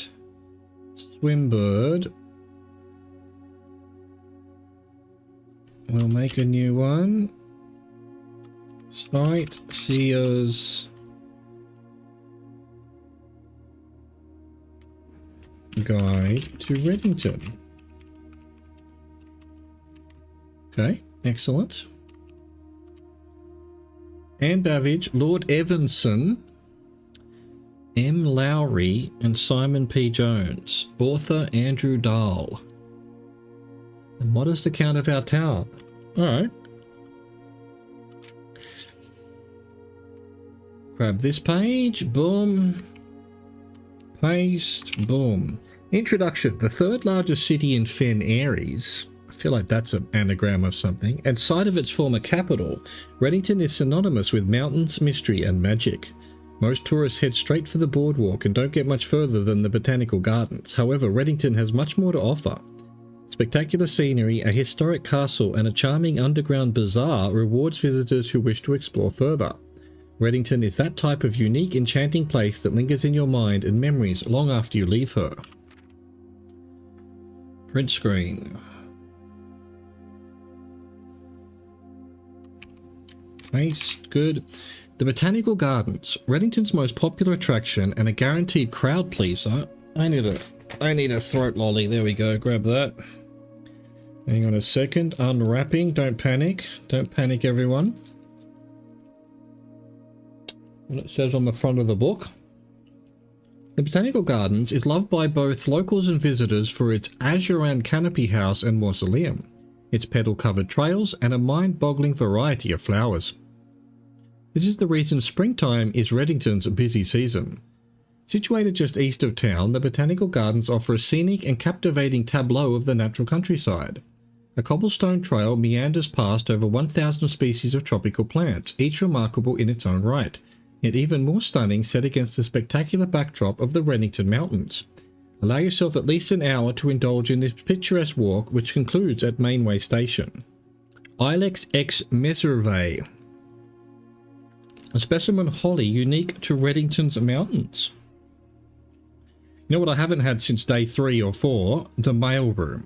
Swimbird. We'll make a new one. Sightseer's Guide to Reddington. Okay, excellent. Anne Babbage, Lord Evanson, M. Lowry, and Simon P. Jones. Author Andrew Dahl. A modest account of our town. Alright. Grab this page, boom, paste, boom. Introduction. The 3rd largest city in Fen Aries. I feel like that's an anagram of something. And site of its former capital, Reddington is synonymous with mountains, mystery, and magic. Most tourists head straight for the boardwalk and don't get much further than the botanical gardens. However, Reddington has much more to offer. Spectacular scenery, a historic castle, and a charming underground bazaar rewards visitors who wish to explore further. Reddington is that type of unique, enchanting place that lingers in your mind and memories long after you leave her. Print screen. Paste, good. The Botanical Gardens, Reddington's most popular attraction and a guaranteed crowd pleaser. I need a throat lolly. There we go. Grab that. Hang on a second. Unwrapping. Don't panic. Don't panic, everyone. What it says on the front of the book. The Botanical Gardens is loved by both locals and visitors for its azure and canopy house and mausoleum, its petal-covered trails, and a mind-boggling variety of flowers. This is the reason springtime is Reddington's busy season. Situated just east of town, the Botanical Gardens offer a scenic and captivating tableau of the natural countryside. A cobblestone trail meanders past over 1,000 species of tropical plants, each remarkable in its own right, yet even more stunning set against the spectacular backdrop of the Reddington Mountains. Allow yourself at least an hour to indulge in this picturesque walk, which concludes at Mainway Station. Ilex ex Meservae, a specimen holly unique to Reddington's mountains. You know what I haven't had since day 3 or 4? The mailroom.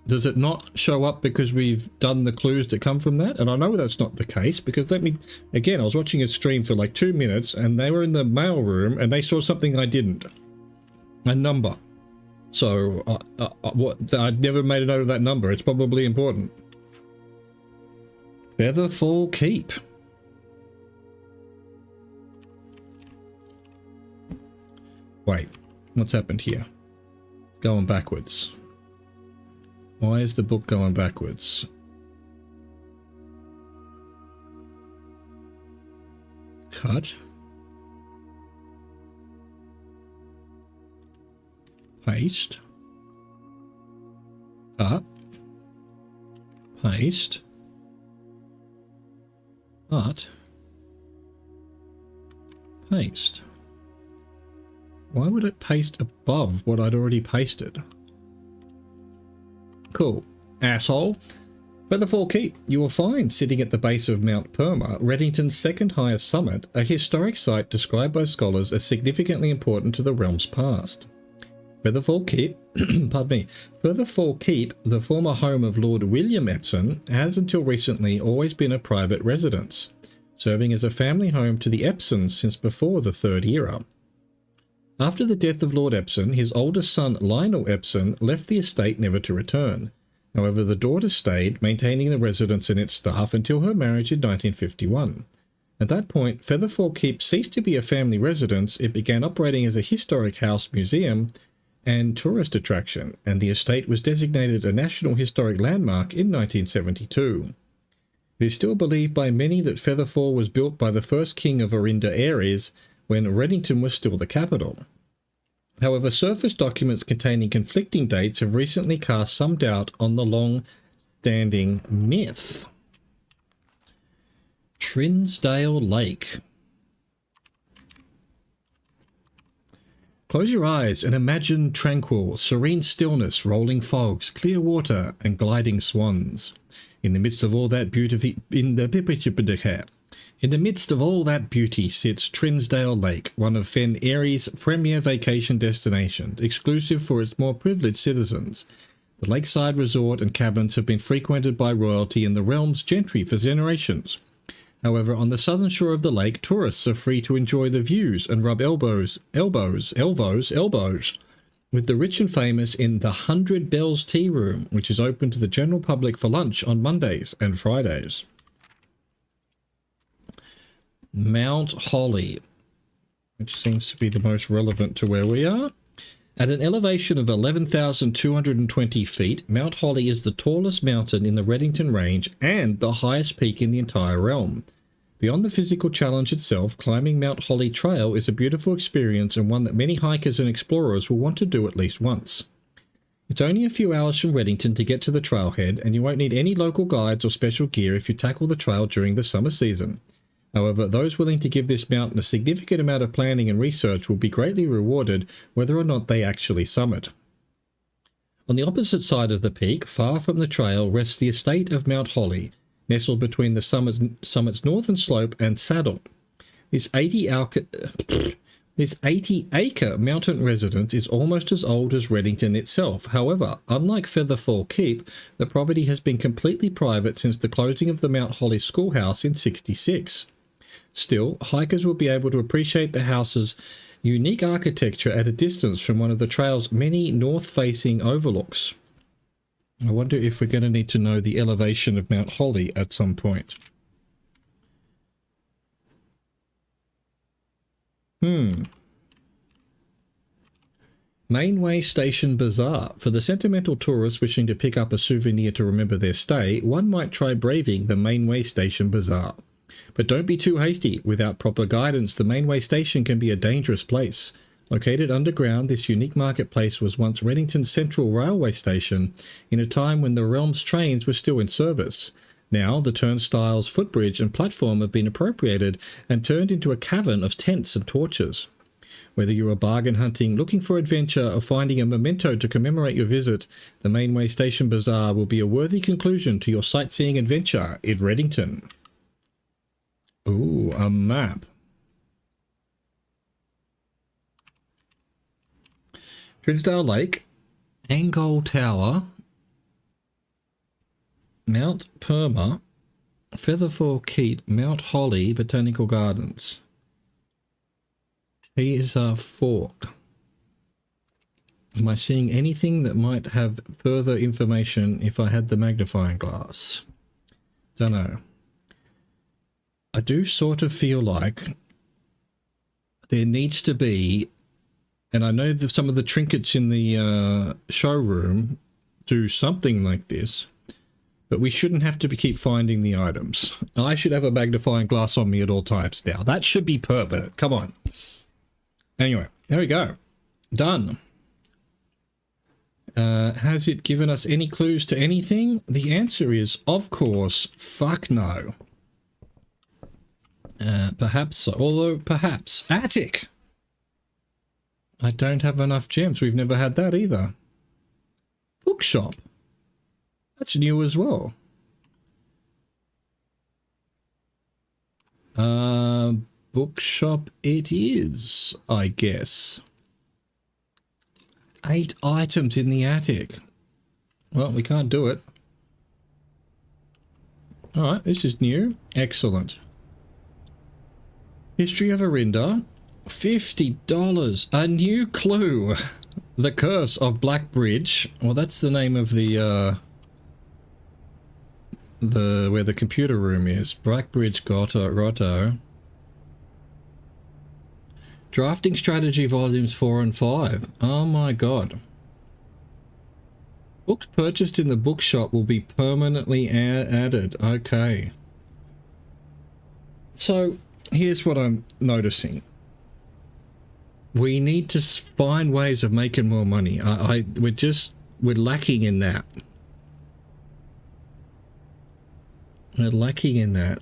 Does it not show up because we've done the clues that come from that? And I know that's not the case, because again, I was watching a stream for like 2 minutes and they were in the mailroom and they saw something I didn't. A number. So I'd never made a note of that number. It's probably important. Featherfall Keep. Wait, what's happened here? It's going backwards. Why is the book going backwards? Cut. Paste. Cut. Paste. Cut. Paste. Why would it paste above what I'd already pasted? Cool. Asshole. Featherfall Keep, you will find, sitting at the base of Mount Perma, Reddington's second highest summit, a historic site described by scholars as significantly important to the realm's past. Featherfall Keep, pardon me, Featherfall Keep, the former home of Lord William Epsom, has until recently always been a private residence, serving as a family home to the Epsons since before the Third Era. After the death of Lord Epsom, his oldest son Lionel Epsom left the estate never to return. However, the daughter stayed, maintaining the residence and its staff until her marriage in 1951. At that point, Featherfall Keep ceased to be a family residence. It began operating as a historic house museum and tourist attraction, and the estate was designated a National Historic Landmark in 1972. It is still believed by many that Featherfall was built by the first king of Orinda Aries when Reddington was still the capital. However, surface documents containing conflicting dates have recently cast some doubt on the long-standing myth. Trinsdale Lake. Close your eyes and imagine tranquil, serene stillness, rolling fogs, clear water, and gliding swans. In the midst of all that beauty, sits Trinsdale Lake, one of Fen Erie's premier vacation destinations, exclusive for its more privileged citizens. The lakeside resort and cabins have been frequented by royalty and the realm's gentry for generations. However, on the southern shore of the lake, tourists are free to enjoy the views and rub elbows with the rich and famous in the 100 Bells Tea Room, which is open to the general public for lunch on Mondays and Fridays. Mount Holly, which seems to be the most relevant to where we are. At an elevation of 11,220 feet, Mount Holly is the tallest mountain in the Reddington Range and the highest peak in the entire realm. Beyond the physical challenge itself, climbing Mount Holly Trail is a beautiful experience and one that many hikers and explorers will want to do at least once. It's only a few hours from Reddington to get to the trailhead, and you won't need any local guides or special gear if you tackle the trail during the summer season. However, those willing to give this mountain a significant amount of planning and research will be greatly rewarded whether or not they actually summit. On the opposite side of the peak, far from the trail, rests the estate of Mount Holly, nestled between the summit's northern slope and saddle. This 80-acre mountain residence is almost as old as Reddington itself. However, unlike Featherfall Keep, the property has been completely private since the closing of the Mount Holly schoolhouse in '66. Still, hikers will be able to appreciate the house's unique architecture at a distance from one of the trail's many north-facing overlooks. I wonder if we're going to need to know the elevation of Mount Holly at some point. Mainway Station Bazaar. For the sentimental tourists wishing to pick up a souvenir to remember their stay, one might try braving the Mainway Station Bazaar. But don't be too hasty. Without proper guidance, the Mainway Station can be a dangerous place. Located underground, this unique marketplace was once Reddington's central railway station in a time when the Realm's trains were still in service. Now, the turnstiles, footbridge and platform have been appropriated and turned into a cavern of tents and torches. Whether you're bargain hunting, looking for adventure, or finding a memento to commemorate your visit, the Mainway Station Bazaar will be a worthy conclusion to your sightseeing adventure in Reddington. Ooh, a map. Trinsdale Lake, Angol Tower, Mount Perma, Featherfall Keep, Mount Holly, Botanical Gardens. Teaser Fork. Am I seeing anything that might have further information if I had the magnifying glass? Don't know. I do sort of feel like there needs to be, and I know that some of the trinkets in the showroom do something like this, but we shouldn't have to keep finding the items. I should have a magnifying glass on me at all times now. That should be permanent. Come on. Anyway, there we go. Done. Has it given us any clues to anything? The answer is, of course, fuck no. Perhaps, although perhaps. Attic! I don't have enough gems. We've never had that either. Bookshop. That's new as well. Bookshop it is, I guess. 8 items in the attic. Well, we can't do it. Alright, this is new. Excellent. History of Arinda. $50. A new clue. The Curse of Black Bridge. Well, that's the name of the where the computer room is. Black Bridge Grotto. Drafting Strategy Volumes 4 and 5. Oh my god. Books purchased in the bookshop will be permanently added. Okay. So, here's what I'm noticing. We need to find ways of making more money. We're lacking in that. We're lacking in that.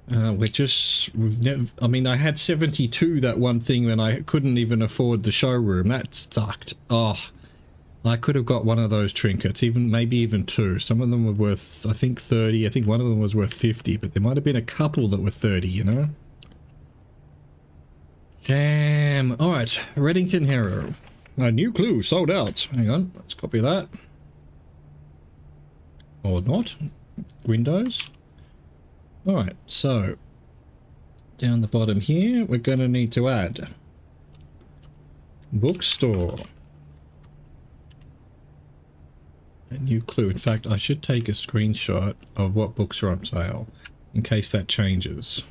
We've never, I mean, I had 72 that one thing when I couldn't even afford the showroom. That sucked. Oh, I could have got one of those trinkets, maybe even 2. Some of them were worth, I think 30. I think one of them was worth 50, but there might have been a couple that were 30, you know? Damn. Alright, Reddington Hero. A new clue, sold out. Hang on, let's copy that. Or not. Windows. Alright, so down the bottom here, we're going to need to add bookstore. A new clue. In fact, I should take a screenshot of what books are on sale in case that changes.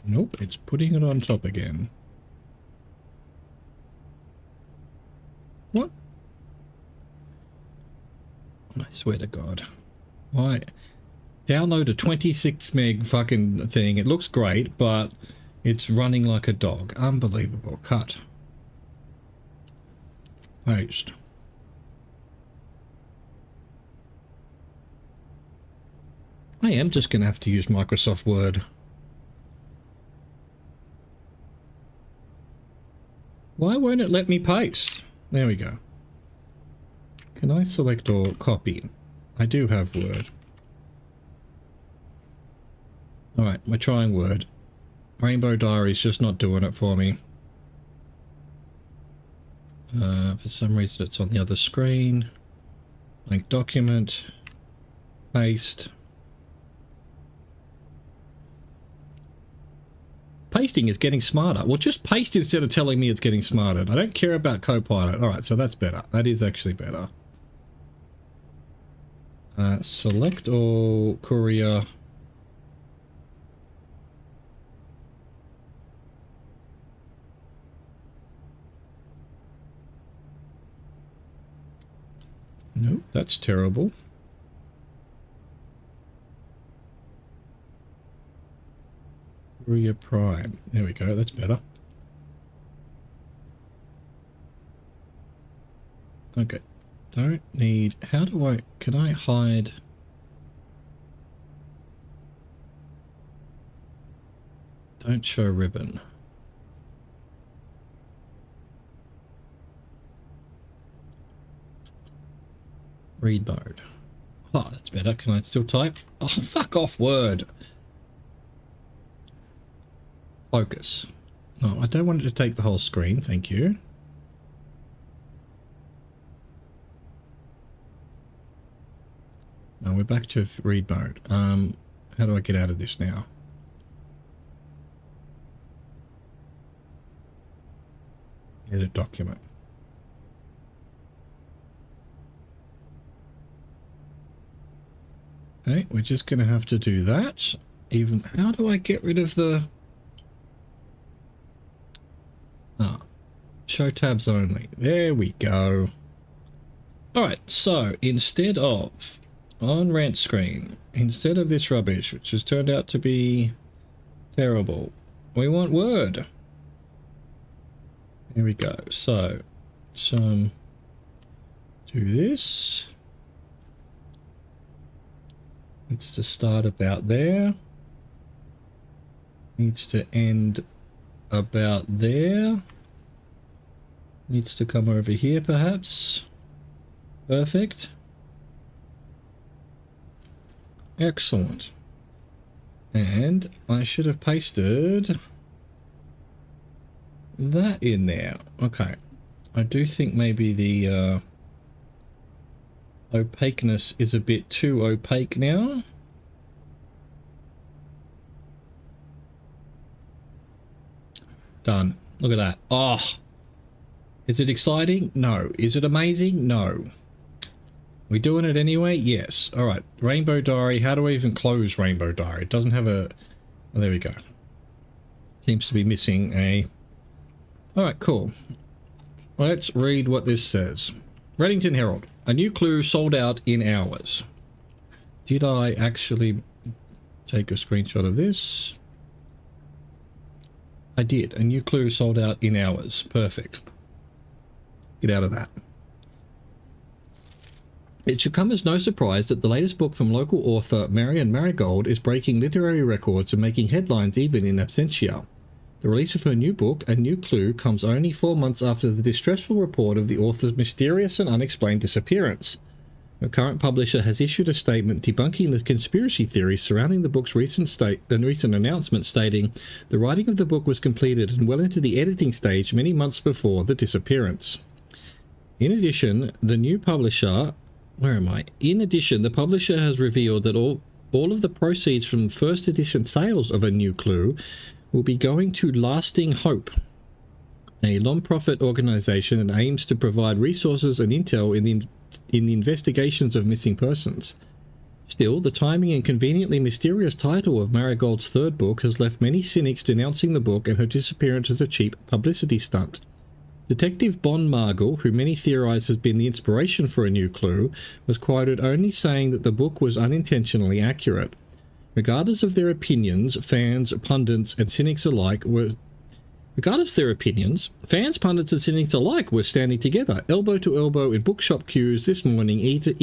Nope, it's putting it on top again. What? I swear to God. Why? Download a 26 meg fucking thing. It looks great, but it's running like a dog. Unbelievable. Cut. Paste. I am just going to have to use Microsoft Word. Why won't it let me paste? There we go. Can I select or copy? I do have Word. Alright, we're trying Word. Rainbow Diary's just not doing it for me. For some reason it's on the other screen. Blank document. Paste. Pasting is getting smarter. Well, just paste instead of telling me it's getting smarter. I don't care about Copilot. Alright, so that's better. That is actually better. Select all, courier. Nope, that's terrible. Courier Prime. There we go, that's better. Okay. Don't need... How do I... Can I hide... Don't show ribbon. Read mode. Oh, that's better. Can I still type? Oh, fuck off, Word. Focus. No, I don't want it to take the whole screen. Thank you. Now we're back to read mode. How do I get out of this now? Edit document. Okay, we're just going to have to do that. Even, how do I get rid of the... Ah, show tabs only. There we go. Alright, so instead of, on rent screen, instead of this rubbish, which has turned out to be terrible, we want Word. Here we go. So, do this. Needs to start about there. Needs to end about there. Needs to come over here perhaps. Perfect. Excellent. And I should have pasted that in there. Okay. I do think maybe the opaqueness is a bit too opaque now. Done. Look at that. Oh, is it exciting? No. Is it amazing? No. We doing it anyway? Yes. All right. Rainbow Diary. How do I even close Rainbow Diary? It doesn't have a... Oh, there we go. Seems to be missing a... All right, cool. Let's read what this says. Reddington Herald. A new clue sold out in hours. Did I actually take a screenshot of this? I did. A new clue sold out in hours. Perfect. Get out of that. It should come as no surprise that the latest book from local author Marion Marigold is breaking literary records and making headlines even in absentia. The release of her new book, A New Clue, comes only 4 months after the distressful report of the author's mysterious and unexplained disappearance. Her current publisher has issued a statement debunking the conspiracy theories surrounding the book's recent announcement stating, the writing of the book was completed and well into the editing stage many months before the disappearance. In addition, the publisher has revealed that all of the proceeds from first edition sales of A New Clue will be going to Lasting Hope, a non-profit organization that aims to provide resources and intel in the investigations of missing persons. Still, the timing and conveniently mysterious title of Marigold's third book has left many cynics denouncing the book and her disappearance as a cheap publicity stunt. Detective Bon Margle, who many theorize has been the inspiration for A New Clue, was quoted only saying that the book was unintentionally accurate. Regardless of their opinions, fans, pundits, and cynics alike were standing together, elbow to elbow in bookshop queues this morning, eager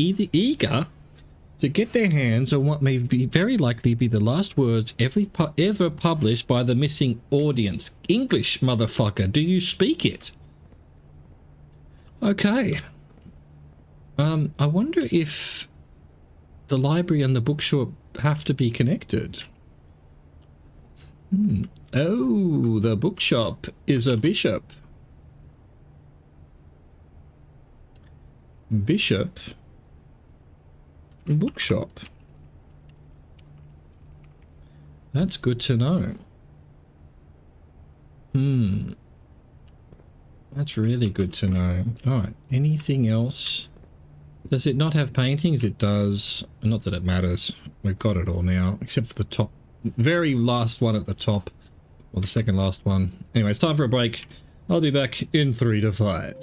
to get their hands on what may be very likely be the last words ever published by the missing audience. English, motherfucker, do you speak it? Okay. I wonder if the library and the bookshop have to be connected. Oh, the bookshop is a bishop. Bishop. Bookshop. That's good to know. That's really good to know. Alright, anything else? Does it not have paintings? It does. Not that it matters. We've got it all now, except for the top, very last one at the top. Or the second last one. Anyway, it's time for a break. I'll be back in 3 to 5.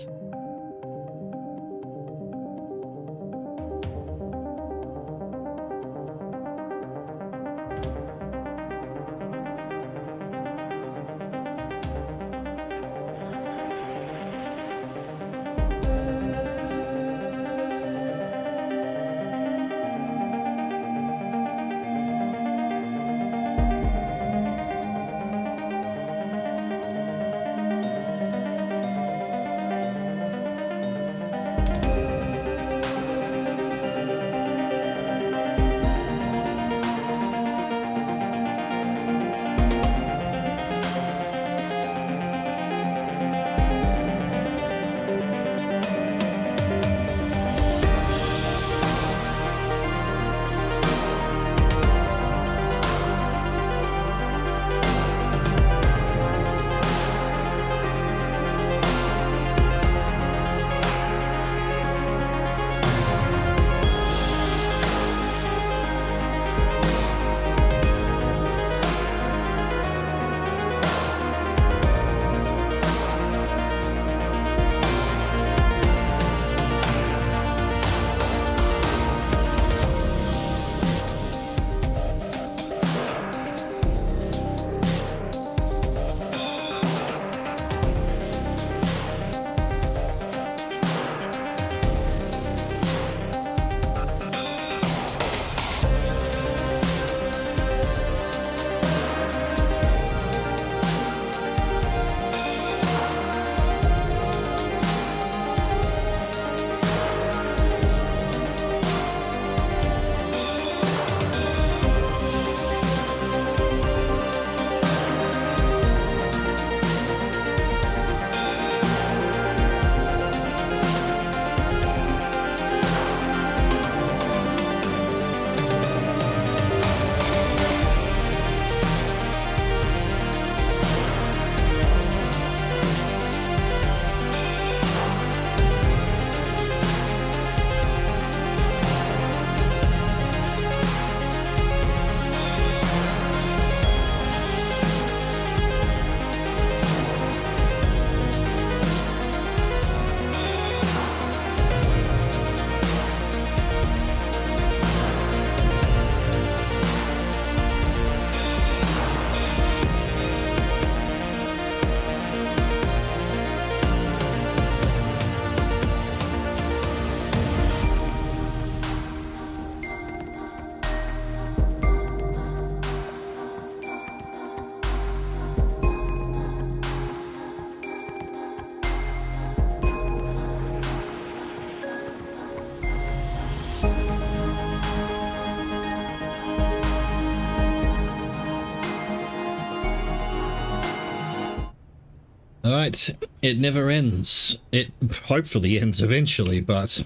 Alright, it never ends. It hopefully ends eventually, but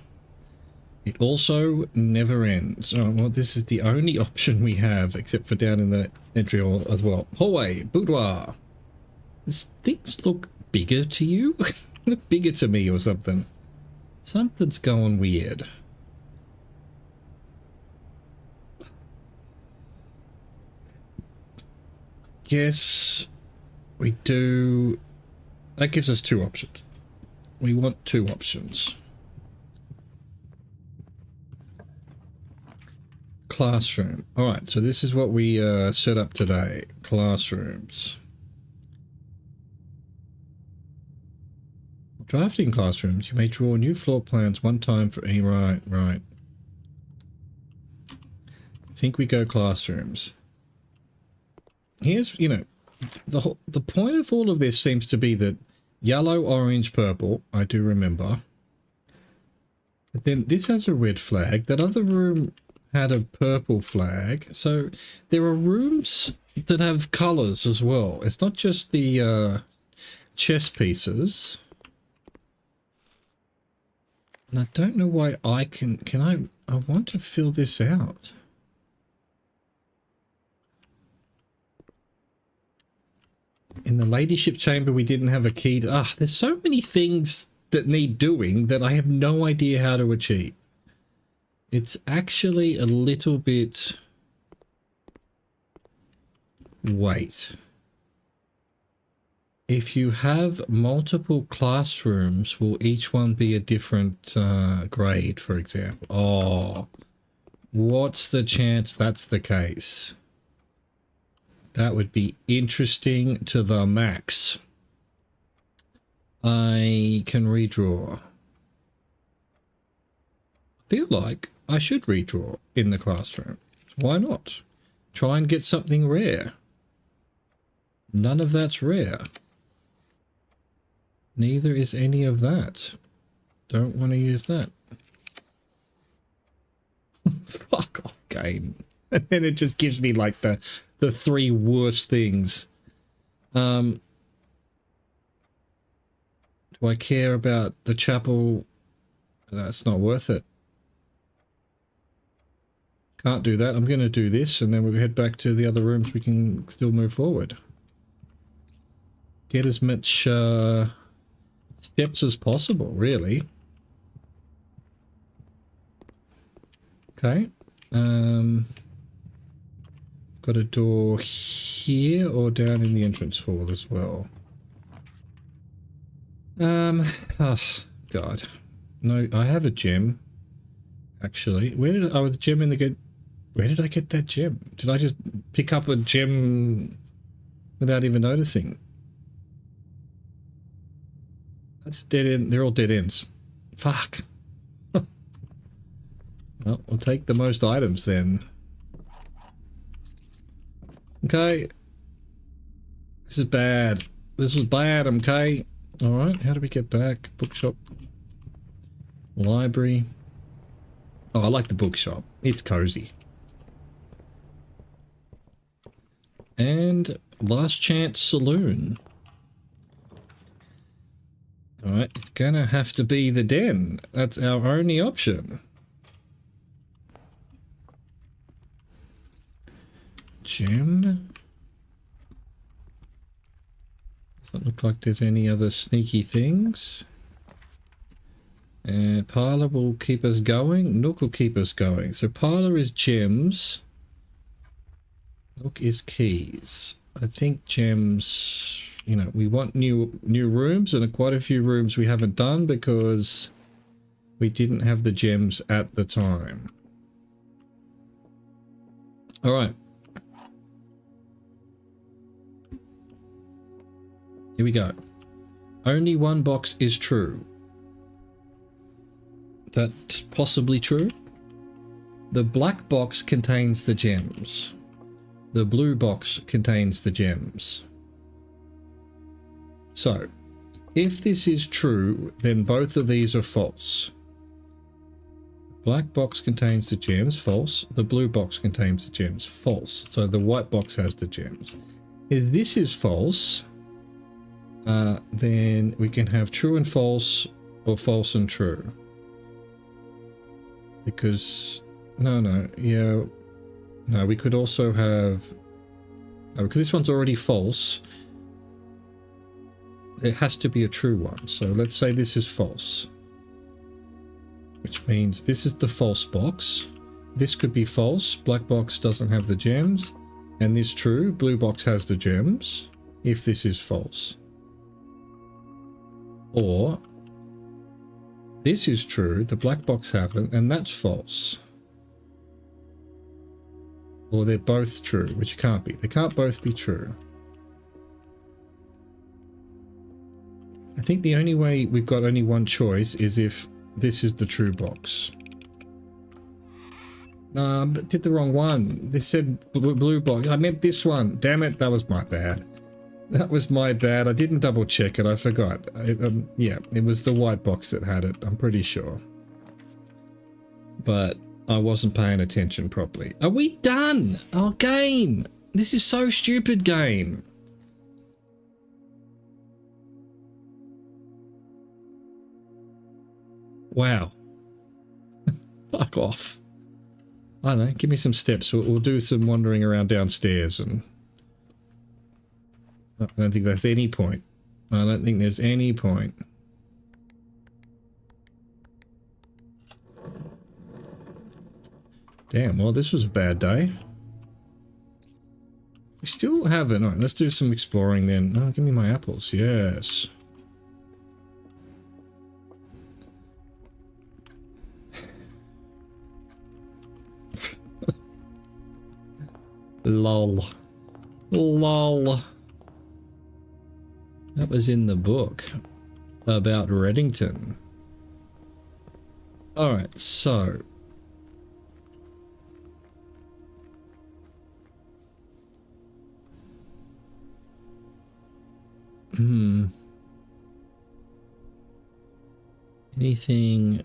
it also never ends. Oh, well, this is the only option we have, except for down in the entry hall as well. Hallway, boudoir. Does things look bigger to you? Look bigger to me or something. Something's going weird. Yes, we do. That gives us 2 options. We want 2 options. Classroom. Alright, so this is what we set up today. Classrooms. Drafting classrooms. You may draw new floor plans 1 time for any. Right. I think we go classrooms. Here's, you know, the point of all of this seems to be that yellow, orange, purple, I do remember. But then this has a red flag. That other room had a purple flag. So there are rooms that have colors as well. It's not just the chess pieces. And I don't know why I can I want to fill this out. In the ladyship chamber, we didn't have a key to... there's so many things that need doing that I have no idea how to achieve. It's actually a little bit... Wait. If you have multiple classrooms, will each one be a different grade, for example? Oh, what's the chance that's the case? That would be interesting to the max. I can redraw. I feel like I should redraw in the classroom. Why not? Try and get something rare. None of that's rare. Neither is any of that. Don't want to use that. Fuck off, game. And then it just gives me like the three worst things. Do I care about the chapel? That's not worth it. Can't do that. I'm going to do this and then we'll head back to the other rooms. We can still move forward. Get as much steps as possible, really. Okay. Got a door here or down in the entrance hall as well. Oh, God. No, I have a gem. Actually, where did the gem in the where did I get that gem? Did I just pick up a gem without even noticing? That's dead end. They're all dead ends. Fuck. Well, we'll take the most items then. Okay. This is bad. This was bad, okay? Alright, how do we get back? Bookshop. Library. Oh, I like the bookshop. It's cozy. And last chance saloon. Alright, it's gonna have to be the den. That's our only option. Gem. Doesn't look like there's any other sneaky things. Parlor will keep us going. Nook will keep us going. So parlor is gems. Nook is keys. I think gems, you know, we want new rooms, and quite a few rooms we haven't done because we didn't have the gems at the time. All right. Here we go. Only one box is true. That's possibly true. The black box contains the gems. The blue box contains the gems. So, if this is true, then both of these are false. Black box contains the gems, false. The blue box contains the gems, false. So the white box has the gems. If this is false, then we can have true and false or false and true. Because, no, we could also have, because this one's already false, there has to be a true one. So let's say this is false, which means this is the false box. This could be false, black box doesn't have the gems, and this true, blue box has the gems, if this is false. Or this is true, the black box haven't, and that's false. Or they're both true, which can't be. They can't both be true. I think the only way we've got only one choice is if this is the true box. No, I did the wrong one. This said blue box. I meant this one. Damn it, that was my bad. That was my bad. I didn't double check it. I forgot. Yeah, it was the white box that had it. I'm pretty sure. But I wasn't paying attention properly. Are we done? Oh, game. This is so stupid, game. Wow. Fuck off. I don't know. Give me some steps. We'll do some wandering around downstairs and... I don't think there's any point. I don't think there's any point. Damn, well, this was a bad day. We still haven't. Alright, let's do some exploring then. Oh, give me my apples. Yes. Lol. Lol. That was in the book about Reddington. Alright, so... Anything...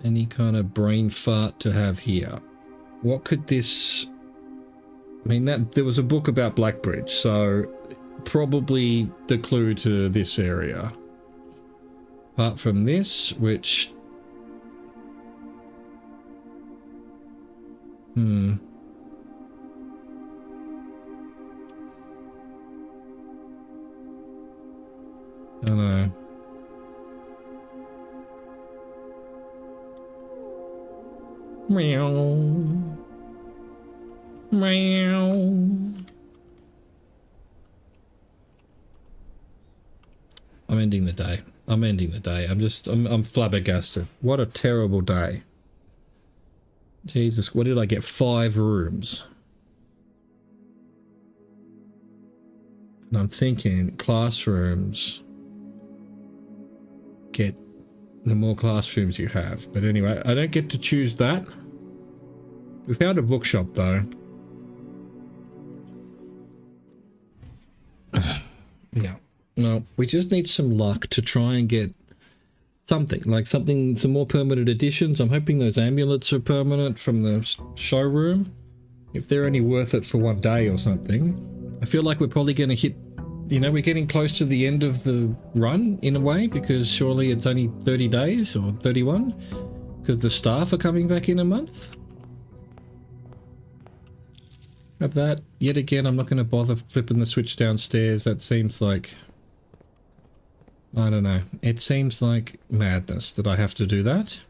Any kind of brain fart to have here? What could this... I mean, that there was a book about Blackbridge, so probably the clue to this area. Apart from this, which... I don't know. Meow. Meow. I'm ending the day. I'm ending the day. I'm flabbergasted. What a terrible day. Jesus, what did I get? 5 rooms. And I'm thinking classrooms. Get the more classrooms you have. But anyway, I don't get to choose that. We found a bookshop though. Yeah. No, we just need some luck to try and get something, like some more permanent additions. I'm hoping those amulets are permanent from the showroom. If they're any worth it for one day or something. I feel like we're probably going to hit, you know, we're getting close to the end of the run in a way, because surely it's only 30 days or 31 because the staff are coming back in a month. Have that. Yet again, I'm not going to bother flipping the switch downstairs. That seems like... I don't know. It seems like madness that I have to do that.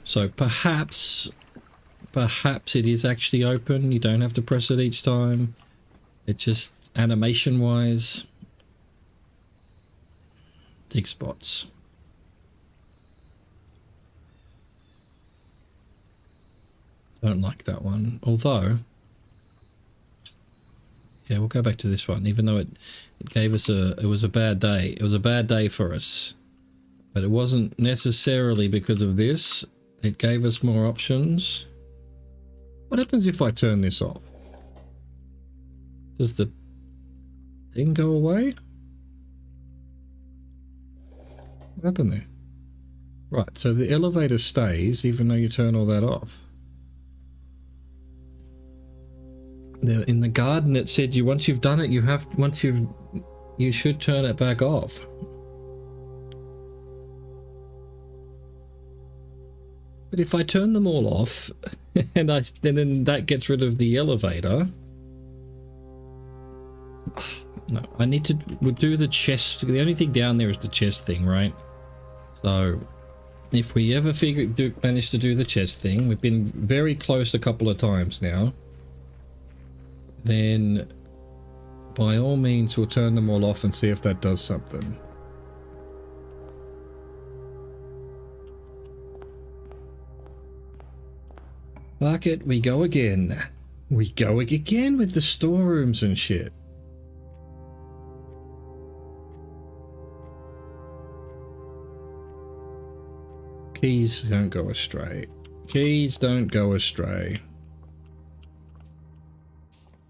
So perhaps it is actually open. You don't have to press it each time. It just, animation-wise, dig spots. Don't like that one. Although, yeah, we'll go back to this one. Even though it gave us it was a bad day. It was a bad day for us. But it wasn't necessarily because of this. It gave us more options. What happens if I turn this off? Does the thing go away? What happened there? Right, so the elevator stays even though you turn all that off. In the garden it said once you've done it, you should turn it back off. But if I turn them all off and then that gets rid of the elevator. No, I need to do the chest. The only thing down there is the chest thing, right? So if we ever manage to do the chest thing, we've been very close a couple of times now. Then by all means we'll turn them all off and see if that does something. Fuck it, we go again. We go again with the storerooms and shit. Keys don't go astray. Keys don't go astray.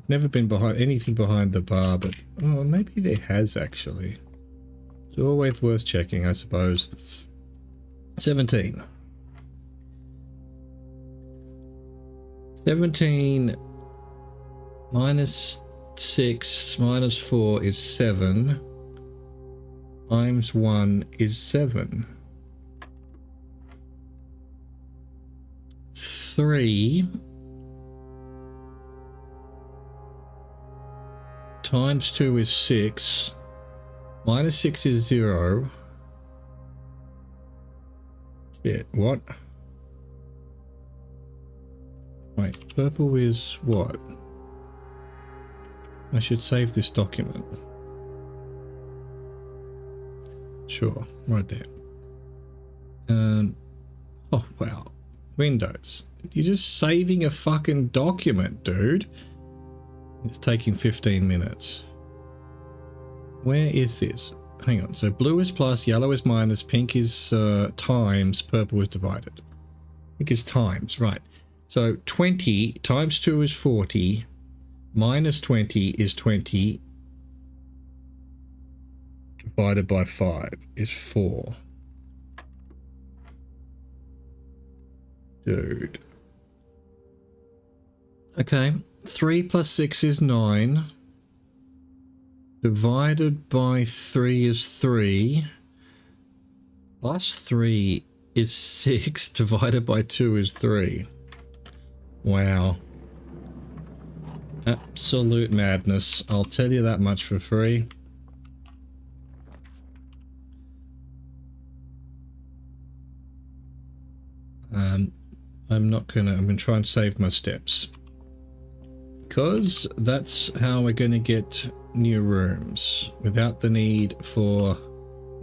Never been behind anything behind the bar, but oh, maybe there has actually. It's always worth checking, I suppose. 17. 17 minus 6 minus 4 is 7. Times 1 is 7. 3 times 2 is 6. Minus 6 is 0. Shit, what? Wait, purple is what? I should save this document. Sure, right there. Oh wow. Windows. You're just saving a fucking document, dude. It's taking 15 minutes. Where is this? Hang on. So blue is plus, yellow is minus, pink is times, purple is divided. I think it's times, right. So 20 times 2 is 40, minus 20 is 20, divided by 5 is 4. Dude. Okay, 3 plus 6 is 9. Divided by 3 is 3. Plus 3 is 6. Divided by 2 is 3. Wow. Absolute madness. I'll tell you that much for free. I'm gonna try and save my steps. Because that's how we're gonna get new rooms without the need for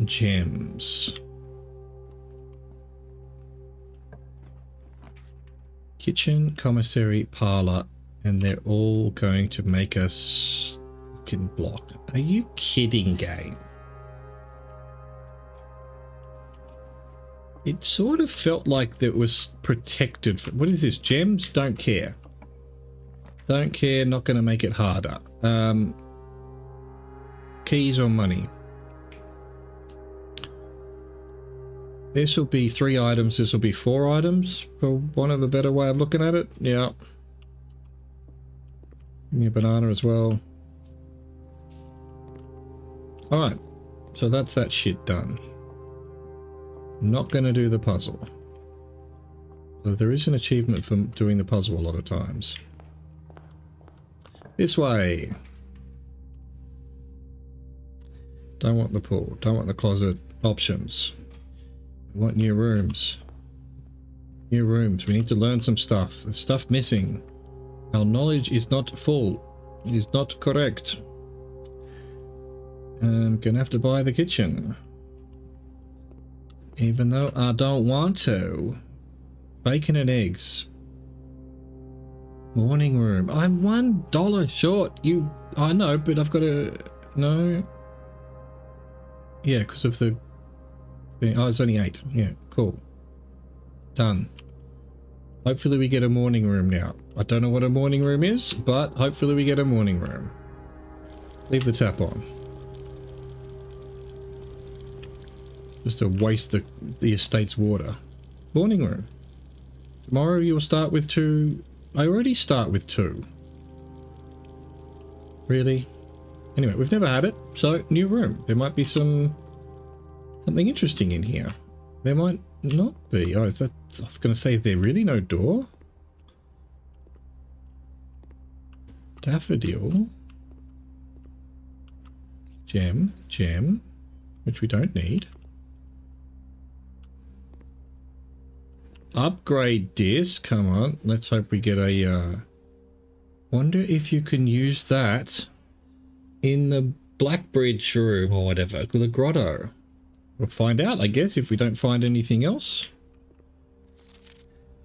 gems. Kitchen, commissary, parlor, and they're all going to make us fucking block. Are you kidding, game? It sort of felt like that was protected. What is this? Gems? Don't care. Don't care, not going to make it harder. Keys or money? This will be 3 items, this will be 4 items, for want of a better way of looking at it. Yeah. Give me a banana as well. Alright, so that's that shit done. Not going to do the puzzle. Though there is an achievement for doing the puzzle a lot of times. This way. Don't want the pool. Don't want the closet. Options. We want new rooms. New rooms. We need to learn some stuff. There's stuff missing. Our knowledge is not full. It is not correct. I'm gonna have to buy the kitchen. Even though I don't want to. Bacon and eggs. Morning room. I'm $1 short. I know, but I've got to... No. Yeah, because of the... Oh, it's only 8. Yeah, cool. Done. Hopefully we get a morning room now. I don't know what a morning room is, but hopefully we get a morning room. Leave the tap on. Just to waste the estate's water. Morning room. Tomorrow you'll start with 2... I already start with 2. Really? Anyway, we've never had it, so new room. There might be something interesting in here. There might not be. Oh, I was going to say, is there really no door? Daffodil. Gem, which we don't need. Upgrade disc. Come on, let's hope we get a wonder if you can use that in the Blackbridge room or whatever, the grotto. We'll find out, I guess, if we don't find anything else.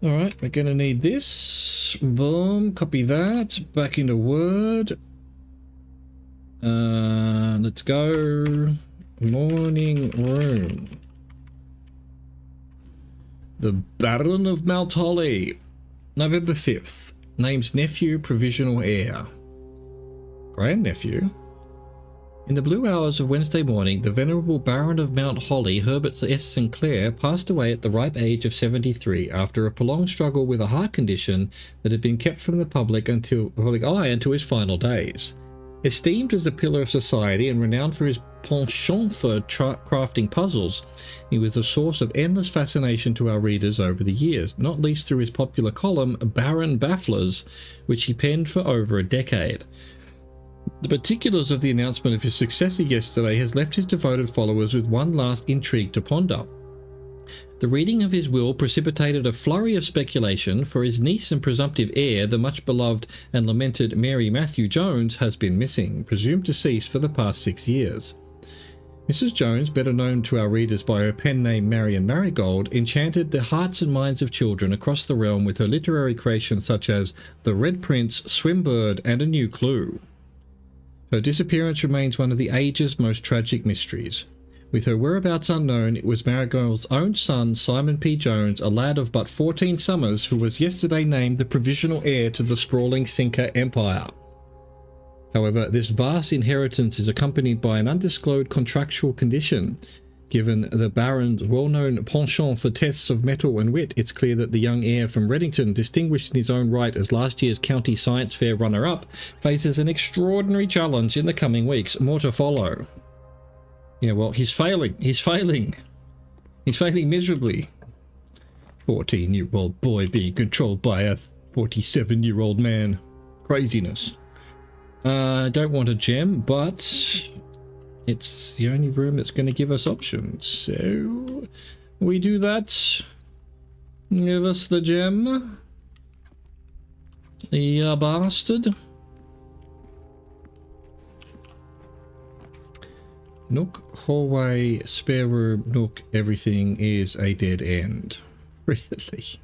All right, we're gonna need this. Boom, copy that back into Word. Let's go. Morning room. The Baron of Maltolly. November 5th. Name's nephew, provisional heir. Grandnephew. In the blue hours of Wednesday morning, the venerable Baron of Mount Holly, Herbert S. Sinclair, passed away at the ripe age of 73 after a prolonged struggle with a heart condition that had been kept from the public eye until his final days. Esteemed as a pillar of society and renowned for his penchant for crafting puzzles, he was a source of endless fascination to our readers over the years, not least through his popular column Baron Bafflers, which he penned for over a decade. The particulars of the announcement of his successor yesterday has left his devoted followers with one last intrigue to ponder. The reading of his will precipitated a flurry of speculation, for his niece and presumptive heir, the much beloved and lamented Mary Matthew Jones, has been missing, presumed deceased for the past 6 years. Mrs. Jones, better known to our readers by her pen name Marion Marigold, enchanted the hearts and minds of children across the realm with her literary creations such as The Red Prince, Swimbird, and A New Clue. Her disappearance remains one of the age's most tragic mysteries. With her whereabouts unknown, it was Marigold's own son, Simon P. Jones, a lad of but 14 summers, who was yesterday named the provisional heir to the sprawling Cinca Empire. However, this vast inheritance is accompanied by an undisclosed contractual condition. Given the Baron's well-known penchant for tests of mettle and wit, it's clear that the young heir from Reddington, distinguished in his own right as last year's County Science Fair runner-up, faces an extraordinary challenge in the coming weeks. More to follow. Yeah, well, he's failing. He's failing. He's failing miserably. 14-year-old boy being controlled by a 47-year-old man. Craziness. Don't want a gem, but it's the only room that's going to give us options. So we do that. Give us the gem. Ya bastard. Nook, hallway, spare room, nook, everything is a dead end. Really?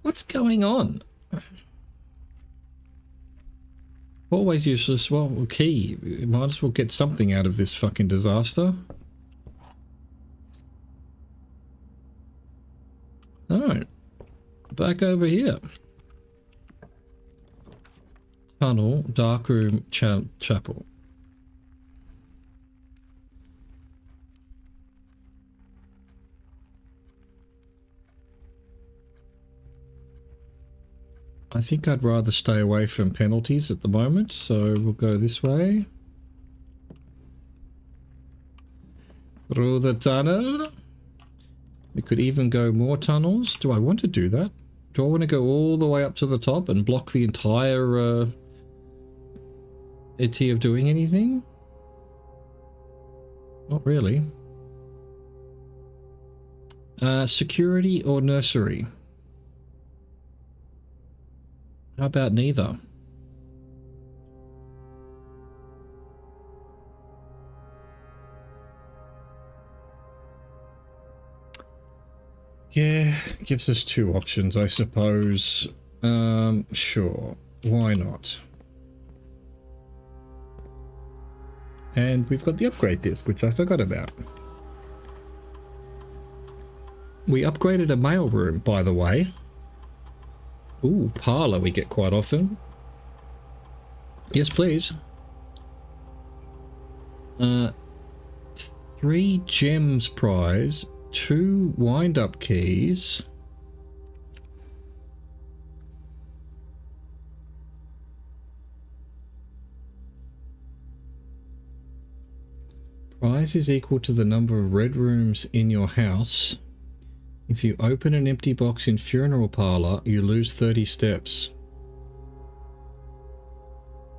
What's going on? Always useless. Well, key. Might as well get something out of this fucking disaster. Alright. Back over here. Tunnel, dark room, chapel. I think I'd rather stay away from penalties at the moment, so we'll go this way. Through the tunnel. We could even go more tunnels. Do I want to do that? Do I want to go all the way up to the top and block the entire ET of doing anything? Not really. Security or nursery? How about neither? Yeah, gives us two options, I suppose. Sure, why not? And we've got the upgrade disc, which I forgot about. We upgraded a mailroom, by the way. Ooh, parlour we get quite often. Yes, please. 3 gems prize, 2 wind-up keys. Prize is equal to the number of red rooms in your house. If you open an empty box in funeral parlour, you lose 30 steps.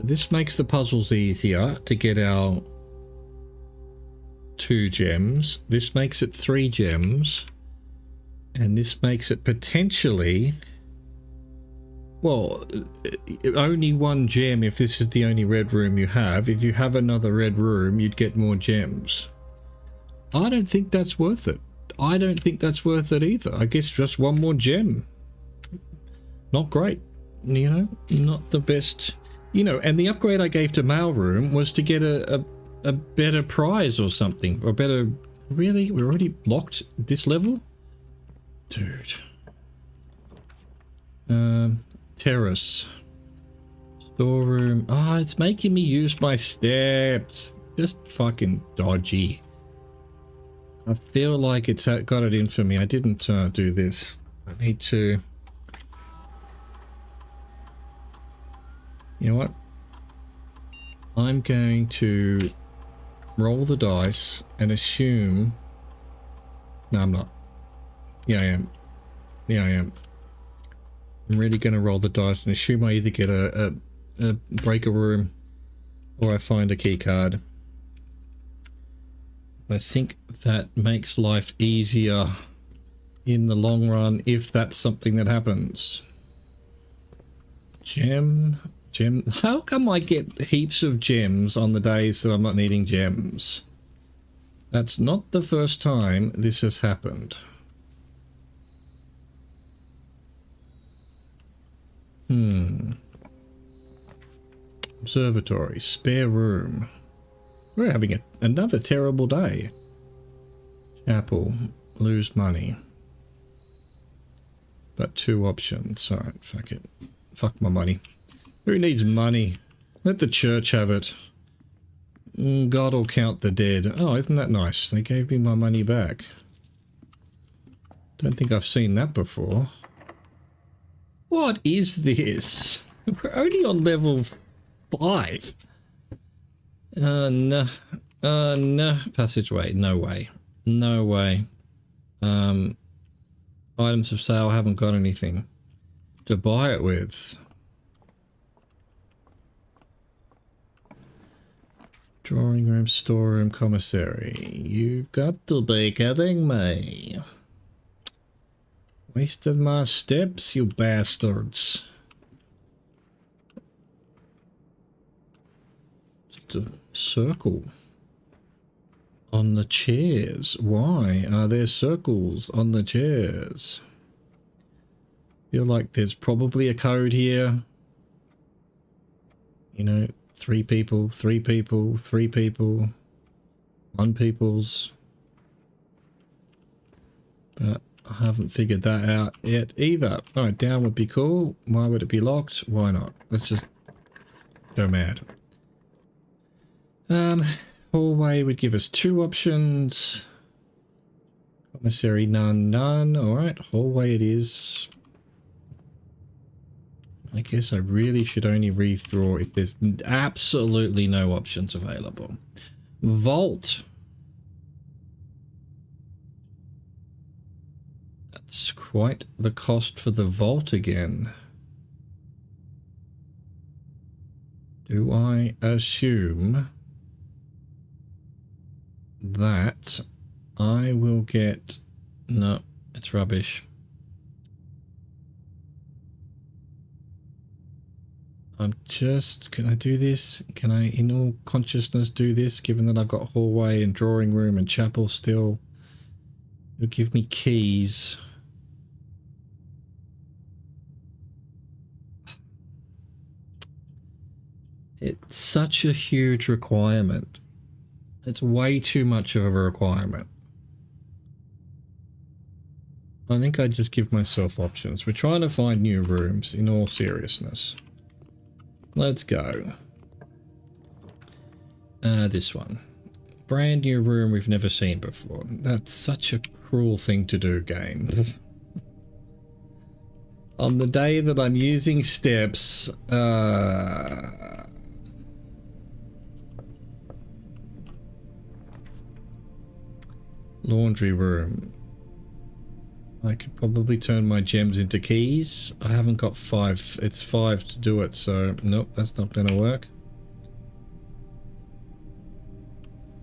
This makes the puzzles easier to get our 2 gems. This makes it 3 gems. And this makes it potentially... well, only 1 gem if this is the only red room you have. If you have another red room, you'd get more gems. I don't think that's worth it. I don't think that's worth it either. I guess just 1 more gem. Not great. You know, not the best. You know, and the upgrade I gave to mailroom was to get a better prize or something. Or better... Really? We're already locked this level? Dude. Terrace. Storeroom. Ah, it's making me use my steps. Just fucking dodgy. I feel like it's got it in for me. I didn't do this. I need to... You know what? I'm going to roll the dice and assume... No, I'm not. Yeah, I am. Yeah, I am. I'm really going to roll the dice and assume I either get a break a room or I find a key card. I think that makes life easier in the long run if that's something that happens. Gem. How come I get heaps of gems on the days that I'm not needing gems? That's not the first time this has happened. Observatory. Spare room. We're having another terrible day. Chapel. Lose money. But 2 options. Alright, fuck it. Fuck my money. Who needs money? Let the church have it. God will count the dead. Oh, isn't that nice? They gave me my money back. Don't think I've seen that before. What is this? We're only on level 5. No. No. Passageway. No way. No way. Items of sale. Haven't got anything to buy it with. Drawing room, storeroom, commissary. You've got to be kidding me. Wasted my steps, you bastards. It's a circle on the chairs. Why are there circles on the chairs? Feel like there's probably a code here. You know, 3 people, 3 people, 3 people, 1 people's. But I haven't figured that out yet either. Alright, down would be cool. Why would it be locked? Why not? Let's just go mad. Hallway would give us 2 options. Commissary, none, none. Alright, hallway it is. I guess I really should only withdraw if there's absolutely no options available. Vault. That's quite the cost for the vault again. Do I assume that I will get... No, it's rubbish. I'm just... Can I do this? Can I, in all consciousness, do this, given that I've got hallway and drawing room and chapel still? It'll give me keys. It's such a huge requirement. It's way too much of a requirement. I think I just give myself options. We're trying to find new rooms, in all seriousness. Let's go. This one. Brand new room we've never seen before. That's such a cruel thing to do, game. On the day that I'm using steps, laundry room. I could probably turn my gems into keys. I haven't got 5. It's 5 to do it, so nope, that's not going to work.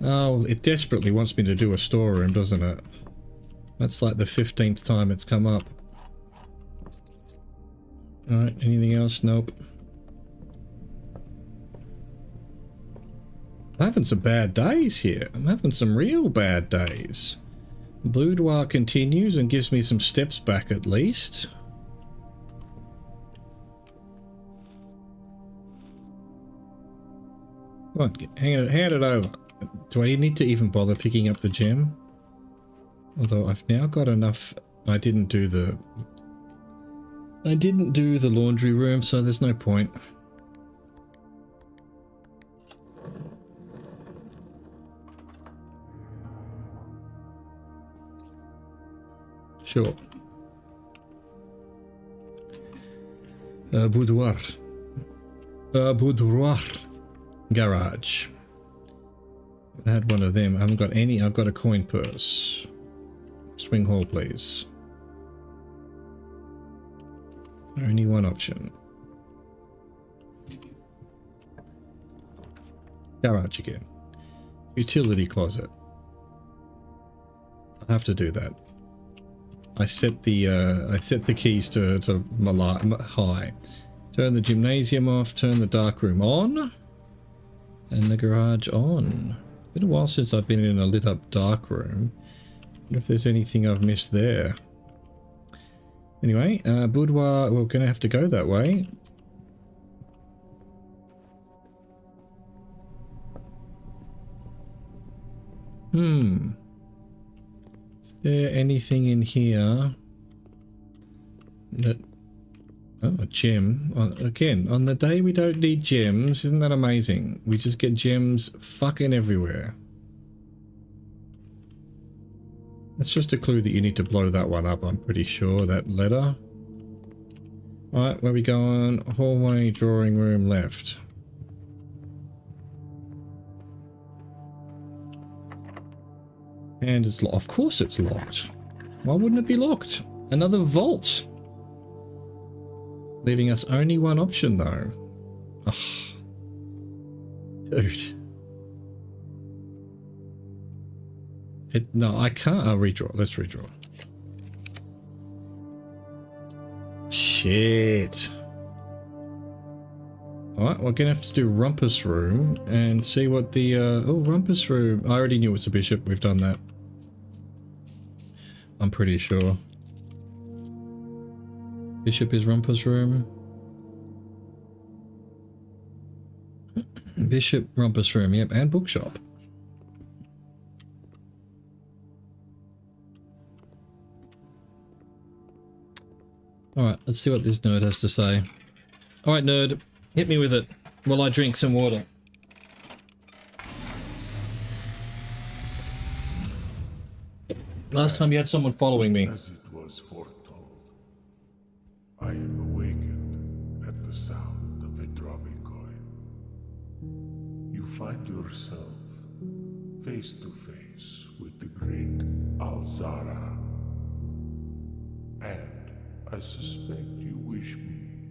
Oh, it desperately wants me to do a storeroom, doesn't it? That's like the 15th time it's come up. Alright, anything else? Nope. I'm having some bad days here. I'm having some real bad days. Boudoir continues and gives me some steps back at least. Come on, hand it over. Do I need to even bother picking up the gem? Although I've now got enough. I didn't do the laundry room, so there's no point. Sure. Boudoir. Boudoir. Garage. I had one of them. I haven't got any. I've got a coin purse. Swing hall, please. Only one option. Garage again. Utility closet. I have to do that. I set the keys to high. Turn the gymnasium off. Turn the dark room on. And the garage on. Been a while since I've been in a lit up dark room. Wonder if there's anything I've missed there. Anyway, boudoir, we're gonna have to go that way. Is there anything in here that... Oh, a gem. Again, on the day we don't need gems, isn't that amazing? We just get gems fucking everywhere. That's just a clue that you need to blow that one up, I'm pretty sure, that letter. Alright, where we going? Hallway, drawing room, left. And it's locked. Of course it's locked. Why wouldn't it be locked? Another vault. Leaving us only one option though. Ugh. Dude. No, I can't. I'll redraw. Let's redraw. Shit. Alright, we're gonna have to do Rumpus Room and see what the oh, Rumpus Room. I already knew it's a bishop. We've done that. I'm pretty sure. Bishop is Rumpus Room. Bishop, Rumpus Room, yep, and bookshop. Alright, let's see what this nerd has to say. Alright, nerd, hit me with it while I drink some water. Last time you had someone following me. As it was foretold, I am awakened at the sound of a dropping coin. You find yourself face to face with the great Alzara. And I suspect you wish me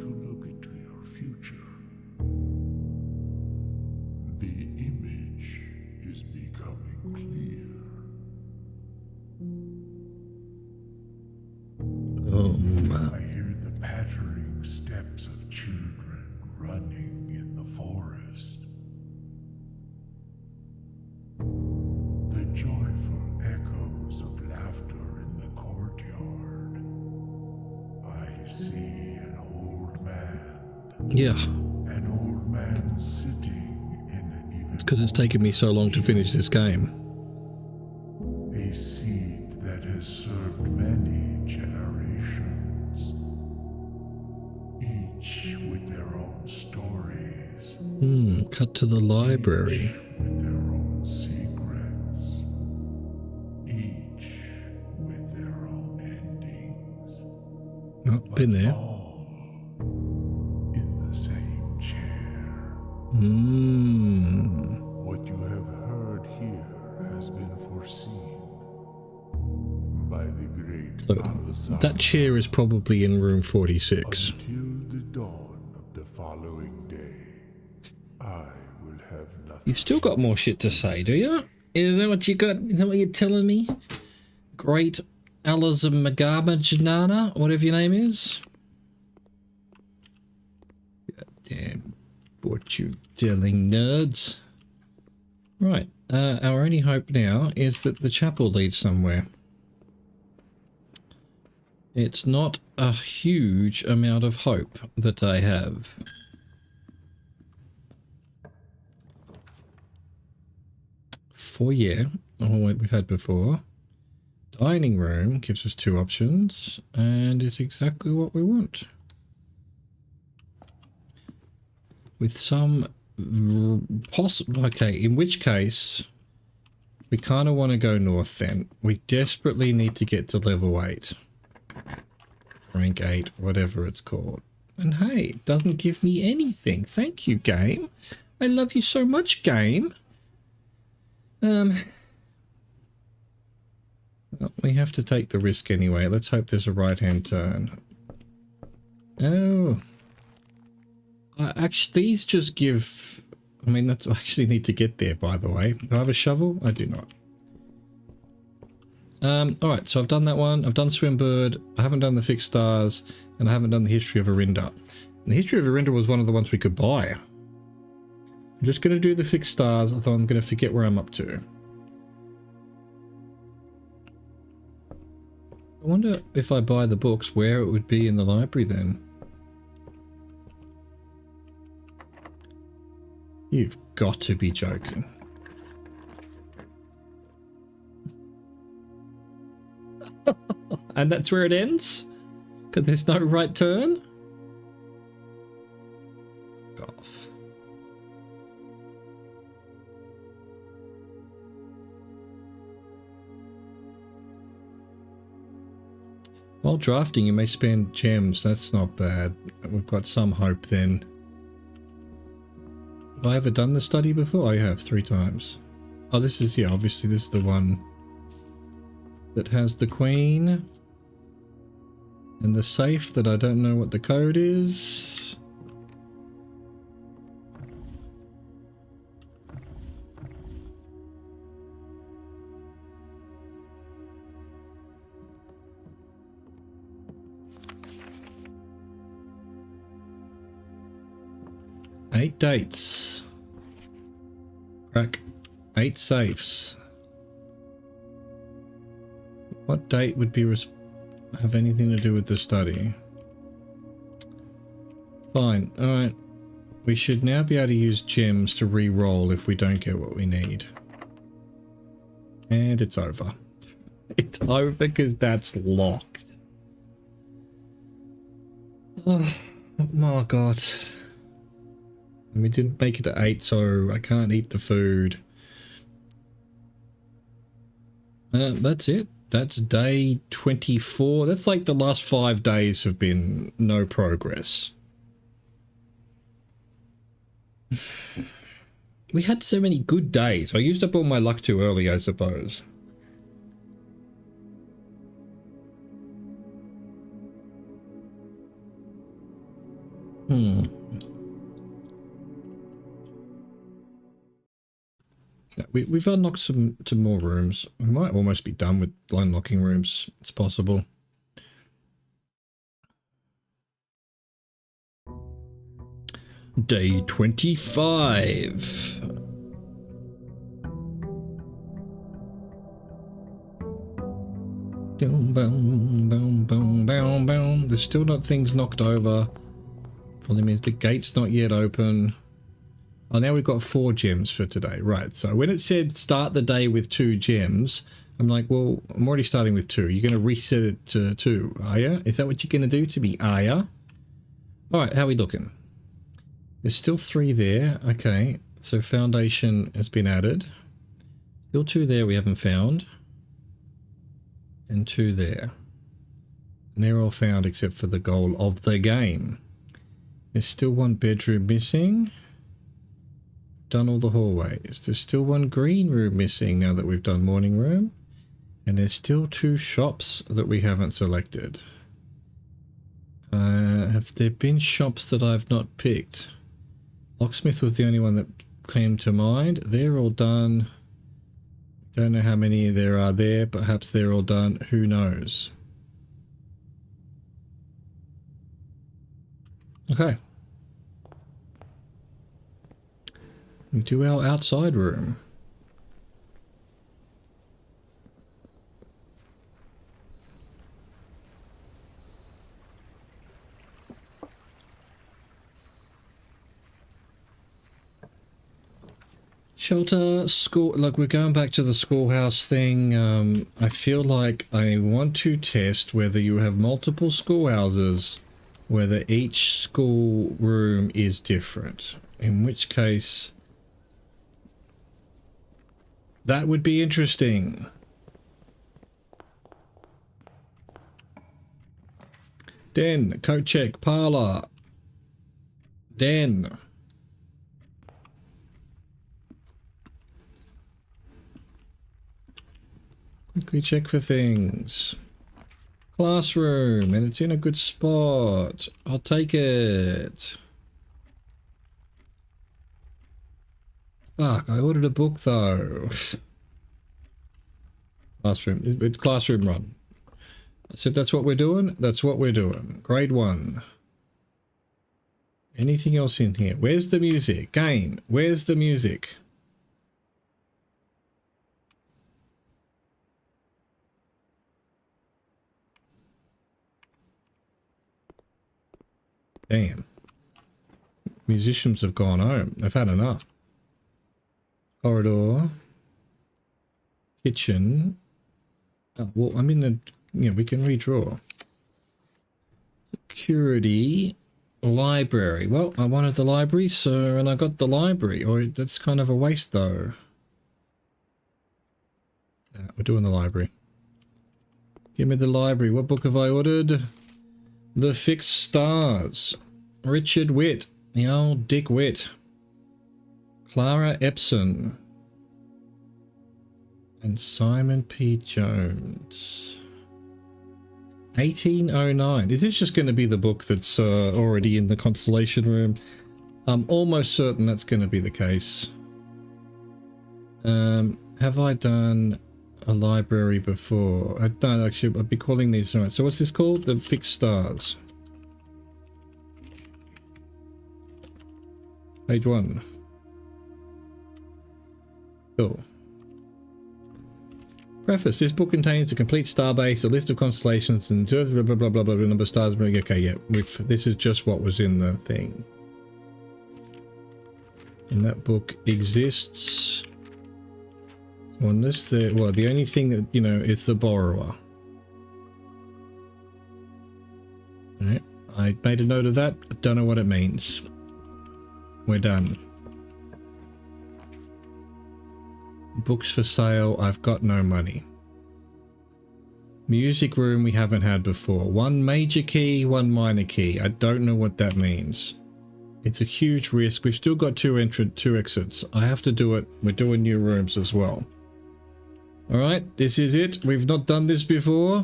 to look into your future. The image is becoming clear. Oh, man. I hear the pattering steps of children running in the forest. The joyful echoes of laughter in the courtyard. I see an old man. Yeah. An old man sitting in an even... It's because it's taken me so long to finish this game. A seed that has served many generations, each with their own stories. Cut to the library. Each with their own secrets, each with their own endings. Oh, been there. All in the same chair. What you have heard here has been foreseen by the great So, Alzara. that chair is probably in room 46. Until the dawn of the following day, I will have nothing. You've still got more shit to say, do you? Is that what you got? Is that what you're telling me? Great Alazamagama Janana, whatever your name is. God damn fortune-telling nerds. Right, our only hope now is that the chapel leads somewhere. It's not a huge amount of hope that I have. Foyer, oh wait, we've had before. Dining room gives us two options and is exactly what we want. With some possible, okay, in which case We kind of want to go north then. We desperately need to get to level 8. Rank 8, whatever it's called. And hey, it doesn't give me anything. Thank you, game. I love you so much, game. Well, we have to take the risk anyway. Let's hope there's a right-hand turn. Oh. Actually, these just give... I mean, that's I actually need to get there, by the way. Do I have a shovel? I do not. Alright, so I've done that one. I've done Swimbird. I haven't done the Fixed Stars. And I haven't done the History of Arinda. And the History of Arinda was one of the ones we could buy. I'm just going to do the Fixed Stars, although I'm going to forget where I'm up to. I wonder if I buy the books, where it would be in the library then. You've got to be joking. And that's where it ends? Because there's no right turn? Fuck off. While drafting, you may spend gems. That's not bad. We've got some hope then. Have I ever done the study before? I have 3 times. Oh, this is, yeah, obviously this is the one that has the queen and the safe that I don't know what the code is. Eight dates. Crack 8 safes. What date would be have anything to do with the study? Fine. Alright. We should now be able to use gems to re-roll if we don't get what we need. And it's over. It's over because that's locked. Oh my god. And we didn't make it to 8, so I can't eat the food. That's it. That's day 24. That's like the last 5 days have been no progress. We had so many good days. I used up all my luck too early, I suppose. We've unlocked some more rooms. We might almost be done with unlocking rooms. It's possible. Day 25. Boom, boom, boom, boom, boom, boom. There's still not things knocked over. Probably means the gate's not yet open. Oh, now we've got 4 gems for today. Right, so when it said start the day with 2 gems, I'm like, well, I'm already starting with 2. You're going to reset it to 2, are you? Is that what you're going to do to me, are you? Alright, how are we looking? There's still 3 there. Okay, so foundation has been added. Still 2 there we haven't found. And 2 there. And they're all found except for the goal of the game. There's still 1 bedroom missing. Done all the hallways. There's still 1 green room missing now that we've done morning room. And there's still 2 shops that we haven't selected. Have there been shops that I've not picked? Locksmith was the only one that came to mind. They're all done. Don't know how many there are there. Perhaps they're all done. Who knows? Okay. We do our outside room. Shelter, school, like we're going back to the schoolhouse thing. I feel like I want to test whether you have multiple schoolhouses, whether each school room is different. In which case... That would be interesting. Den, coat check, parlor. Den. Quickly check for things. Classroom, and it's in a good spot. I'll take it. Fuck, I ordered a book though. Classroom, it's classroom run. I said that's what we're doing? That's what we're doing. Grade 1. Anything else in here? Where's the music? Game, where's the music? Damn. Musicians have gone home. They've had enough. Corridor. Kitchen. Oh, well, I'm in the... Yeah, we can redraw. Security. Library. Well, I wanted the library, so... And I got the library. Or that's kind of a waste, though. We're doing the library. Give me the library. What book have I ordered? The Fixed Stars. Richard Witt. The old Dick Witt. Clara Epson. And Simon P. Jones. 1809. Is this just going to be the book that's already in the Constellation Room? I'm almost certain that's going to be the case. Have I done a library before? No, actually, I'd be calling these... Right, so what's this called? The Fixed Stars. Page 1. Cool. Preface. This book contains a complete starbase, a list of constellations, and blah blah blah blah blah, number of stars. Okay, yeah. This is just what was in the thing. And that book exists. On this, well, the only thing that, you know, is the borrower. Alright, I made a note of that. I don't know what it means. We're done. Books for sale. I've got no money. Music room we haven't had before. One major key, one minor key. I don't know what that means. It's a huge risk. We've still got two exits. I have to do it. We're doing new rooms as well. Alright, this is it. We've not done this before.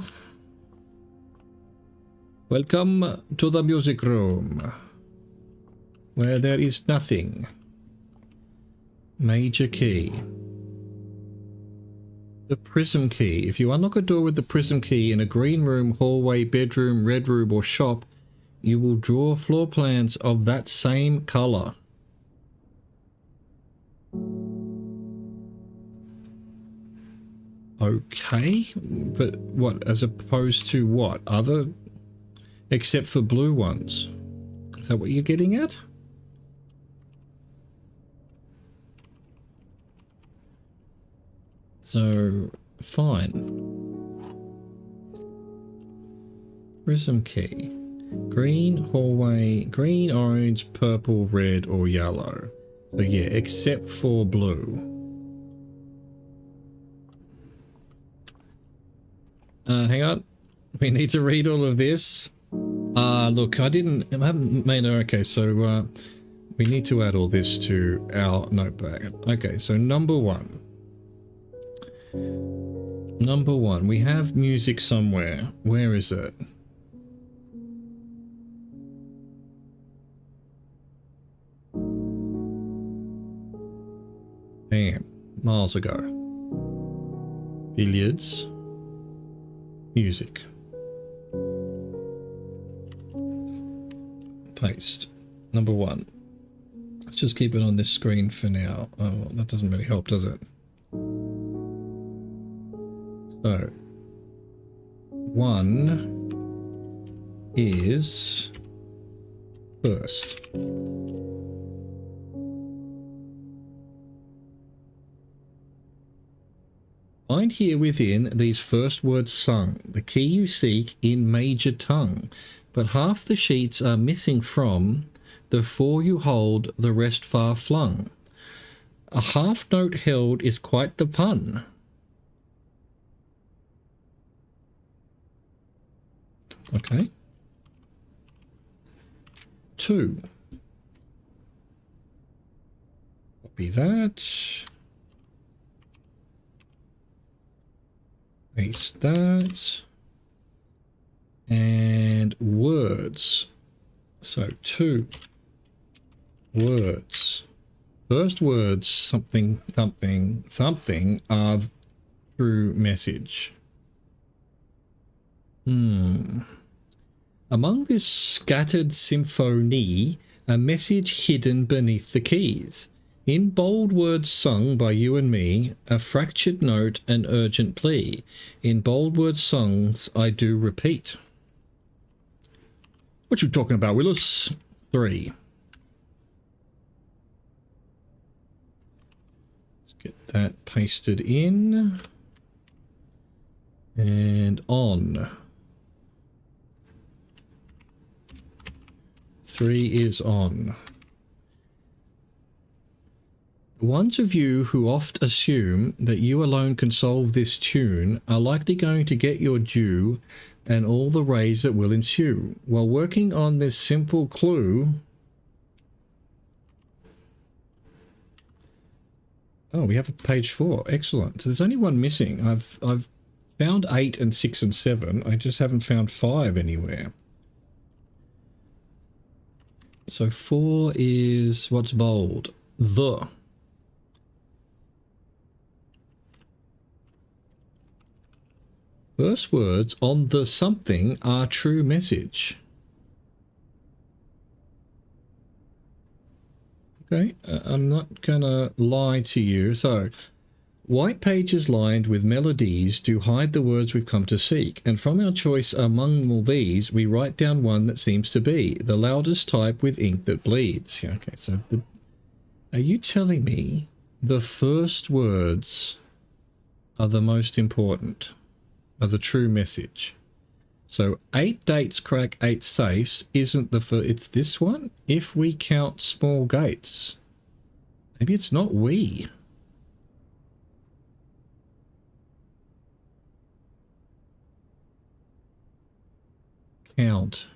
Welcome to the music room, where there is nothing. Major key. The prism key. If you unlock a door with the prism key in a green room, hallway, bedroom, red room, or shop, you will draw floor plans of that same color. Okay, but what, as opposed to what? Other, except for blue ones? Is that what you're getting at? So, fine. Prism key. Green, hallway, green, orange, purple, red, or yellow. So yeah, except for blue. Hang on. We need to read all of this. Look, I haven't made it. Okay, so we need to add all this to our notepad. Okay, so number one. Number one, we have music somewhere. Where is it? Damn, miles ago. Billiards. Music. Paste. Number one. Let's just keep it on this screen for now. Oh, that doesn't really help, does it? So, one is first. Find here within these first words sung the key you seek in major tongue, but half the sheets are missing from the four you hold, the rest far flung. A half note held is quite the pun. Okay. 2. Copy that. Paste that. And words. So 2 words. First words, something, something, something are true message. Among this scattered symphony, a message hidden beneath the keys. In bold words sung by you and me, a fractured note, an urgent plea. In bold words songs, I do repeat. What you talking about, Willis? 3. Let's get that pasted in. And on. 3 is on. The ones of you who oft assume that you alone can solve this tune are likely going to get your due and all the rage that will ensue. While working on this simple clue... Oh, we have page 4. Excellent. So there's only one missing. I've found 8 and 6 and 7. I just haven't found 5 anywhere. So 4 is what's bold? The. First words on the something are true message. Okay, I'm not gonna lie to you. So, white pages lined with melodies do hide the words we've come to seek, and from our choice among all these, we write down one that seems to be the loudest type with ink that bleeds. Yeah, okay, so are you telling me the first words are the most important? Are the true message? So 8 dates crack 8 safes isn't the first, it's this one? If we count small gates. Maybe it's not we. Count.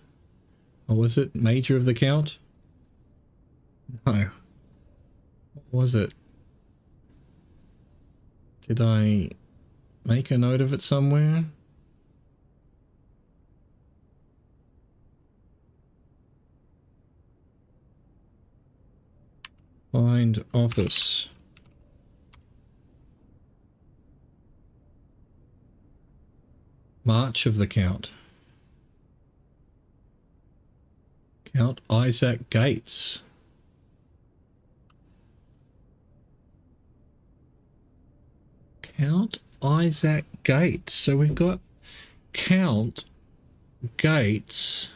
Or was it major of the count? No. What was it? Did I make a note of it somewhere? Find office. March of the count. Count Isaac Gates. Count Isaac Gates. So we've got Count Gates.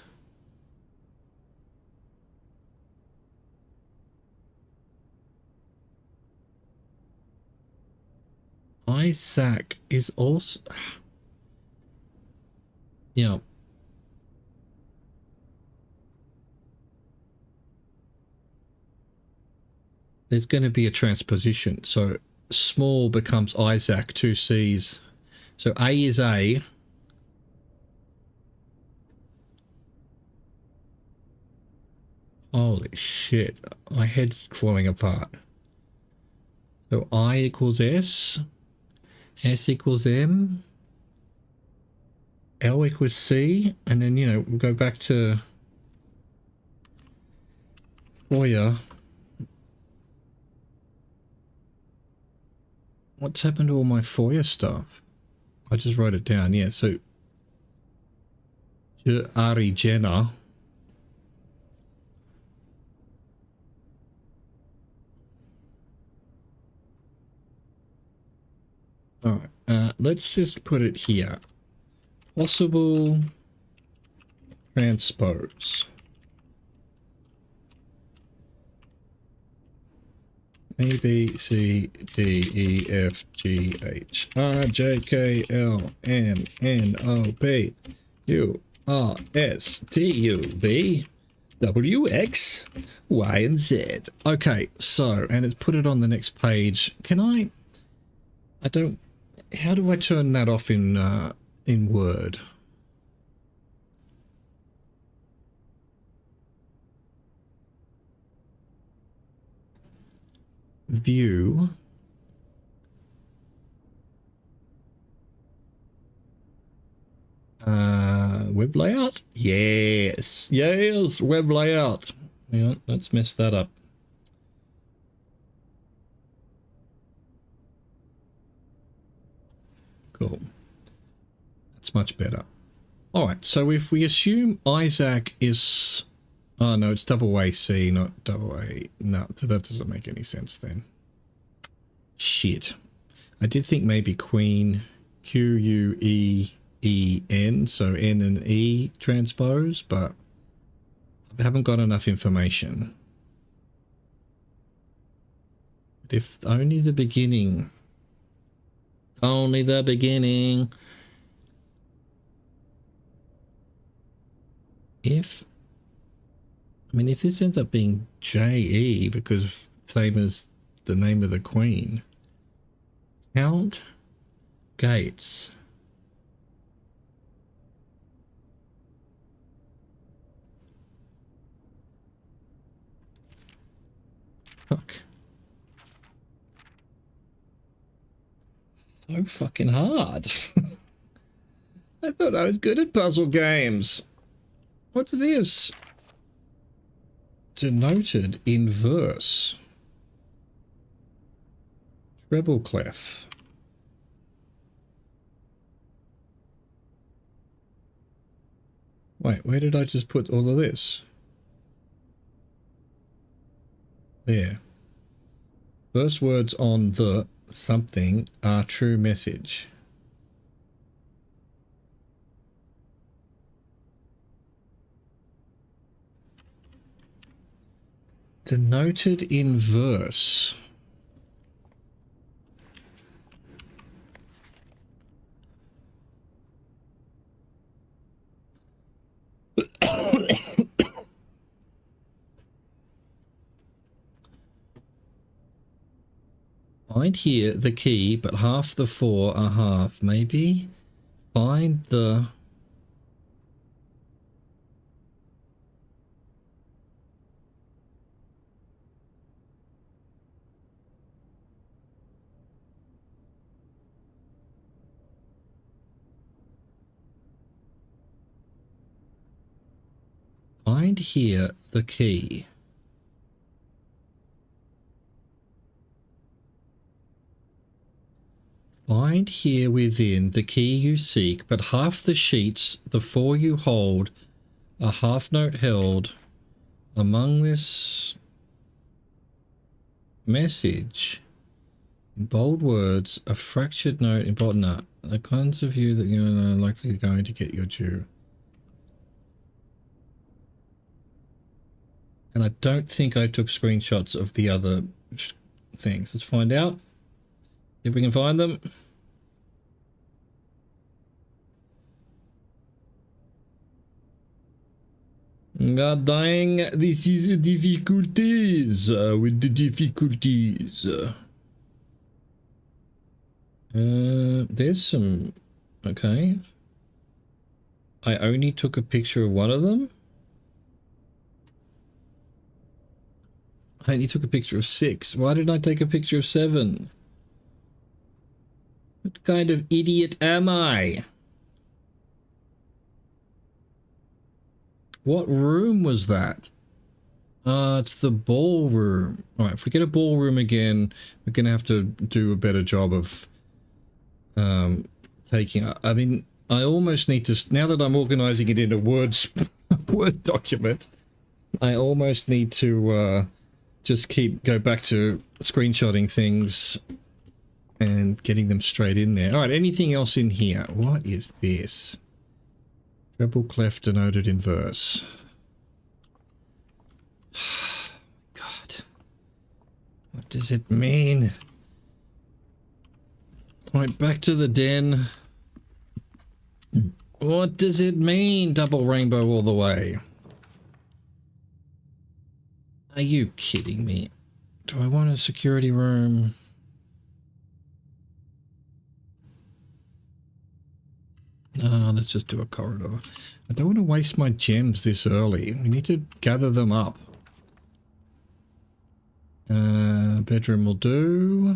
Isaac is also... Yeah. There's going to be a transposition. So small becomes Isaac, 2 C's. So A is A. Holy shit. My head's falling apart. So I equals S. S equals M. L equals C. And then, you know, we'll go back to Foyer. What's happened to all my Foyer stuff? I just wrote it down. Yeah, so Ari Jenner. All right, let's just put it here. Possible transpose. A, B, C, D, E, F, G, H, I, J, K, L, M, N, O, P, Q, R, S, T, U, V, W, X, Y, and Z. Okay, so, and it's put it on the next page. Can I don't, how do I turn that off in Word? View. Web layout? Yes. Yes, web layout. Yeah, let's mess that up. Cool. That's much better. All right, so if we assume Isaac is... Oh, no, it's double AC, not double A. No, that doesn't make any sense then. Shit. I did think maybe Queen, Q-U-E-E-N, so N and E transpose, but I haven't got enough information. But if only the beginning. Only the beginning. If this ends up being J-E, because same as the name of the Queen. Count Gates. Fuck. So fucking hard. I thought I was good at puzzle games. What's this? Denoted in verse. Treble clef. Wait, where did I just put all of this? There. First words on the something are true message. Denoted in verse. Find here the key, but half the four are half. Maybe find the... Find here the key. Find here within the key you seek, but half the sheets, the four you hold, a half note held among this message. In bold words, a fractured note in bold nut. The kinds of you that you are likely going to get your due. And I don't think I took screenshots of the other things. Let's find out if we can find them. God dang, this is the difficulties with the difficulties. There's some... Okay. I only took a picture of one of them. I only took a picture of 6. Why didn't I take a picture of 7? What kind of idiot am I? What room was that? It's the ballroom. Alright, if we get a ballroom again, we're going to have to do a better job of taking... I mean, I almost need to... Now that I'm organizing it in a Word document, I almost need to... just go back to screenshotting things and getting them straight in there. All right, anything else in here? What is this? Treble clef denoted in verse. God. What does it mean? All right, back to the den. What does it mean? Double rainbow all the way. Are you kidding me? Do I want a security room? No, let's just do a corridor. I don't want to waste my gems this early. We need to gather them up. Bedroom will do.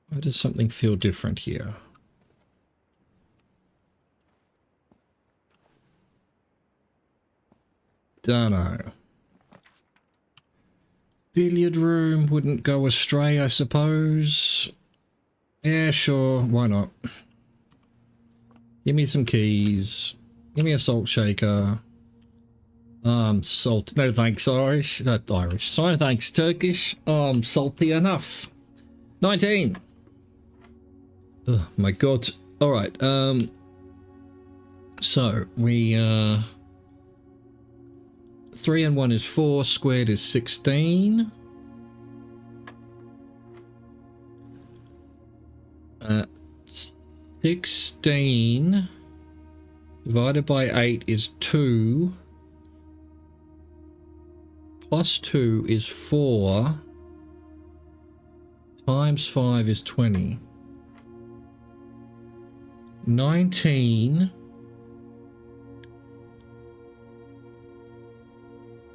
Why does something feel different here? Dunno. Billiard room wouldn't go astray, I suppose. Yeah, sure, why not? Give me some keys. Give me a salt shaker. Salt. No thanks, Irish. Not Irish. Sorry, thanks, Turkish. Salty enough. 19. Oh my god. Alright, so we 3 and 1 is 4, squared is 16. 16 divided by 8 is 2. Plus 2 is 4. Times 5 is 20. 19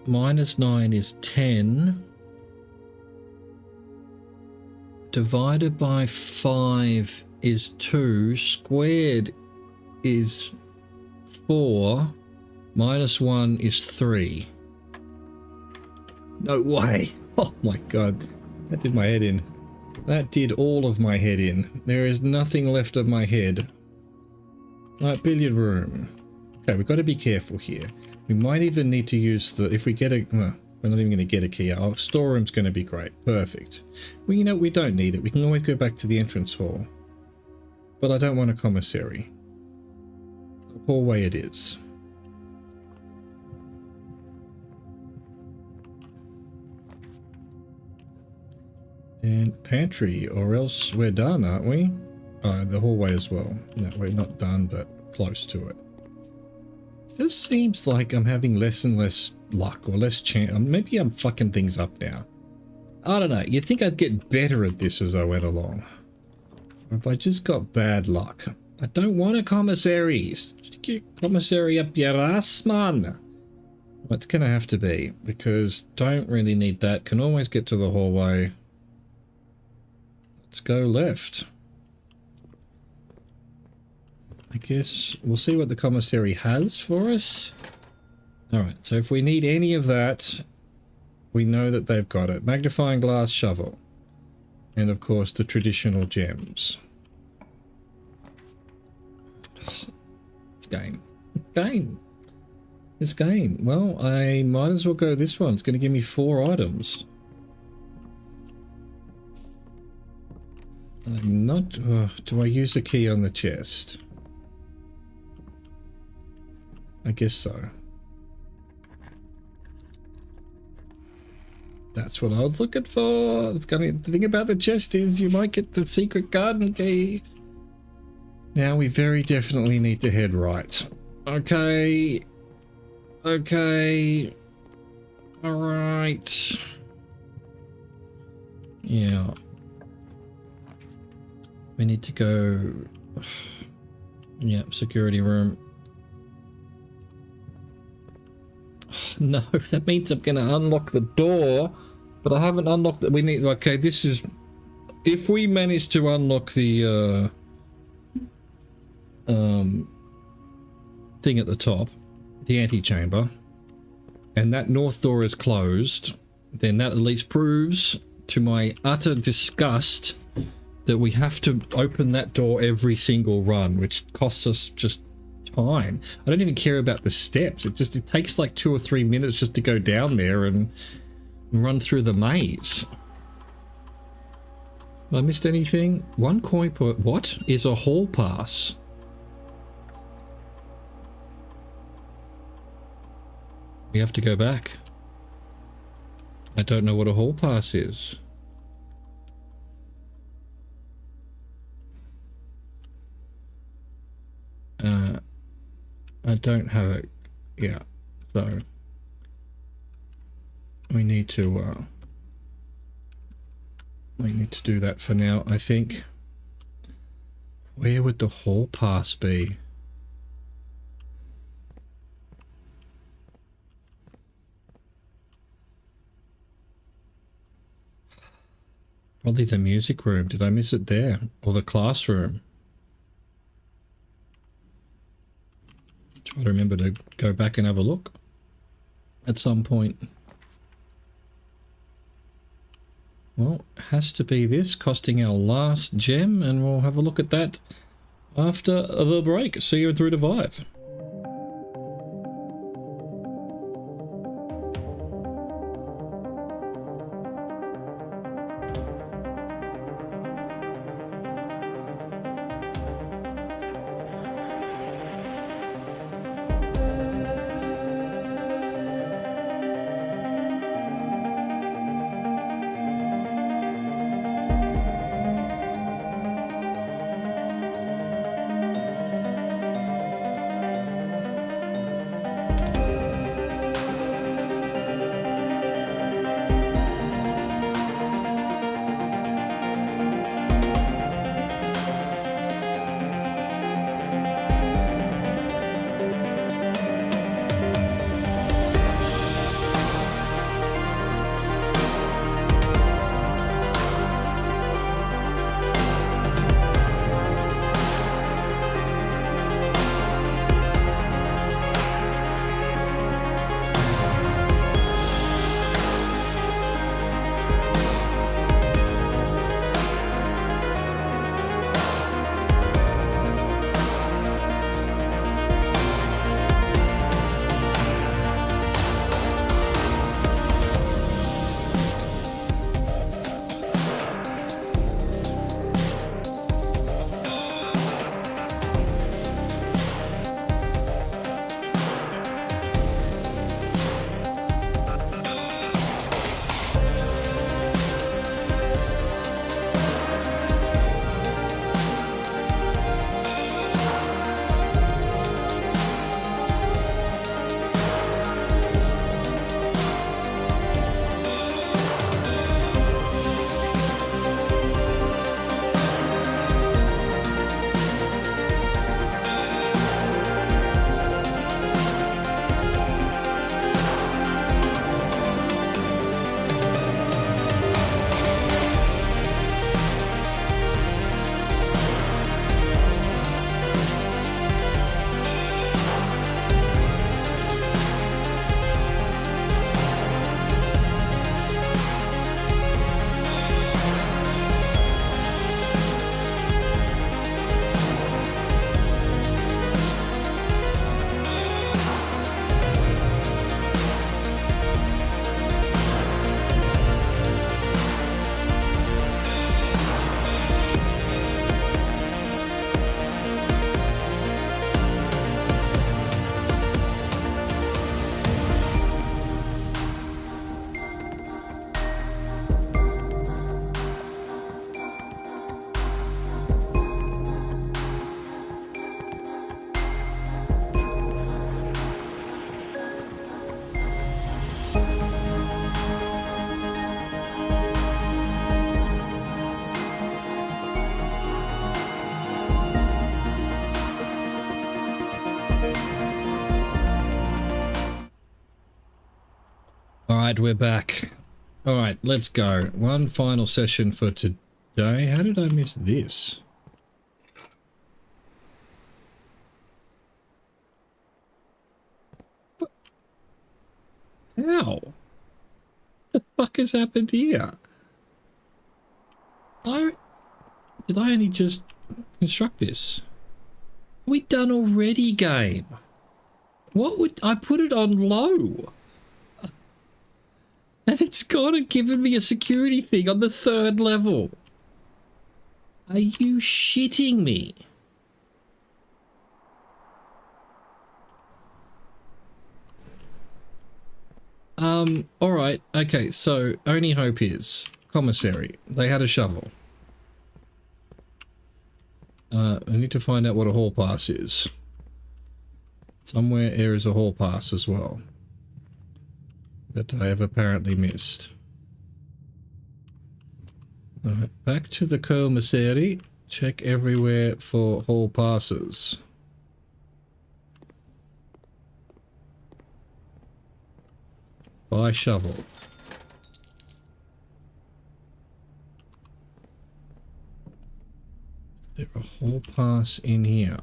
minus 9 is 10. Divided by 5 is 2. Squared is 4. Minus 1 is 3. No way. Oh my god. That did my head in. That did all of my head in. There is nothing left of my head. Right, billiard room. Okay, we've got to be careful here. We might even need to use the... If we get a... Well, we're not even going to get a key. Our storeroom's going to be great. Perfect. Well, you know, we don't need it. We can always go back to the entrance hall. But I don't want a commissary. The hallway it is. And pantry, or else we're done, aren't we? The hallway as well. No, we're not done, but close to it. This seems like I'm having less and less luck, or less chance. Maybe I'm fucking things up now. I don't know. You'd think I'd get better at this as I went along. Or if I just got bad luck. I don't want a commissary. Get commissary up your ass, man. What's gonna have to be, because don't really need that. Can always get to the hallway. Let's go left. I guess we'll see what the commissary has for us. Alright, so if we need any of that, we know that they've got it. Magnifying glass, shovel. And of course the traditional gems. This game. This game. Well, I might as well go this one. It's going to give me 4 items. I'm not... do I use a key on the chest? I guess so. That's what I was looking for. It's gonna, the thing about the chest is you might get the secret garden key. Now we very definitely need to head right. Okay. Okay. Alright. Yeah. We need to go... Yeah, security room. No, that means I'm going to unlock the door, but I haven't unlocked it. We need... Okay, this is... If we manage to unlock the thing at the top, the antechamber, and that north door is closed, then that at least proves to my utter disgust that we have to open that door every single run, which costs us just time. I don't even care about the steps. It takes like 2 or 3 minutes just to go down there and run through the maze. Have I missed anything? 1 coin per... What is a hall pass? We have to go back. I don't know what a hall pass is. I don't have it. Yeah, so we need to do that for now, I think. Where would the hall pass be? Probably the music room. Did I miss it there? Or the classroom? Try to remember to go back and have a look at some point. Well, it has to be this, costing our last gem, and we'll have a look at that after the break. See you through the Vive. Alright, we're back. Alright, let's go. One final session for today. How did I miss this? What? How? The fuck has happened here? Did I only just construct this? We done already, game. What would I put it on low? And it's gone and given me a security thing on the 3rd level. Are you shitting me? Alright, okay, so only hope is commissary. They had a shovel. I need to find out what a hall pass is. Somewhere there is a hall pass as well that I have apparently missed. Alright, back to the commissary. Check everywhere for hall passes. Buy shovel. Is there a hall pass in here?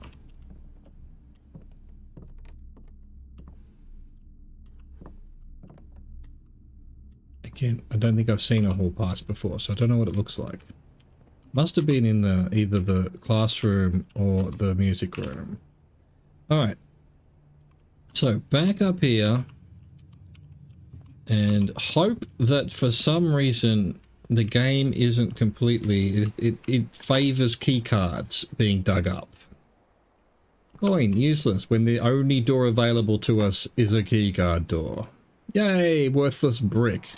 Again, I don't think I've seen a hall pass before, so I don't know what it looks like. Must have been in the either the classroom or the music room. Alright. So, back up here. And hope that for some reason the game isn't completely... It favours key cards being dug up. Coin, useless, when the only door available to us is a key card door. Yay, worthless brick.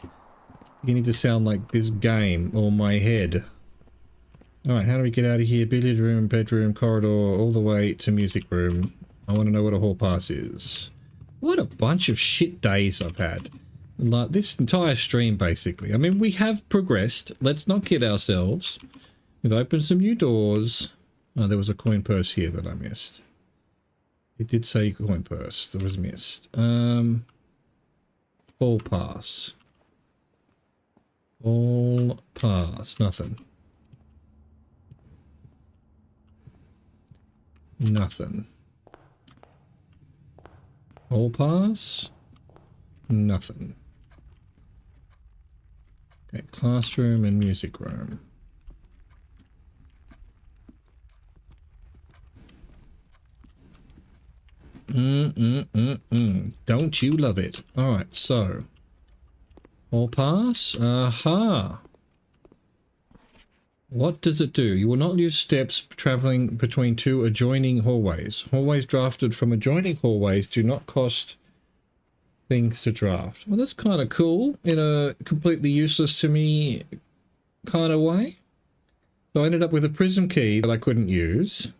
You need to sound like this game or my head. Alright, how do we get out of here? Billiard room, bedroom, corridor, all the way to music room. I want to know what a hall pass is. What a bunch of shit days I've had. Like this entire stream, basically. I mean, we have progressed. Let's not kid ourselves. We've opened some new doors. Oh, there was a coin purse here that I missed. It did say coin purse that was missed. Hall pass. All pass. Nothing. Nothing. All pass. Nothing. Okay, classroom and music room. Don't you love it? Alright, so. All pass? Aha! What does it do? You will not use steps traveling between two adjoining hallways. Hallways drafted from adjoining hallways do not cost things to draft. Well, that's kind of cool in a completely useless to me kind of way. So I ended up with a prism key that I couldn't use.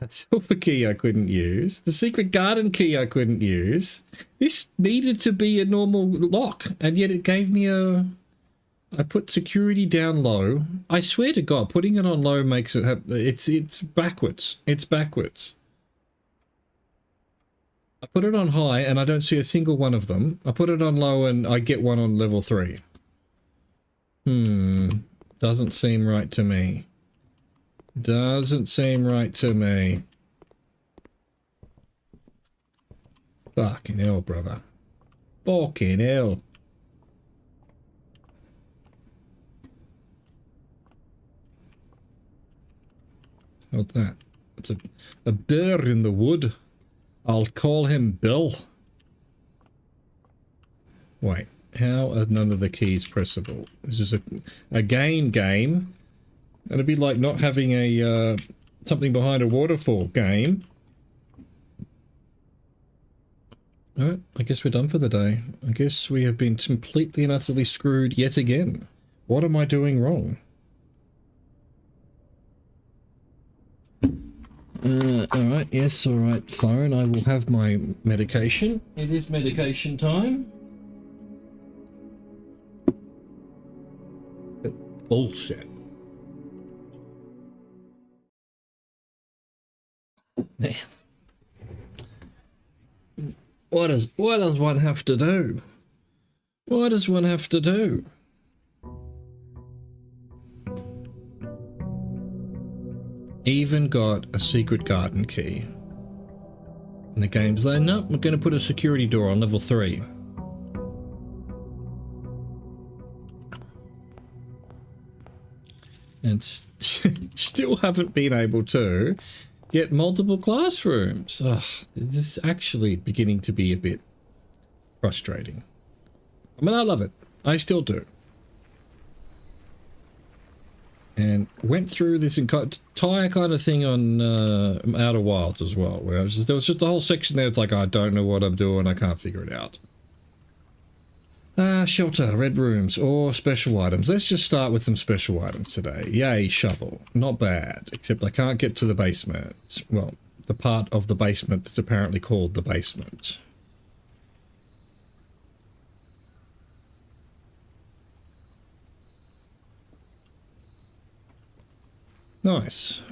A silver key I couldn't use. The secret garden key I couldn't use. This needed to be a normal lock, and yet it gave me a... I put security down low. I swear to God, putting it on low makes it have... It's backwards. It's backwards. I put it on high and I don't see a single one of them. I put it on low and I get one on level 3. Doesn't seem right to me. Doesn't seem right to me. Fucking hell, brother. Fucking hell. What's that? It's a bear in the wood. I'll call him Bill. Wait, how are none of the keys pressable? This is a game. It'd be like not having a something behind a waterfall game. Alright, I guess we're done for the day. I guess we have been completely and utterly screwed yet again. What am I doing wrong? Alright, yes, alright, phone. I will have my medication. It is medication time. Bullshit. What does one have to do? What does one have to do? Even got a secret garden key. And the game's like, no, we're going to put a security door on level 3. And still haven't been able to get multiple classrooms. Ugh, this is actually beginning to be a bit frustrating. I mean, I love it. I still do. And went through this entire kind of thing on Outer Wilds as well, where there was just a whole section there. It's like, I don't know what I'm doing. I can't figure it out. Shelter, red rooms, or special items. Let's just start with some special items today. Yay, shovel. Not bad, except I can't get to the basement. Well, the part of the basement that's apparently called the basement. Nice.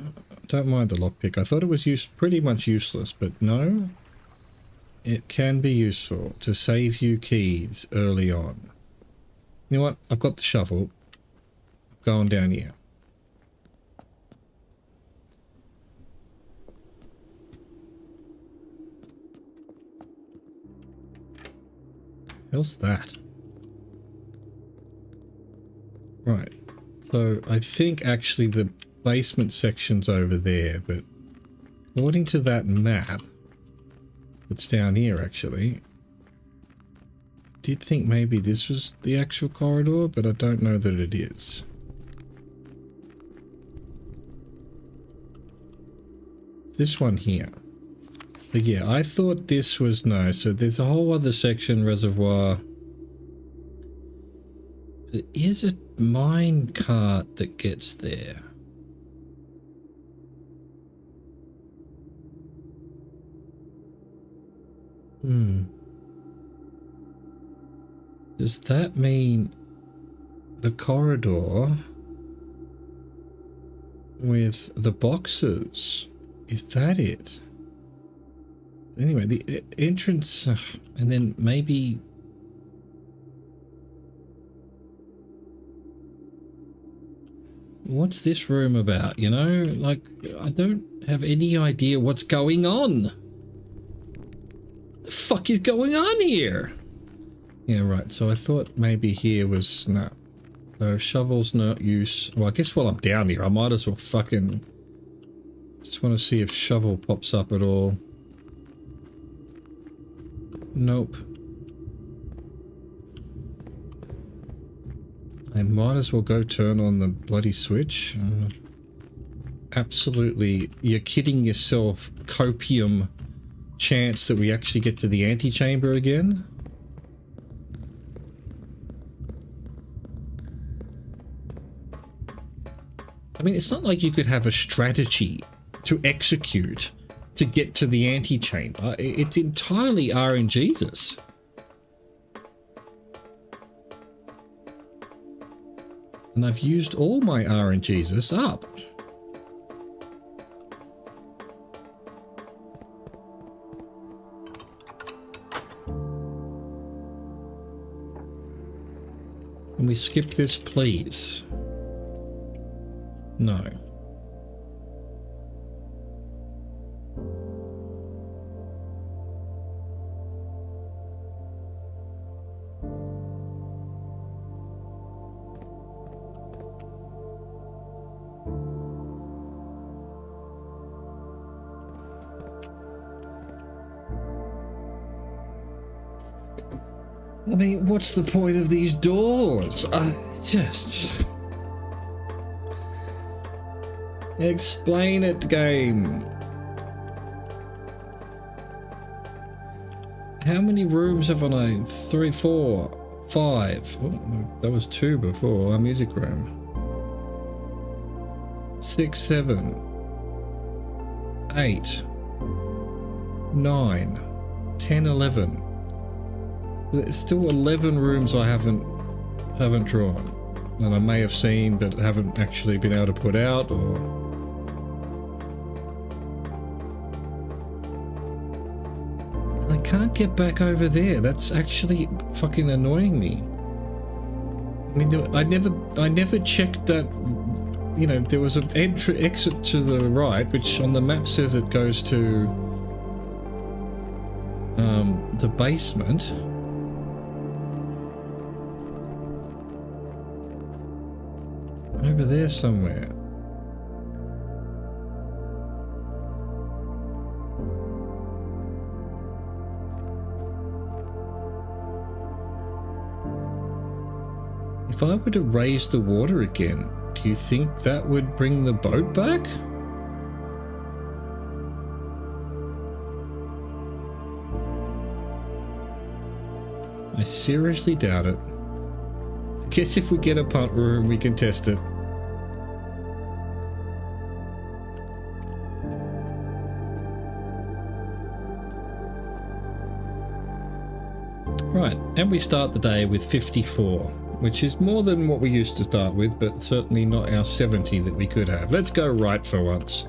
Don't mind the lockpick. I thought it was pretty much useless, but no. It can be useful to save you keys early on. You know what? I've got the shovel. I'm going down here. How's that? Right. So I think actually the basement section's over there, but according to that map, it's down here actually. I did think maybe this was the actual corridor, but I don't know that it is. This one here. So yeah, I thought this was no. So there's a whole other section, reservoir. It is a mine cart that gets there. Does that mean the corridor with the boxes? Is that it? Anyway, the entrance, and then maybe... What's this room about, you know? Like, I don't have any idea what's going on. The fuck is going on here? Yeah, right, so I thought maybe here was... No. So shovel's not use... Well, I guess while I'm down here, I might as well fucking... Just want to see if shovel pops up at all. Nope. I might as well go turn on the bloody switch. Absolutely, you're kidding yourself. Copium chance that we actually get to the antechamber again. I mean, it's not like you could have a strategy to execute to get to the antechamber. It's entirely RNGus. And I've used all my RNGus up. Can we skip this, please? No. I mean, what's the point of these doors? Just... Explain it, game. How many rooms have I? 3, 4, 5. Oh, that was 2 before. Our music room. 6, 7, 8, 9, 10, 11. There's still 11 rooms I haven't drawn, and I may have seen but haven't actually been able to put out, or and I can't get back over there. That's actually fucking annoying me. I mean, I never checked that. You know, there was an exit to the right, which on the map says it goes to the basement. Over there somewhere. If I were to raise the water again, do you think that would bring the boat back? I seriously doubt it. I guess if we get a punt room, we can test it. Right, and we start the day with 54, which is more than what we used to start with, but certainly not our 70 that we could have. Let's go right for once.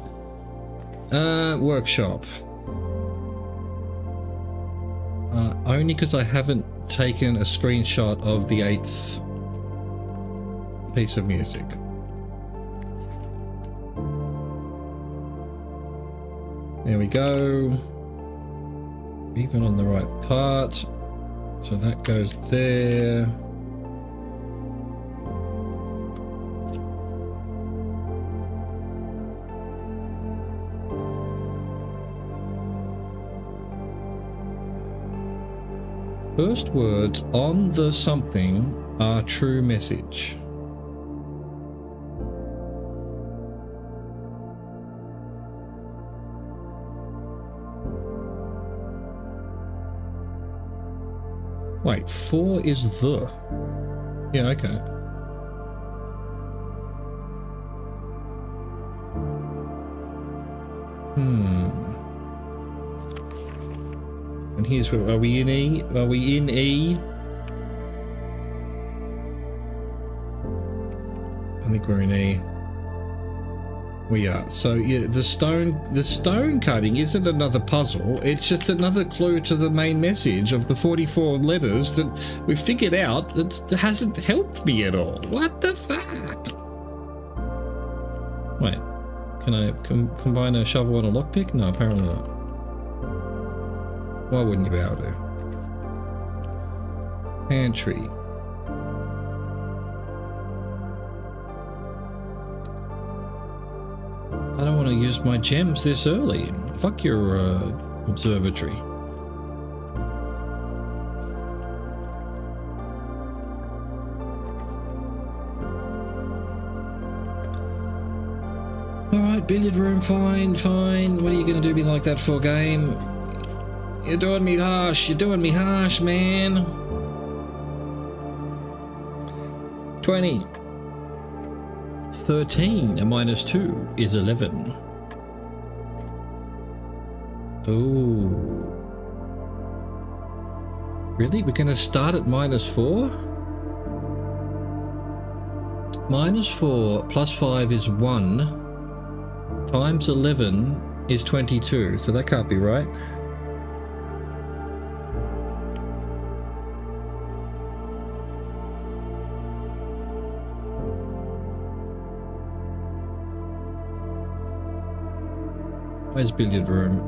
Workshop. Only because I haven't taken a screenshot of the 8th piece of music. There we go. Even on the right part. So that goes there. First words on the something are true message. Wait, 4 is the. Yeah, okay. And here's where, are we in E? Are we in E? I think we're in E. We are. So yeah, the stone cutting isn't another puzzle. It's just another clue to the main message of the 44 letters that we figured out that hasn't helped me at all. What the fuck? Wait, can I combine a shovel and a lockpick? No, apparently not. Why wouldn't you be able to? Pantry. I don't want to use my gems this early. Fuck your observatory. Alright, billiard room, fine, fine. What are you going to do me like that for, game? You're doing me harsh. You're doing me harsh, man. 20. 13 and minus 2 is 11. Oh. Really? We're going to start at minus 4? Minus 4 plus 5 is 1. Times 11 is 22. So that can't be right. Where's billiard room?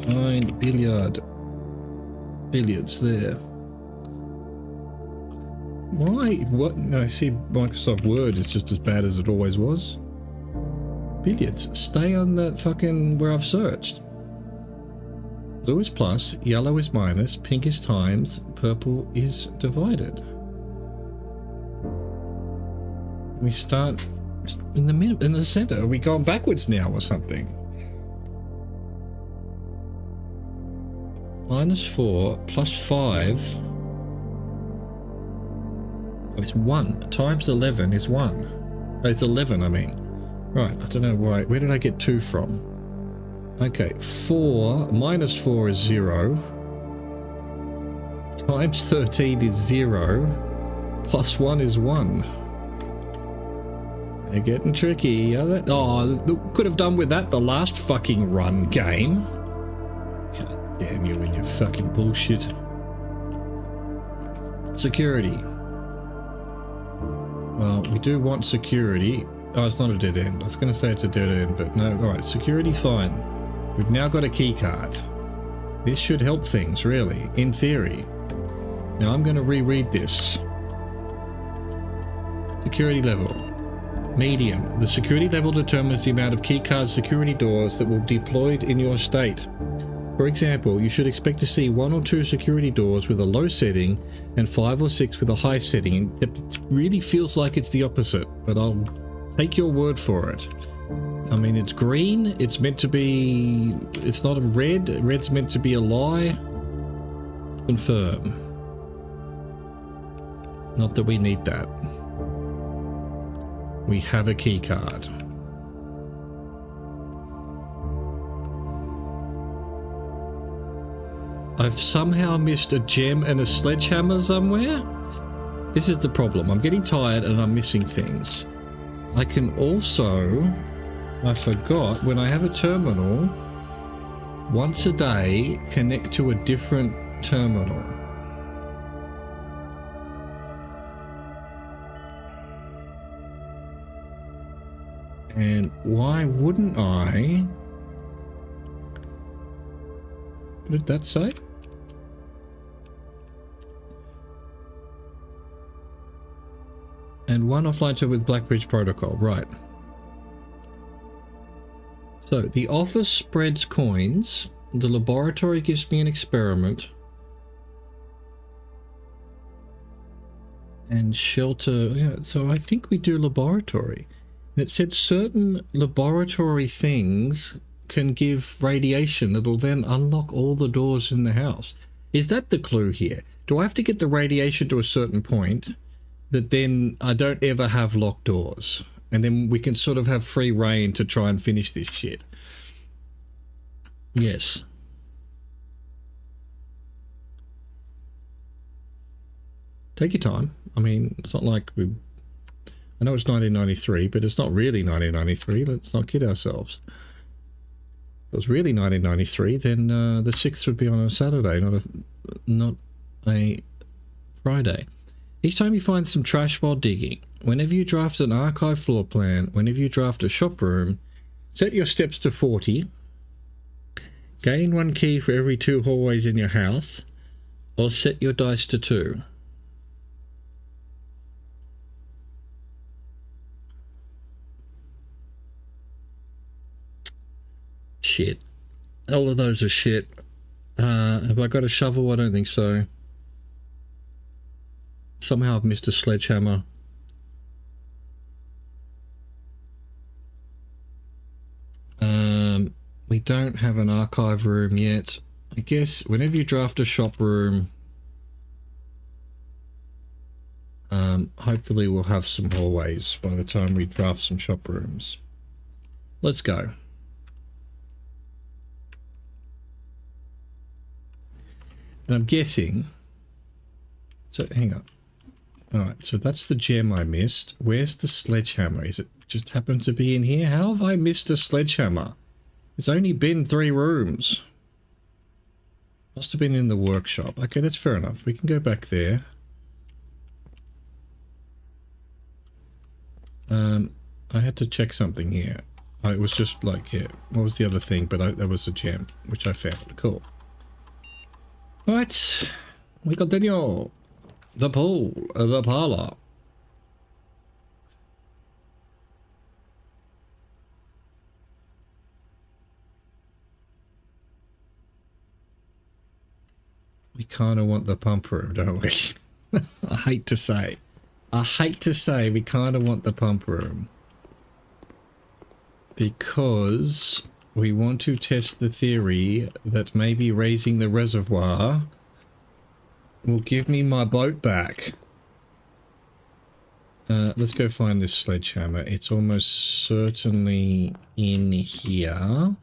Find billiard. Billiards there. Why? What? No, I see Microsoft Word is just as bad as it always was. Billiards. Stay on that fucking where I've searched. Blue is plus, yellow is minus, pink is times, purple is divided. We start in the middle, in the center. Are we going backwards now or something? Minus 4 plus 5. Oh, it's 1. Times 11 is 1. Oh, it's 11, I mean. Right, I don't know why. Where did I get 2 from? Okay, 4 minus 4 is 0. Times 13 is 0. Plus 1 is 1. They're getting tricky. Oh, could have done with that the last fucking run, game. God damn you and your fucking bullshit. Security. Well, we do want security. Oh, it's not a dead end. I was going to say it's a dead end, but no. Alright, security, fine. We've now got a key card. This should help things, really, in theory. Now I'm going to reread this. Security level. Medium. The security level determines the amount of keycard security doors that will be deployed in your state. For example, you should expect to see 1 or 2 security doors with a low setting and 5 or 6 with a high setting. It really feels like it's the opposite, but I'll take your word for it. I mean, it's green. It's meant to be... It's not a red. Red's meant to be a lie. Confirm. Not that we need that. We have a key card. I've somehow missed a gem and a sledgehammer somewhere. This is the problem. I'm getting tired and I'm missing things. I can also... I forgot, when I have a terminal, once a day, connect to a different terminal. And why wouldn't I... What did that say? And one offline tour with Blackbridge Protocol, right. So, the office spreads coins, the laboratory gives me an experiment, and shelter, yeah, so I think we do laboratory. And it said certain laboratory things can give radiation that'll then unlock all the doors in the house. Is that the clue here? Do I have to get the radiation to a certain point that then I don't ever have locked doors? And then we can sort of have free reign to try and finish this shit. Yes. Take your time. I mean, it's not like we... I know it's 1993, but it's not really 1993. Let's not kid ourselves. If it was really 1993, then the 6th would be on a Saturday, not a Friday. Each time you find some trash while digging, whenever you draft an archive floor plan, whenever you draft a shop room, set your steps to 40, gain 1 key for every 2 hallways in your house, or set your dice to 2. Shit. All of those are shit. Have I got a shovel? I don't think so. Somehow I've missed a sledgehammer. We don't have an archive room yet. I guess whenever you draft a shop room, hopefully we'll have some hallways by the time we draft some shop rooms. Let's go. And I'm guessing... So, hang on. Alright, so that's the gem I missed. Where's the sledgehammer? Is it just happened to be in here? How have I missed a sledgehammer? It's only been 3 rooms. Must have been in the workshop. Okay, that's fair enough. We can go back there. I had to check something here. It was just like, yeah, what was the other thing? But that was a gem, which I found. Cool. Right, we continue. The pool, the parlor. We kind of want the pump room, don't we? I hate to say. We kind of want the pump room. Because we want to test the theory that maybe raising the reservoir will give me my boat back. Let's go find this sledgehammer. It's almost certainly in here.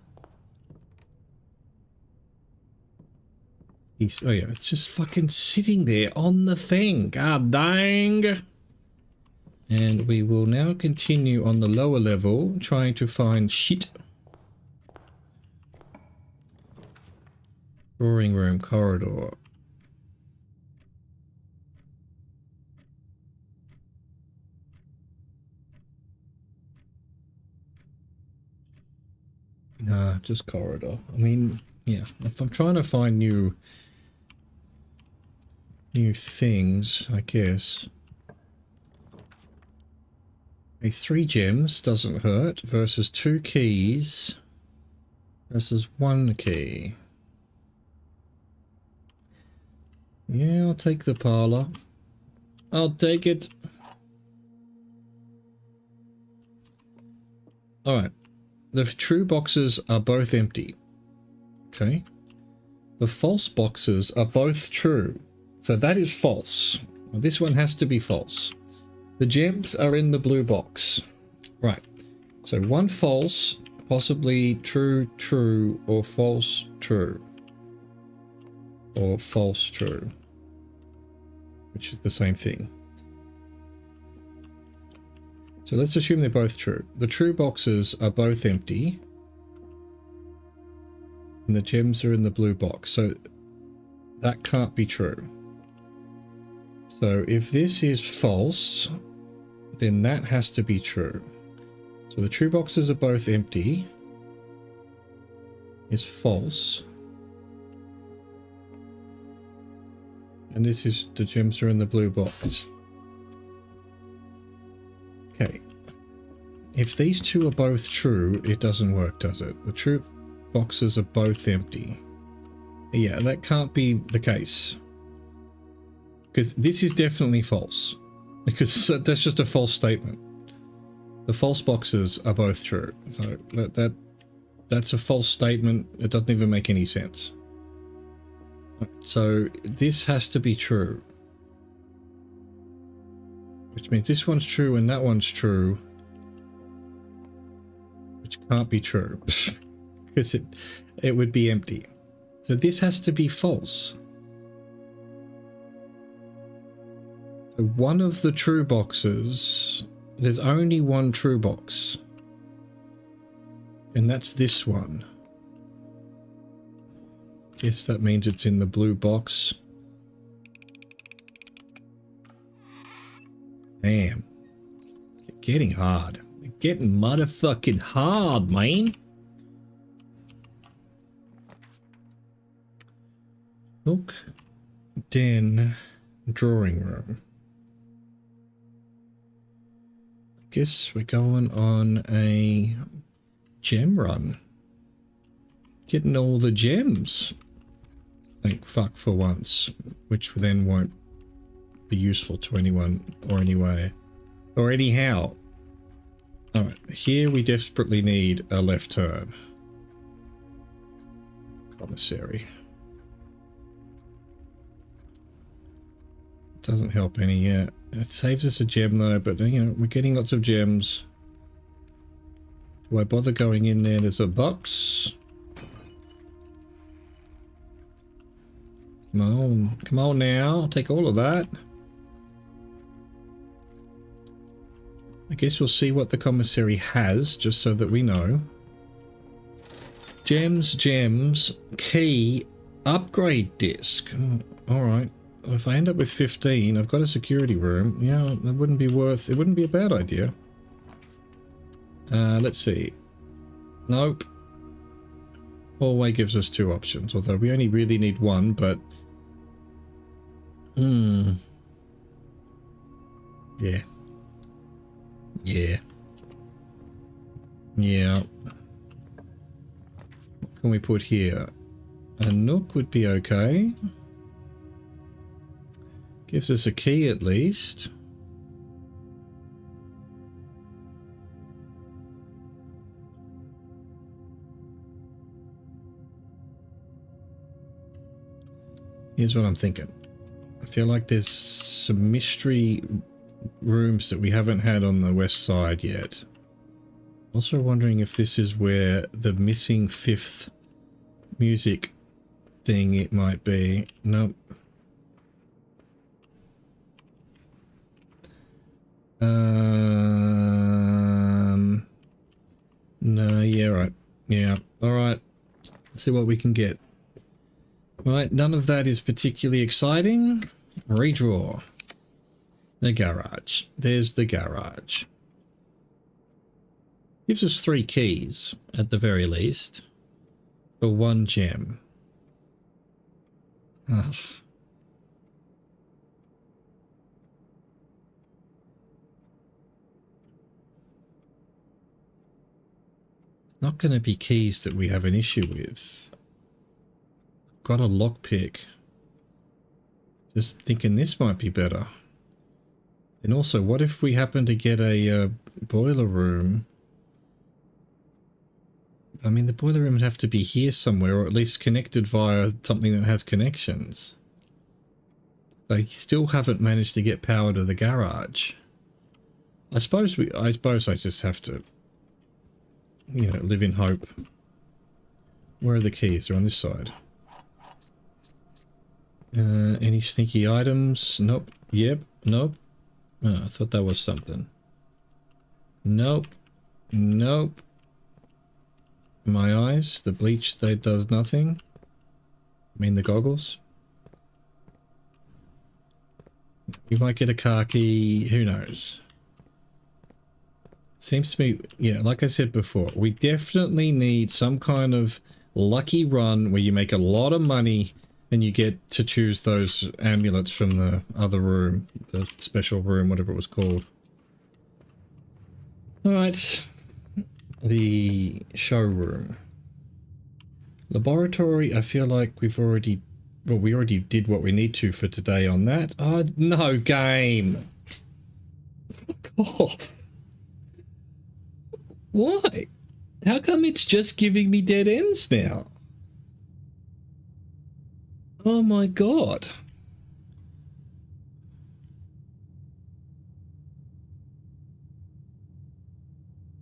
Oh yeah, it's just fucking sitting there on the thing. God dang. And we will now continue on the lower level, trying to find shit. Drawing room corridor. Nah, just corridor. I mean, yeah, if I'm trying to find new things, I guess. 3 gems doesn't hurt versus 2 keys versus 1 key. Yeah, I'll take the parlor. I'll take it. Alright. The true boxes are both empty. Okay. The false boxes are both true. So that is false. This one has to be false. The gems are in the blue box. Right. So 1 false, possibly true, true, or false, true. or false true, which is the same thing. So let's assume they're both true. The true boxes are both empty, and the gems are in the blue box, so that can't be true. So if this is false, then that has to be true. So the true boxes are both empty is false. And this is the gems are in the blue box. Okay. If these two are both true, it doesn't work, does it? The true boxes are both empty. Yeah, that can't be the case. Because this is definitely false. Because that's just a false statement. The false boxes are both true. So that's a false statement. It doesn't even make any sense. So this has to be true. Which means this one's true and that one's true. Which can't be true. Because it would be empty. So this has to be false. So one of the true boxes, there's only one true box. And that's this one. Guess that means it's in the blue box. Damn. It's getting hard. It's getting motherfucking hard, man. Book, den, drawing room. Guess we're going on a gem run. Getting all the gems. Thank fuck for once. Which then won't be useful to anyone or anyway. Or anyhow. Alright, here we desperately need a left turn. Commissary. Doesn't help any yet. It saves us a gem though, but you know, we're getting lots of gems. Do I bother going in there? There's a box. Come on now, I'll take all of that. I guess we'll see what the commissary has, just so that we know. Gems, key, upgrade disc. Oh, alright. If I end up with 15, I've got a security room. Yeah, that wouldn't be worth... It wouldn't be a bad idea. Let's see. Nope. Hallway gives us 2 options, although we only really need 1, but... Yeah. What can we put here? A nook would be okay. Gives us a key at least. Here's what I'm thinking. I feel like there's some mystery rooms that we haven't had on the west side yet. Also wondering if this is where the missing 5th music thing it might be. Nope. No, yeah, right. Yeah, alright. Let's see what we can get. Right, none of that is particularly exciting. Redraw. The garage. There's the garage. Gives us 3 keys, at the very least, for 1 gem. Ugh. Not going to be keys that we have an issue with. I've got a lockpick. Just thinking this might be better. And also, what if we happen to get a boiler room? I mean, the boiler room would have to be here somewhere, or at least connected via something that has connections. They still haven't managed to get power to the garage. I suppose I just have to, you know, live in hope. Where are the keys? They're on this side. Any sneaky items? Nope. Yep. Nope. Oh, I thought that was something. Nope. Nope. My eyes. The bleach, that does nothing. I mean the goggles. We might get a car key. Who knows? Seems to me, yeah, like I said before, we definitely need some kind of lucky run where you make a lot of money and you get to choose those amulets from the other room, the special room, whatever it was called. Alright. The showroom. Laboratory, I feel like we've already... Well, we already did what we need to for today on that. Oh, no, game! Fuck off. Why? How come it's just giving me dead ends now? Oh my god.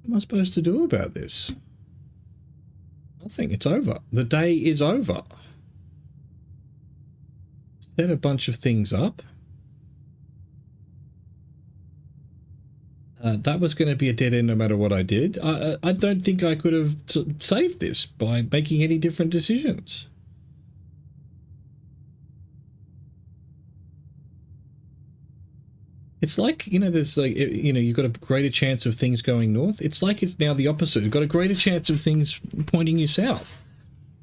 What am I supposed to do about this? Nothing, it's over. The day is over. Set a bunch of things up. That was going to be a dead end no matter what I did. I don't think I could have saved this by making any different decisions. It's like, you know, there's like, you know, you've got a greater chance of things going north. It's like it's now the opposite. You've got a greater chance of things pointing you south,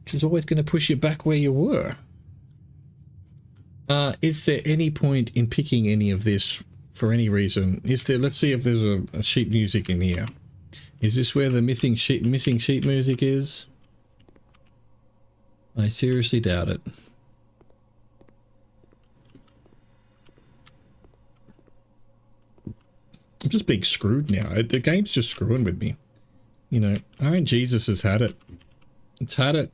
which is always going to push you back where you were. Is there any point in picking any of this for any reason? Is there, let's see if there's a sheet music in here. Is this where the missing sheet music is? I seriously doubt it. I'm just being screwed now. The game's just screwing with me. You know, RNGus has had it. It's had it.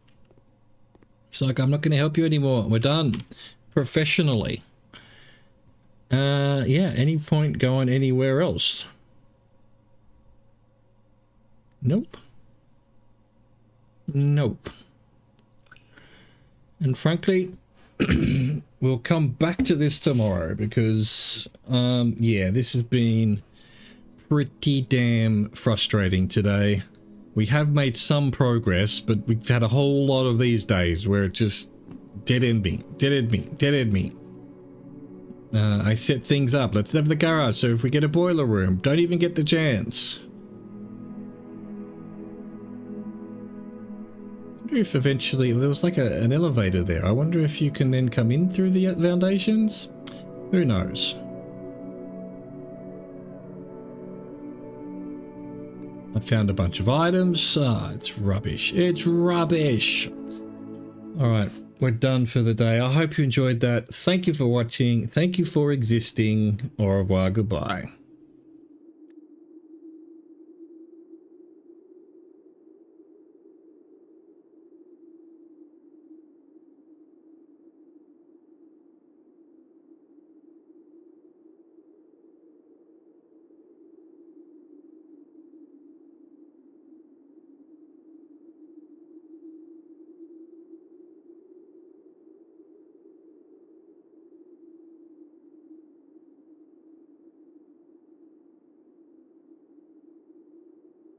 It's like, I'm not going to help you anymore. We're done. Professionally. Yeah, any point going anywhere else? Nope. Nope. And frankly, we'll come back to this tomorrow because, yeah, this has been pretty damn frustrating today. We have made some progress, but we've had a whole lot of these days where it just dead-end me, dead-end me, dead-end me. I set things up. Let's have the garage, so if we get a boiler room, don't even get the chance. I wonder if eventually, there was like an elevator there. I wonder if you can then come in through the foundations? Who knows? I found a bunch of items. Ah, it's rubbish. It's rubbish. Alright, we're done for the day. I hope you enjoyed that. Thank you for watching. Thank you for existing. Au revoir, goodbye.